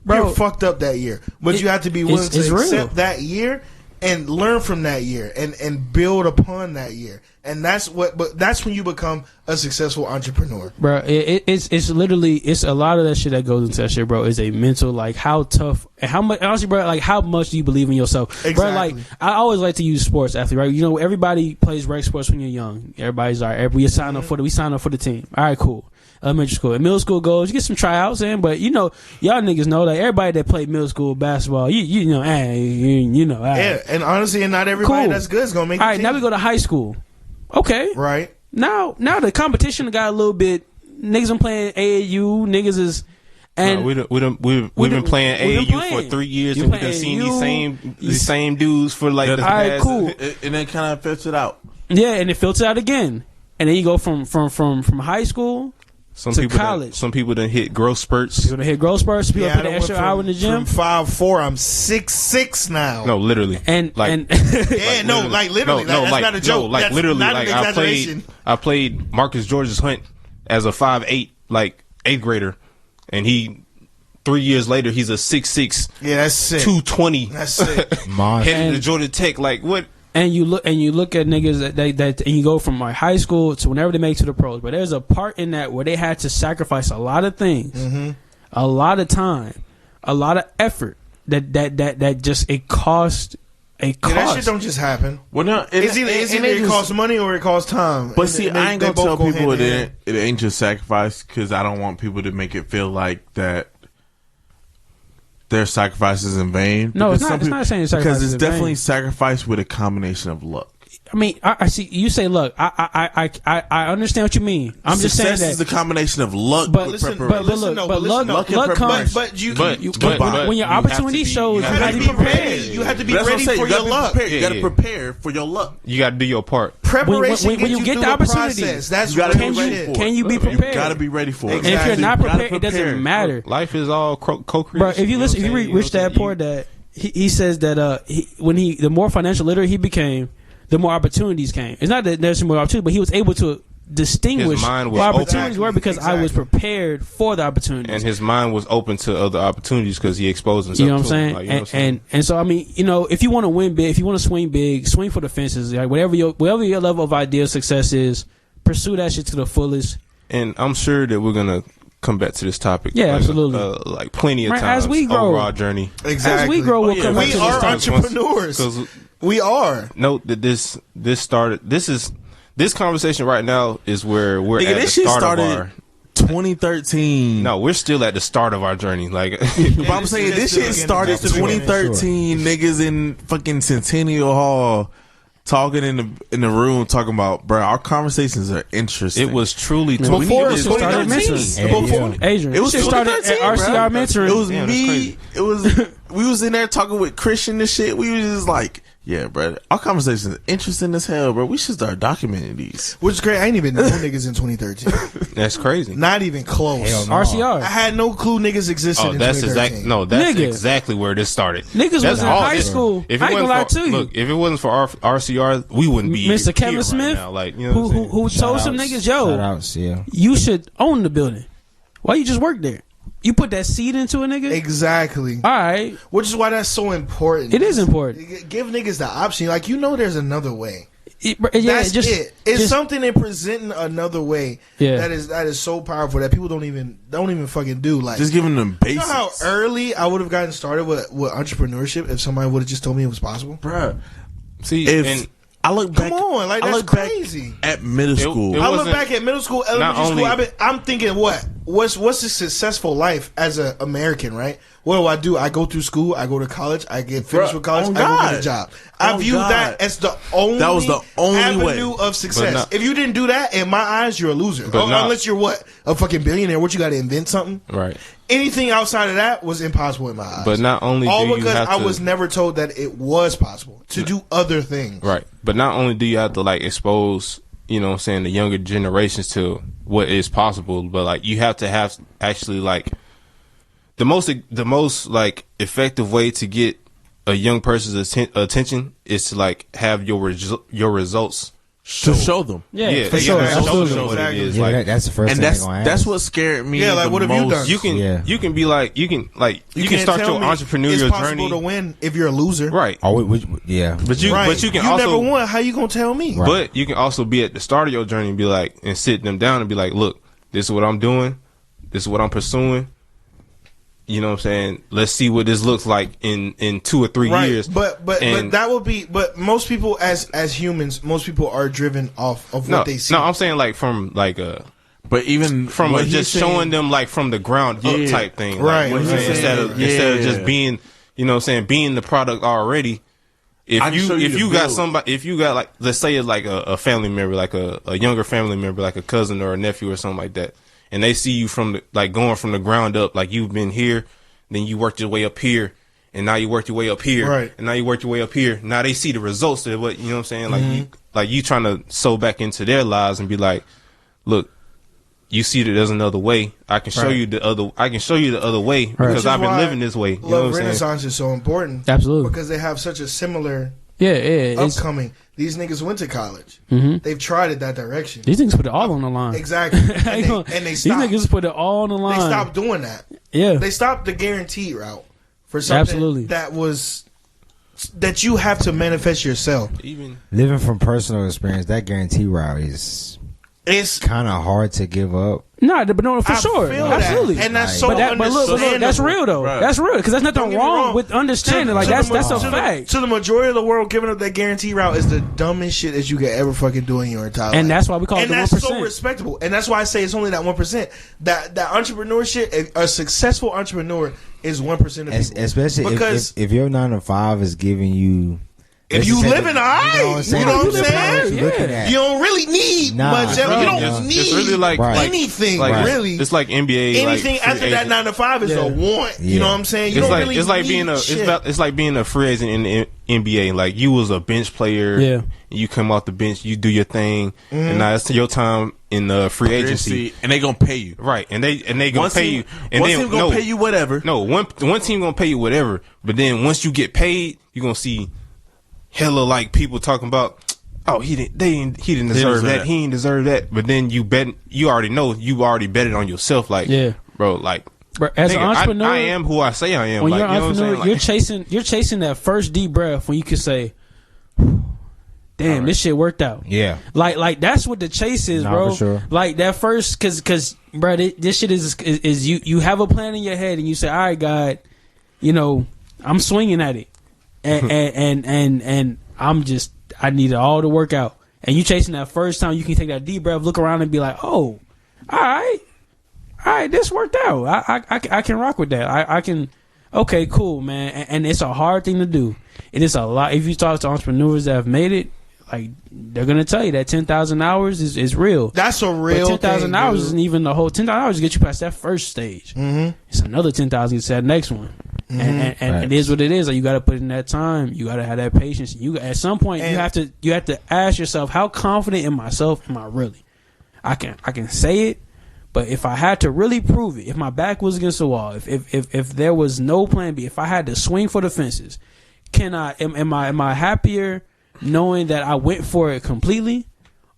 Bro, you're fucked up that year. But you have to be willing to accept that year and learn from that year and build upon that year. And that's when you become a successful entrepreneur. Bro, it's literally a lot of that shit that goes into that shit, bro, is a mental, like how tough and how much, honestly, bro, like how much do you believe in yourself? Exactly. Bro, like I always like to use sports athlete, right? You know, everybody plays rec sports when you're young. Everybody's all right. We sign up for the team. All right, cool. Elementary school. And middle school goes, you get some tryouts in, but you know, y'all niggas know that everybody that played middle school basketball, you know, yeah, and honestly, and not everybody that's good is gonna make. All right, now we go to high school. Okay, right. Now the competition got a little bit. Niggas been playing AAU. Niggas is. And we've been playing AAU for 3 years, and we've been seeing these same dudes for like the past. Cool. And then kind of filter out. Yeah, and it filters out again, and then you go from high school. To college. Some people done hit growth spurts. People done hit growth spurts. People put an extra hour in the gym. From 5'4", I'm 6'6" now. No, literally. Like literally. That's not a joke. No, like that's literally. Not like an exaggeration. I played Marcus George's Hunt as a 5'8", like 8th grader, and 3 years later he's a 6'6". Yeah, that's sick. 220. That's sick. Heading to Georgia Tech. Like what? And you look at niggas that and you go from like high school to whenever they make it to the pros. But there's a part in that where they had to sacrifice a lot of things, a lot of time, a lot of effort. That just it cost. Yeah, that shit don't just happen. Well, no, it's either it costs money or it costs time. But see, I ain't gonna tell people it ain't just sacrifice because I don't want people to make it feel like that. Their sacrifice is in vain. No, it's not saying sacrifice because it's in definitely vain. sacrifice with a combination of luck. I mean, I see you say, look, I understand what you mean. I'm just saying that success is the combination of luck, but with listen, preparation. luck comes. But when your opportunity shows, you have to be ready. You have to be ready for your luck. You got to prepare for your luck. You got to do your part. Preparation when you get the opportunity, that's can you be prepared? You got to be ready for it. And if you're not prepared, it doesn't matter. Life is all co-creation. Bro, if you listen, if you read Rich Dad Poor Dad, he says that the more financial literate he became, the more opportunities came. It's not that there's more opportunities, but he was able to distinguish what opportunities were because I was prepared for the opportunities. And his mind was open to other opportunities because he exposed himself. You know what I'm saying? Like, you know what I'm saying? And so I mean, you know, if you want to win big, if you want to swing big, swing for the fences. Like whatever your level of ideal success is, pursue that shit to the fullest. And I'm sure that we're gonna come back to this topic. Yeah, absolutely. Like plenty of times as we grow, over our journey. Exactly. As we grow, we'll come back to this topic. We are entrepreneurs. We are. Note that this started. This conversation right now is where we're at the start of our 2013. No, we're still at the start of our journey. Like, but I'm saying this shit started 2013. Niggas in fucking Centennial Hall talking in the room, talking about, bro, our conversations are interesting. It was truly before it started mentoring. Adrian, it was started at RCR mentoring. It was me. It was we was in there talking with Christian and shit. We was just like, yeah, bro, our conversations are interesting as hell, bro. We should start documenting these. Which is great. I ain't even know niggas in 2013. That's crazy. Not even close. No. RCR. I had no clue niggas existed in 2013. That's exactly where this started. Niggas was in high school. I ain't gonna lie to you. Look, if it wasn't for RCR, we wouldn't be Mr. Kevin here Smith, right now. Like, you know who told some niggas, yo, you should own the building. Why you just work there? You put that seed into a nigga? Exactly. All right. Which is why that's so important. It is important. Give niggas the option. Like, you know there's another way. That's it. It's something in presenting another way that is so powerful that people don't even fucking do. Like, just giving them basics. You know how early I would have gotten started with entrepreneurship if somebody would have just told me it was possible? Bruh. See, if I look back, come on, like, that's crazy. At middle school, I look back at middle school, elementary school. I'm thinking, what's a successful life as an American, right? What do? I go through school, I go to college, I get finished with college, I go get a job. I view that as the only avenue of success. If you didn't do that, in my eyes, you're a loser. Unless you're a fucking billionaire. What, you got to invent something? Right. Anything outside of that was impossible in my eyes. But not only because I was never told that it was possible to do other things. Right. But not only do you have to, like, expose, you know what I'm saying, the younger generations to what is possible, but, like, you have to have actually, like, the most like effective way to get a young person's attention is to, like, have your results show them. Yeah, for sure. Show what it is. Like, that's the first thing they're gonna ask. That's what scared me. Yeah, like, what have you done? You can be like, you can start your entrepreneurial journey. It's possible to win if you're a loser, right? But you can also never won. How you gonna tell me? Right. But you can also be at the start of your journey and be like, and sit them down and be like, look, this is what I'm doing. This is what I'm pursuing. You know what I'm saying? Let's see what this looks like in 2 or 3 years. But that would be. But most people, as humans, most people are driven off of what they see. No, I'm saying, like, from like a. But even from just showing them, like, from the ground up type thing, right? Like, instead of just being, you know what I'm saying, being the product already. If you got like, let's say it's like a family member, like a younger family member, like a cousin or a nephew or something like that. And they see you from going from the ground up, like, you've been here, then you worked your way up here, and now you worked your way up here, right? And now you worked your way up here. Now they see the results of what, you know what I'm saying? Like, you trying to sew back into their lives and be like, look, you see that there's another way. I can show you the other. I can show you the other way because I've been living this way. You know what I'm saying? Renaissance is so important, absolutely, because they have such a similar upcoming. These niggas went to college. They've tried it that direction. These niggas put it all on the line. Exactly. And they stopped. These niggas put it all on the line. They stopped doing that. Yeah. They stopped the guaranteed route for something that you have to manifest yourself. Even living from personal experience, that guarantee route it's kind of hard to give up. No, for sure, absolutely, and that's so. But look, that's real though. Right. That's real because there's nothing wrong with understanding. That's a fact. To the majority of the world, giving up that guarantee route is the dumbest shit that you could ever fucking do in your entire life. And that's why we call it the 1%. And that's so respectable. And that's why I say it's only that 1%. That entrepreneurship, a successful entrepreneur is 1% of people. Especially because if your 9 to 5 is giving you If you living all right, you know what I'm saying? Yeah. You don't really need much. You don't need it's really like anything, really. It's like NBA. Anything like after that 9 to 5 is a want. You know what I'm saying? You don't really need it's like being a free agent in the NBA. Like you was a bench player. Yeah. You come off the bench, you do your thing, and now it's your time in the free agency, and they gonna pay you, right? And they gonna pay you, and one team gonna pay you whatever. No, one team gonna pay you whatever, but then once you get paid, you gonna see hella like people talking about, oh he didn't deserve that, he didn't deserve that, but then you already betted on yourself, like bro, like. But as an entrepreneur, I am who I say I am. When like, you're an entrepreneur, like, you're chasing that first deep breath when you can say, damn, this shit worked out. Yeah. Like that's what the chase is, bro. For sure. Like that first, cause bro, this shit is you have a plan in your head and you say, all right, God, I'm swinging at it. And I need it all to work out. And you chasing that first time, you can take that deep breath, look around and be like, oh, all right, this worked out. I can rock with that. I can, okay, cool, man. And it's a hard thing to do. It is a lot. If you talk to entrepreneurs that have made it, like, they're going to tell you that 10,000 hours is real. That's a real thing. 10,000 hours isn't even the whole 10,000 hours to get you past that first stage. Mm-hmm. It's another 10,000 to that next one. Mm-hmm. And it is what it is. Like, you got to put in that time. You got to have that patience. At some point, you have to ask yourself, how confident in myself am I really? I can say it, but if I had to really prove it, if my back was against the wall, if there was no plan B, if I had to swing for the fences, am I happier knowing that I went for it completely,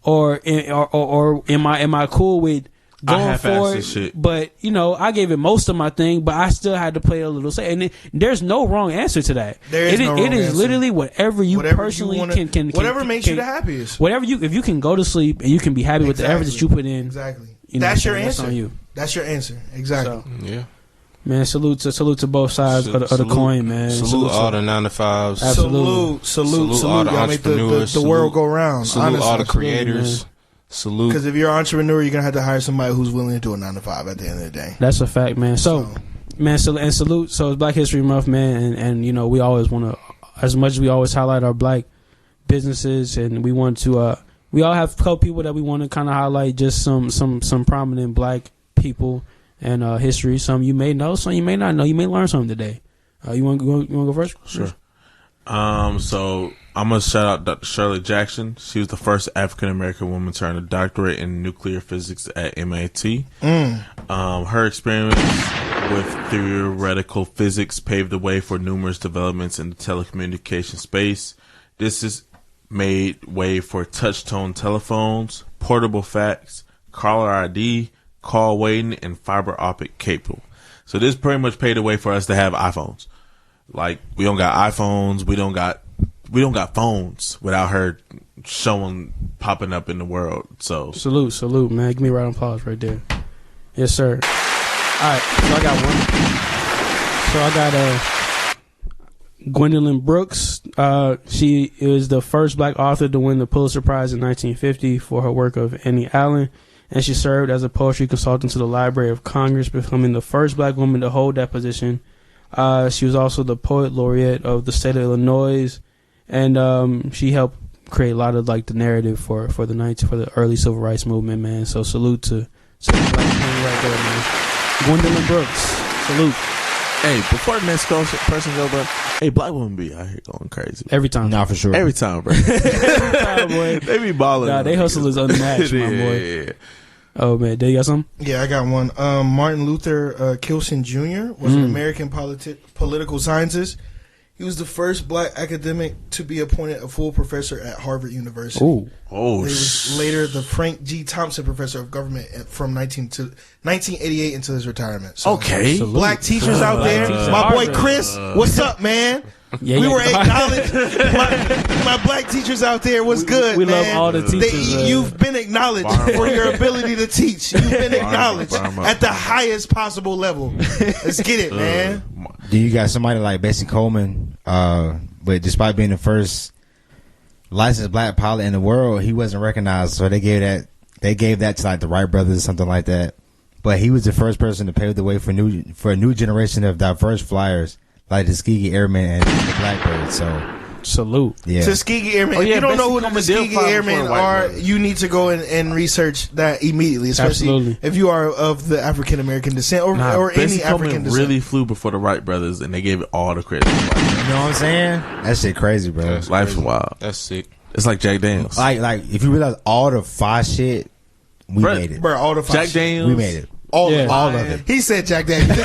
or am I cool with going for it? Shit. But I gave it most of my thing, but I still had to play a little say. And there's no wrong answer to that. It is literally whatever you personally can whatever makes you the happiest. If you can go to sleep and you can be happy with the effort that you put in. Exactly. That's your answer. On you. That's your answer. Exactly. So, yeah. Man, salute to both sides of the coin, man. Salute all the 9 to 5s. Absolutely. Salute all the y'all entrepreneurs. Make the world go round. Salute honestly, all the creators. Salute. Because if you're an entrepreneur, you're gonna have to hire somebody who's willing to do a 9 to 5 at the end of the day. That's a fact, man. So salute. So it's Black History Month, man, and we always want to, as much as we always highlight our black businesses, and we want to, we all have a couple people that we want to kind of highlight, just some prominent black people and history. Some you may know, some you may not know. You may learn something today. You want to go first? Sure. So I'm gonna shout out Dr. Shirley Jackson. She was the first African American woman to earn a doctorate in nuclear physics at MIT. Her experiments with theoretical physics paved the way for numerous developments in the telecommunication space. This has made way for touch-tone telephones, portable fax, caller ID, call waiting, and fiber optic cable. So this pretty much paved the way for us to have iPhones. Like, we don't got iPhones, we don't got phones without her popping up in the world. So salute, man. Give me a round of applause right there. Yes, sir. All right, so I got one. So I got Gwendolyn Brooks. She is the first black author to win the Pulitzer Prize in 1950 for her work of Annie Allen, and she served as a poetry consultant to the Library of Congress, becoming the first black woman to hold that position. She was also the poet laureate of the state of Illinois, and she helped create a lot of like the narrative for the early civil rights movement, man. So salute to the black woman right there, man. Gwendolyn Brooks, salute. Hey, before the next person go, bro. Hey, black women be out here going crazy every time. Nah, for sure. Every time, bro. Every time, boy. They be balling. Nah, they hustle is unmatched, my boy. Yeah. Oh man, do you got something? Yeah, I got one. Martin Luther Kilson Jr. was an American political scientist. He was the first black academic to be appointed a full professor at Harvard University. He was later the Frank G. Thompson Professor of Government from 1988 until his retirement. So, okay. Black teachers out there. My boy Chris, what's up, man? Yeah, we were acknowledged. my black teachers out there was good. We man. love all the teachers. You've been acknowledged for your ability to teach. You've been acknowledged at the highest possible level. Let's get it, man. Do you got somebody like Bessie Coleman? But despite being the first licensed black pilot in the world, he wasn't recognized. So they gave that to like the Wright brothers or something like that. But he was the first person to pave the way for a new generation of diverse flyers, like the Tuskegee Airmen and the Blackbird. So Salute. Yeah. Tuskegee Airmen. Oh, yeah, If you don't know who the Bessie Coleman did Tuskegee file Airmen before white are, brothers. you need to go and research that immediately, especially Absolutely. if you are of the African American descent or Bessie any Coleman African descent. really flew before the Wright brothers, and they gave it all the credit. You know what I'm saying? That shit crazy, bro. That's Life's crazy. wild. That's sick. It's like Jack Daniels. Like if you realize all the fire shit, we Bruh, made it. Bro, all the Jack shit. Daniels. We made it. All Yeah. of it. All of it. He said Jack Daniels.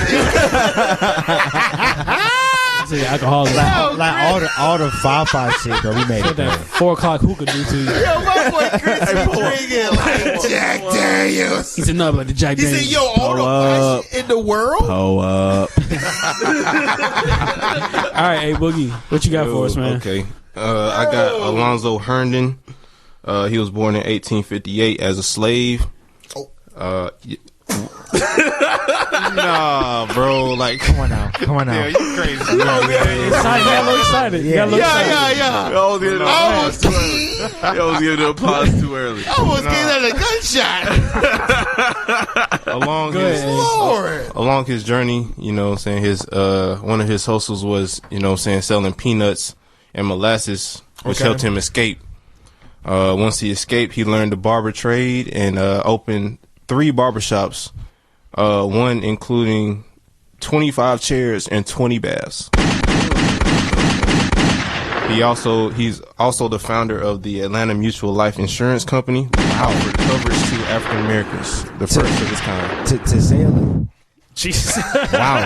See, alcoholic. Like all the fire shit, bro. We made What it. Bro. that 4 o'clock hookah do to you? Yo, my boy Chris be drinking like Jack Daniels. He's enough like the Jack He Daniels. said, yo, all the fire shit in the world? Oh, up. All right, hey Boogie, what you got for us, man? Okay. I got Alonzo Herndon. He was born in 1858 as a slave. Nah, bro. Like, Come on now. yeah, you crazy. Excited, you got a little excited. You got a little excited. Yeah. I was giving the applause too early. I was giving the applause too early. I almost gave that a gunshot. Lord. Along his journey, you know what I'm saying, his one of his hustles was, you know what I'm saying, selling peanuts and molasses, which helped him escape. Once he escaped, he learned the barber trade and opened 3 barbershops, one including 25 chairs and 20 baths. He's also the founder of the Atlanta Mutual Life Insurance Company, which offered coverage to African Americans, the first of its kind. To say a little. Jesus. Wow.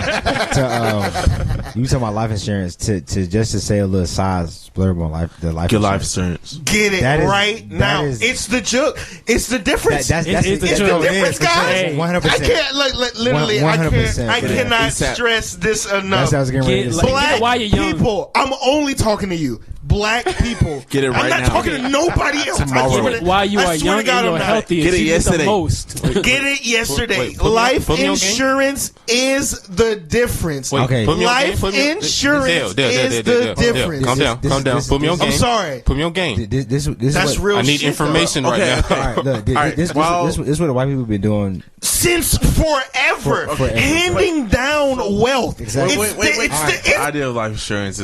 You talking about life insurance? To say a little size blurb on the life. Get insurance. life insurance. Get it That is- right that now. is- It's the joke. It's the difference. That's It's the It's the joke. difference, guys. 100%. I can't literally. 100%, I bro. cannot ASAP. stress this enough. That's what I was getting ready to Get say. like- Black while you're young. people. I'm only talking to you. Black people. Get it right I'm not now. talking to nobody else. Tomorrow. I swear Get to- it while you I are swear young to and God, you're I'm not. healthiest. Get it You get the yesterday. most. Get it yesterday. Wait, put me- Life put me on game. insurance is the difference. Wait, Okay. put me on game. Life Put me- insurance Dale, is the difference. Calm down. This- Put me on this- game. I'm sorry. Put me on game. This That's what, real I need shit, information right Okay, now. okay. All right, look, this, All right, this, well- this is what the white people been doing. Since forever, Forever. handing down wealth. Exactly. It's The idea of life insurance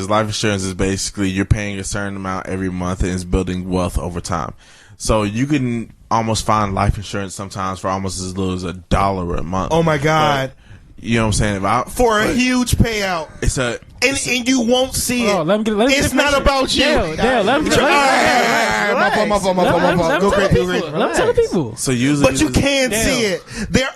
is basically you're paying a certain amount every month and it's building wealth over time. So you can almost find life insurance sometimes for almost as little as $1 a month. Oh my God. But, you know what I'm saying? For a huge payout. It's a And you won't see it. Oh, let him get It's not about you. Dale, let him My fault. Go crazy. Let him tell the people. so usually But you can Damn. see it.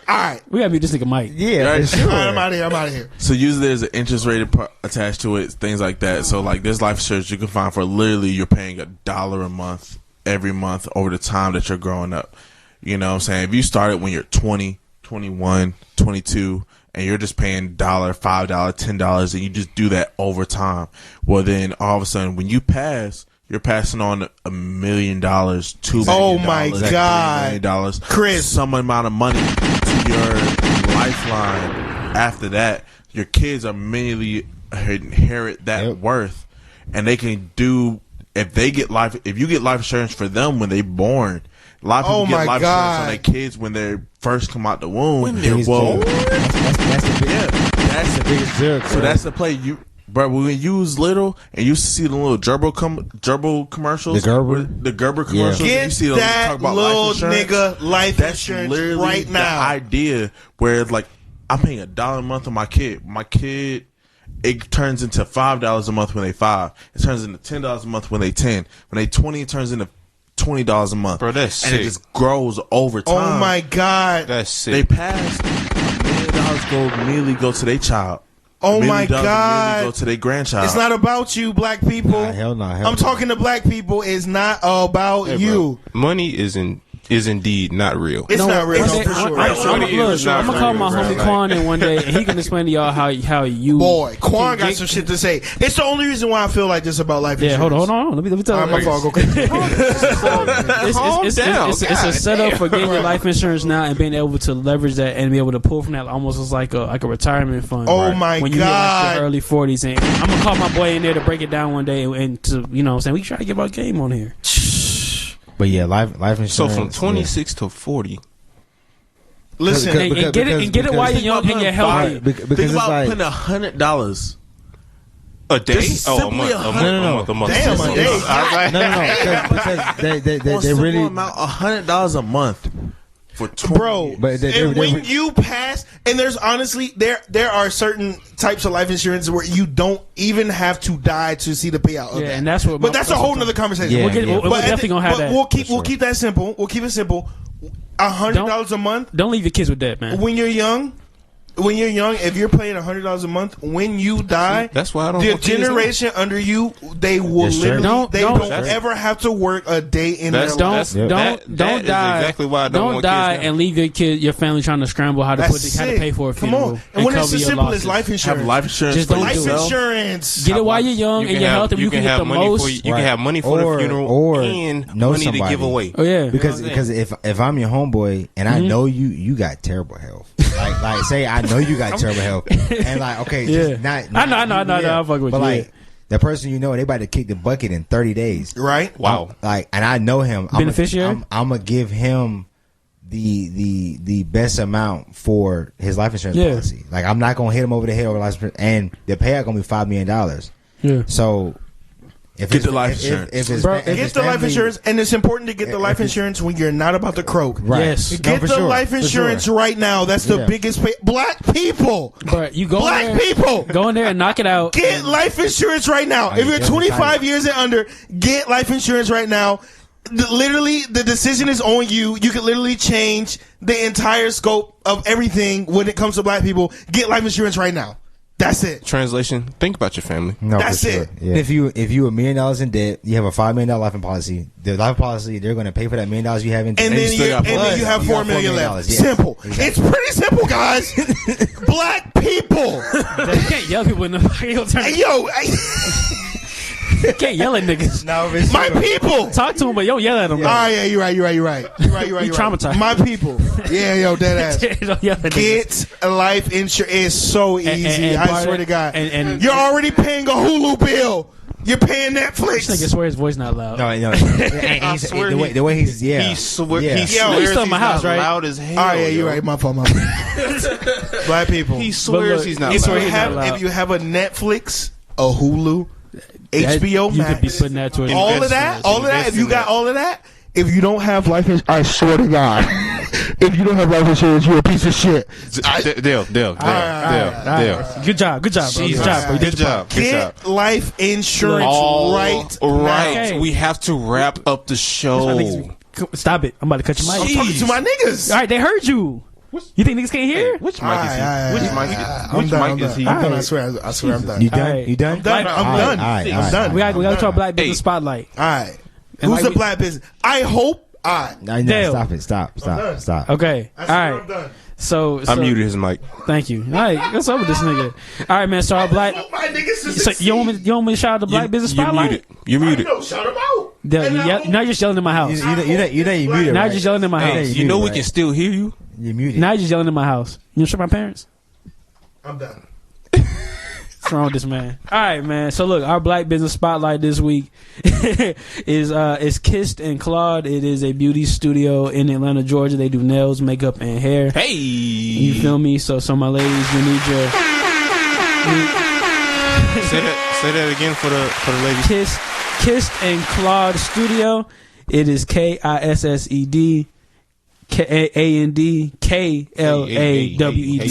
All right. We gotta be this nigga Mike. Yeah, Right. for sure. All right, I'm out of here. So usually there's an interest rate attached to it, things like that. So like this life insurance you can find for literally you're paying $1 a month every month over the time that you're growing up. You know what I'm saying? If you started when you're 20, 21, 22, and you're just paying $1, $5, $10, and you just do that over time, well then all of a sudden when you pass, you're passing on $1 million, $2 million. Oh my God. $3 million, Chris. some amount of money to your lifeline. After that, your kids immediately inherit that worth, and they can do if you get life insurance for them when they're born. A lot of people get life insurance on their kids when they first come out the womb. That's the biggest joke. So that's the play. Bro, when you was little and you used to see the little Gerber commercials, the Gerber commercials, Get you see them that talk about little life insurance, nigga life that's insurance literally right the now. idea where it's like I'm paying $1 a month on my kid. My kid, it turns into $5 a month when they 5. It turns into $10 a month when they 10. When they 20, it turns into $20 a month. Bro, that's sick. And it just grows over time. Oh my God. That's sick. They pass $1 million immediately go to their child. Oh $1 my million immediately God. go to their grandchild. It's not about you, black people. Nah, hell no. I'm talking to black people. It's not about Hey, you. bro, money is indeed not real. It's not real. One day, For sure. I'm gonna call my homie Quan in one day, and he can explain to y'all how you. Boy, Quan can got some shit to say. It's the only reason why I feel like this about life Yeah, insurance. hold on. Let me tell All right, you. my fault. Go crazy. It's a setup for getting your life insurance now and being able to leverage that and be able to pull from that almost as like a retirement fund. Oh my when you God. hit like your early 40s, and I'm gonna call my boy in there to break it down one day and to what I'm saying we try to give our game on here. But yeah, life insurance. So from 26 to 40. Listen, And get it while you're young and you're healthy. Because Think it's about like putting $100 A day? This is Oh, a simply month. A month. Damn, a day. No, because they really amount $100 a month for 20 Bro, But and when you pass, and there's honestly there are certain types of life insurance where you don't even have to die to see the payout. Of Yeah, that. and that's what. But that's a whole nother conversation. Yeah, We're definitely gonna have that. We'll keep that simple. We'll keep it simple. $100 a month. Don't leave your kids with that, man. When you're young, if you're paying $100 a month, when you die, that's why I don't the want kids generation under you, they will literally don't ever have to work a day in their life. Don't die. Exactly why I don't want die kids now. and leave your family trying to scramble how to how to pay for a funeral. Come on, and when it's as simple as life insurance, have life insurance. Just for don't life do it. insurance. Get it while you're young and you're healthy. You can get the most. You can have money for the funeral or and know money somebody. to give away. Oh yeah, because if I'm your homeboy and I know you got terrible health, like say I know you got terrible health, and like okay, just not I know, I'm fucking with but you. like the person you know, they about to kick the bucket in 30 days, Right? Wow. And I know him. Beneficiary? I'm gonna give him the best amount for his life insurance policy. Like I'm not gonna hit him over the head with life insurance, and the payout gonna be $5 million. Yeah. So. Get the life insurance. Get the life insurance, and it's important to get the life insurance when you're not about to croak. Right. Yes. Get the life insurance right now. That's the biggest black people. But you go Black in there, people. go in there and knock it out. Get life insurance right now. If you're 25 years and under, get life insurance right now. Literally, the decision is on you. You can literally change the entire scope of everything when it comes to black people. Get life insurance right now. That's it. Translation: think about your family. No, that's for sure. it. Yeah. If you $1 million in debt, you have a $5 million life policy. The life policy, they're going to pay for that $1 million you have in debt, And then you have $4 million left. Yes. Simple. Exactly. It's pretty simple, guys. Black people. You can't yell people in the Hey, yo. You can't yell at niggas. No, my people. Talk to them, but don't yell at them. Oh yeah, you're right. You traumatized. My people. Yeah, yo, dead ass. Don't yell at Get a life insurance. It's so easy. I swear to God. And you're already paying a Hulu bill. You're paying Netflix. This nigga swear his voice not loud. No. The way he's He swears he's still in my house, right? Loud as hell. Oh yeah, you're right. My fault. Black people. He swears he's not If loud. if you have a Netflix, a Hulu, HBO Max, you could be putting that towards all of that. If you got all of that, if you don't have life insurance, I swear to God, if you don't have life insurance, you're a piece of shit. Dale. Good job, bro. Good job. Get life insurance right. Okay. We have to wrap up the show. Stop it. I'm about to cut your mic. I'm talking to my niggas. All right, they heard you. You think niggas can't hear? Which mic is he? Which mic is he? I'm done. I swear I'm done. You done? Right. You done? I'm done. I'm done. We got to talk Black Business Spotlight. All right. And Who's like the black business? I hope. No, Dale. stop it. Stop. Okay. All right. I'm done. So I muted his mic. Thank you. All right, what's up with this nigga? All right, man. So our black. My niggas to So you want me to shout out the Black Business Spotlight? You're muted. No, shout them out. Now you're just yelling in my house. You muted. Now you're just yelling in my house. Hey, you know we can still hear you. You muted. Now you're just yelling in my house. You know, show my parents. I'm done. What's wrong with this man? All right, man. So look, our Black Business Spotlight this week is Kissed and Klawed. It is a beauty studio in Atlanta, Georgia. They do nails, makeup, and hair. Hey, you feel me? So my ladies, you need your say that again for the ladies. Kissed and Klawed Studio. It is KISSED. KAND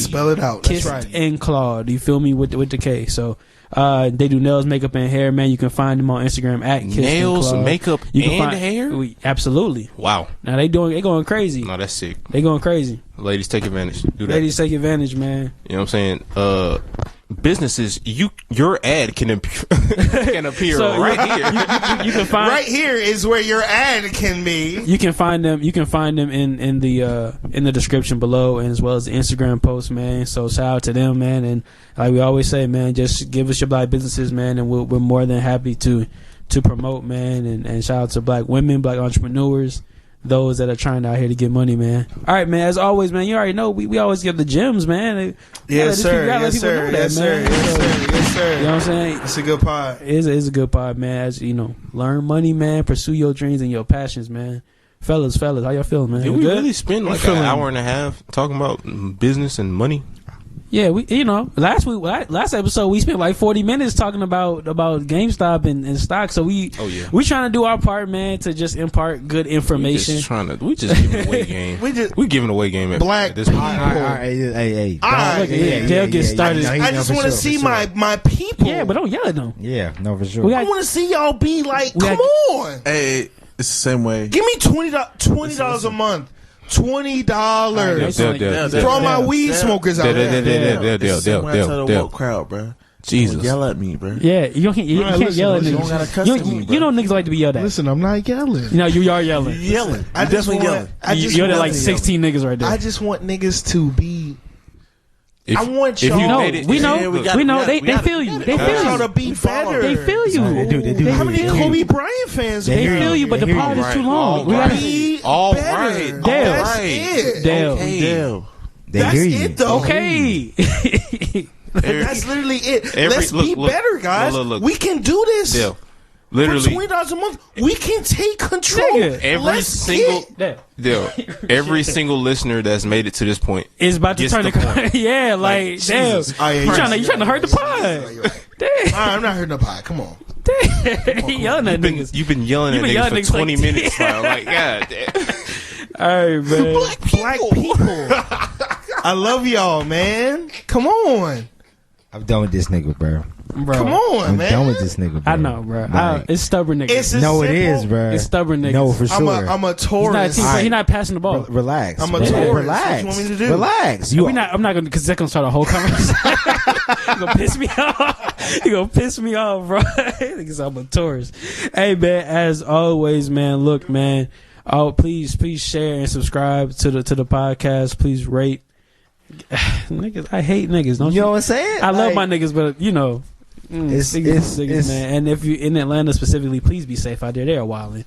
Spell it out. Kissed and Klawed. You feel me with the K. So they do nails, makeup, and hair. Man, you can find them on Instagram at Kissed nails, and Klawed. makeup, you can and hair. Absolutely. Wow. Now they going crazy. No, that's sick. They going crazy. Ladies, take advantage. Do that. Ladies, take advantage, man. You know what I'm saying? Businesses, your ad can appear So, right here. You can find right here is where your ad can be. You can find them. You can find them in the description below, and as well as the Instagram post, man. So shout out to them, man. And like we always say, man, just give us your black businesses, man, and we're more than happy to promote, man. And shout out to black women, black entrepreneurs, those that are trying out here to get money, man. All right, man. As always, man, you already know we always give the gems, man. Yes, sir. Yes, sir. Yes, sir. Yes, sir. You know what I'm saying? It's a good pod. It's a good pod, man. As you know, learn money, man. Pursue your dreams and your passions, man. Fellas, how y'all feeling, man? Did we really spend like an hour and a half talking about business and money? Yeah, last episode we spent like 40 minutes talking about GameStop and stock. So we trying to do our part, man, to just impart good information. We just giving away game. we giving away game at black this point. Hey. They'll get started. I just want to see my people. Yeah, but don't yell at them. Yeah, no, for sure. I want to see y'all be like, come on. Hey, it's the same way. Give me $20 a month. $20 for all my weed smokers out there. They'll crowd, bro. Jesus, don't yell at me, bro. Yeah, you can't yell at niggas. You don't gotta cuss at me, bro. You know niggas like to be yelled at. Listen, I'm not yelling. No, you are yelling. You're yelling. I definitely yelling. You yelled at like 16 niggas right there. I just want niggas to be. I want y'all. We know. They feel you. They feel y'all you. to be better. They feel you. They do. How many Kobe Bryant fans? They feel you, but the pod is too long. We gotta be better. Dale. They hear you. It though. Okay. That's literally it. Let's be better, guys. Look. We can do this. Dale. Literally, for $20 a month, we can take control. Every single listener that's made it to this point is about to turn the point. Yeah, like damn, you trying to hurt the pod. Damn, I'm not hurting the pod. Come on. Yelling at niggas. You've been yelling at niggas for 20 minutes now. Like, God damn. All right, man. Black people. I love y'all, man. Come on. I'm done with this nigga, bro. Come on, man. I'm done with this nigga, bro. I know, bro. It's stubborn nigga. It is, bro. It's stubborn nigga. No, for sure. I'm a tourist. He's not passing the ball. Relax. I'm a tourist. Relax. What you want me to do? Relax. I'm not gonna, because that's gonna start a whole conversation. You're gonna piss me off. You're gonna piss me off, bro. Because I'm a tourist. Hey, man. As always, man. Look, man. Please share and subscribe to the podcast. Please rate. Niggas, I hate niggas. Don't you know what I'm saying? I love my niggas, but you know, it's man. And if you in Atlanta specifically, please be safe out there. They are wilding.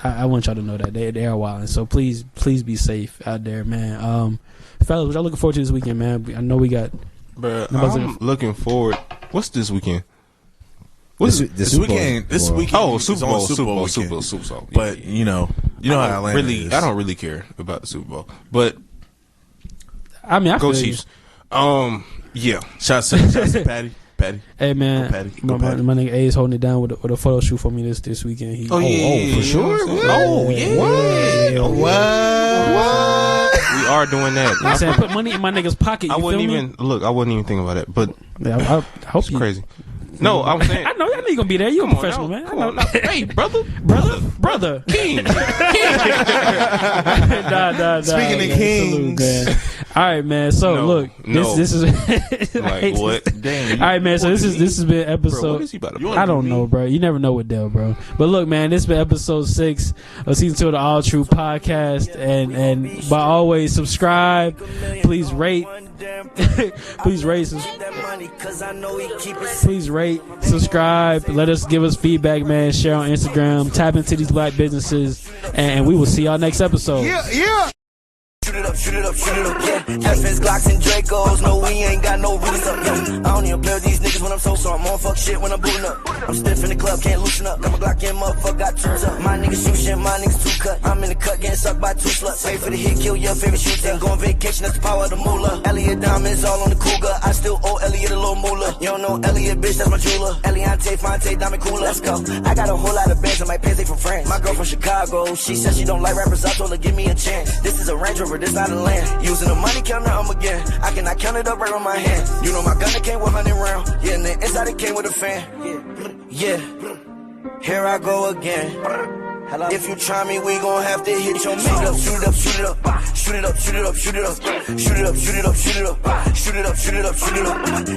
I want y'all to know that they are wilding. So please be safe out there, man. Fellas, what y'all looking forward to this weekend, man? I know we got. Bro, I'm looking forward. What's this weekend? This weekend. Oh, Super Bowl. But you know how Atlanta is. I don't really care about the Super Bowl, but. I mean, I go feel Chiefs. Yeah. Shouts to Patty. Hey man, my nigga A is holding it down with a photo shoot for me this weekend. For sure. What? We are doing that. I said, put money in my nigga's pocket. I wasn't even thinking about that, but I hope it's crazy. No, I'm saying. I know you gonna be there. You a professional, man. Come on, hey, brother, King. Nah. Speaking of kings, man. All right, man. So this is like what? Damn. All right, man. So this has been episode. Bro, what is he about to I don't know, bro. You never know with Dell, bro. But look, man, this has been episode 6 of season 2 of the Alltrue podcast, and by always subscribe. Please rate. Please rate, subscribe. Let us give us feedback, man. Share on Instagram. Tap into these black businesses, and we will see y'all next episode. Yeah. Shoot it up, yeah. FN's, Glocks, and Dracos. No, we ain't got no rules up, yeah. I don't even play with these niggas when I'm so I'm on fuck shit when I'm booting up. I'm stiff in the club, can't loosen up. Got my Glock in, motherfucker, got two up. My niggas shoot shit, my niggas too cut. I'm in the cut, getting sucked by 2 sluts. Pay for the hit, kill your favorite shooter. Go on vacation, that's the power of the moolah. Elliot diamonds all on the cougar. I still owe Elliot a little moolah. You don't know Elliot, bitch, that's my jeweler. Eliante, Fonte, diamond cooler. Let's go. I got a whole lot of bands on my pants, they from France. My girl from Chicago, she said she don't like rappers. I told her, give me a chance. This is a Range Rover, this not a land. Using the money counter, again. I cannot count it up right on my hand. You know my gun, it came with 100 rounds. Yeah, and the inside it came with a fan. Yeah. Here I go again. If you try me, we gon' have to hit your man. Shoot it up.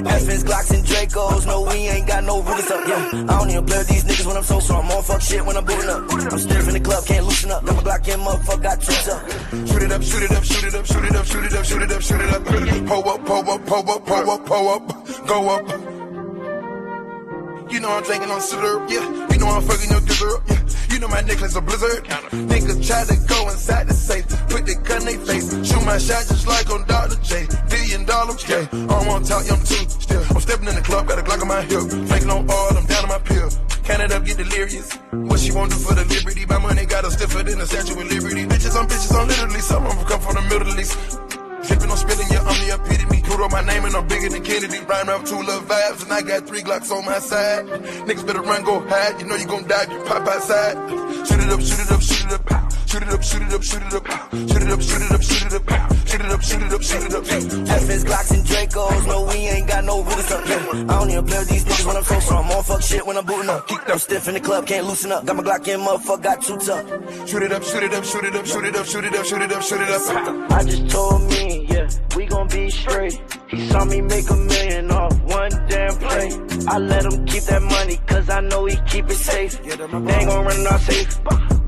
FN's, Glocks, and Dracos. No, we ain't got no rules up, yeah. I don't even play with these niggas when I'm so I'm on fuck shit when I'm booting up. I'm stiff in the club, can't loosen up. Got my Glock in, motherfucker, got 2 up. Shoot it up. Pull up, go up. You know I'm drinking on syrup, yeah. You know I'm fucking your gizzard, yeah. You know my necklace a blizzard. Niggas try to go inside the safe, put the gun in their face. Shoot my shot just like on Dr. J. $1 billion, yeah. I'm on top, I'm too still. I'm stepping in the club, got a Glock on my hip. Drinking on all, I'm down on my pill. Count it up, get delirious. What she want to do for the liberty? My money got her stiffer than the Statue of Liberty. Bitches, I'm literally some of them come from the Middle East. Sipping on spilling, yeah, I'm the epitome. Put on my name and I'm bigger than Kennedy. Riding around 2 little vibes and I got 3 Glocks on my side. Niggas better run, go hide. You know you gon' die if you pop outside. Shoot it up, shoot it up, shoot it up. Shoot it up, shoot it up, shoot it up. Shoot it up, shoot it up, shoot it up. Shoot it up, shoot it up, shoot it up. FS Glocks and Dracos, no, we ain't got no rules up. Yeah. I don't even play with these niggas when I'm so I'm on fuck shit when I'm booting up. I'm stiff in the club, can't loosen up. Got my Glock in, motherfucker, got 2 tough. Shoot it up, shoot it up, shoot it up, shoot it up, shoot it up, shoot it up, shoot it up. I just told me, yeah, we gon' be straight. He saw me make $1 million off one damn play. I let him keep that money, cause I know he keep it safe. They ain't gon' run our safe.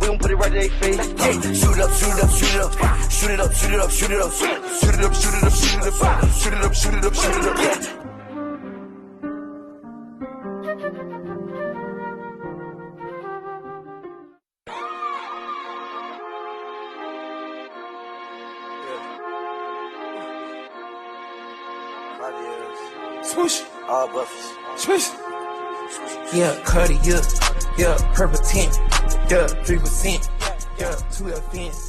We gon' put it right to their face. Yeah. Shoot it up, shoot it up, shoot it up. Shoot it up, shoot it up, shoot it up. Shoot it up, shoot it up, shoot it up. Shoot it up, shoot it up, shoot it up. Yeah. Swoosh. All buffers. Swoosh. Yeah, Cuddy, yeah, purple tint, yeah, 3%, yeah, 2 fence.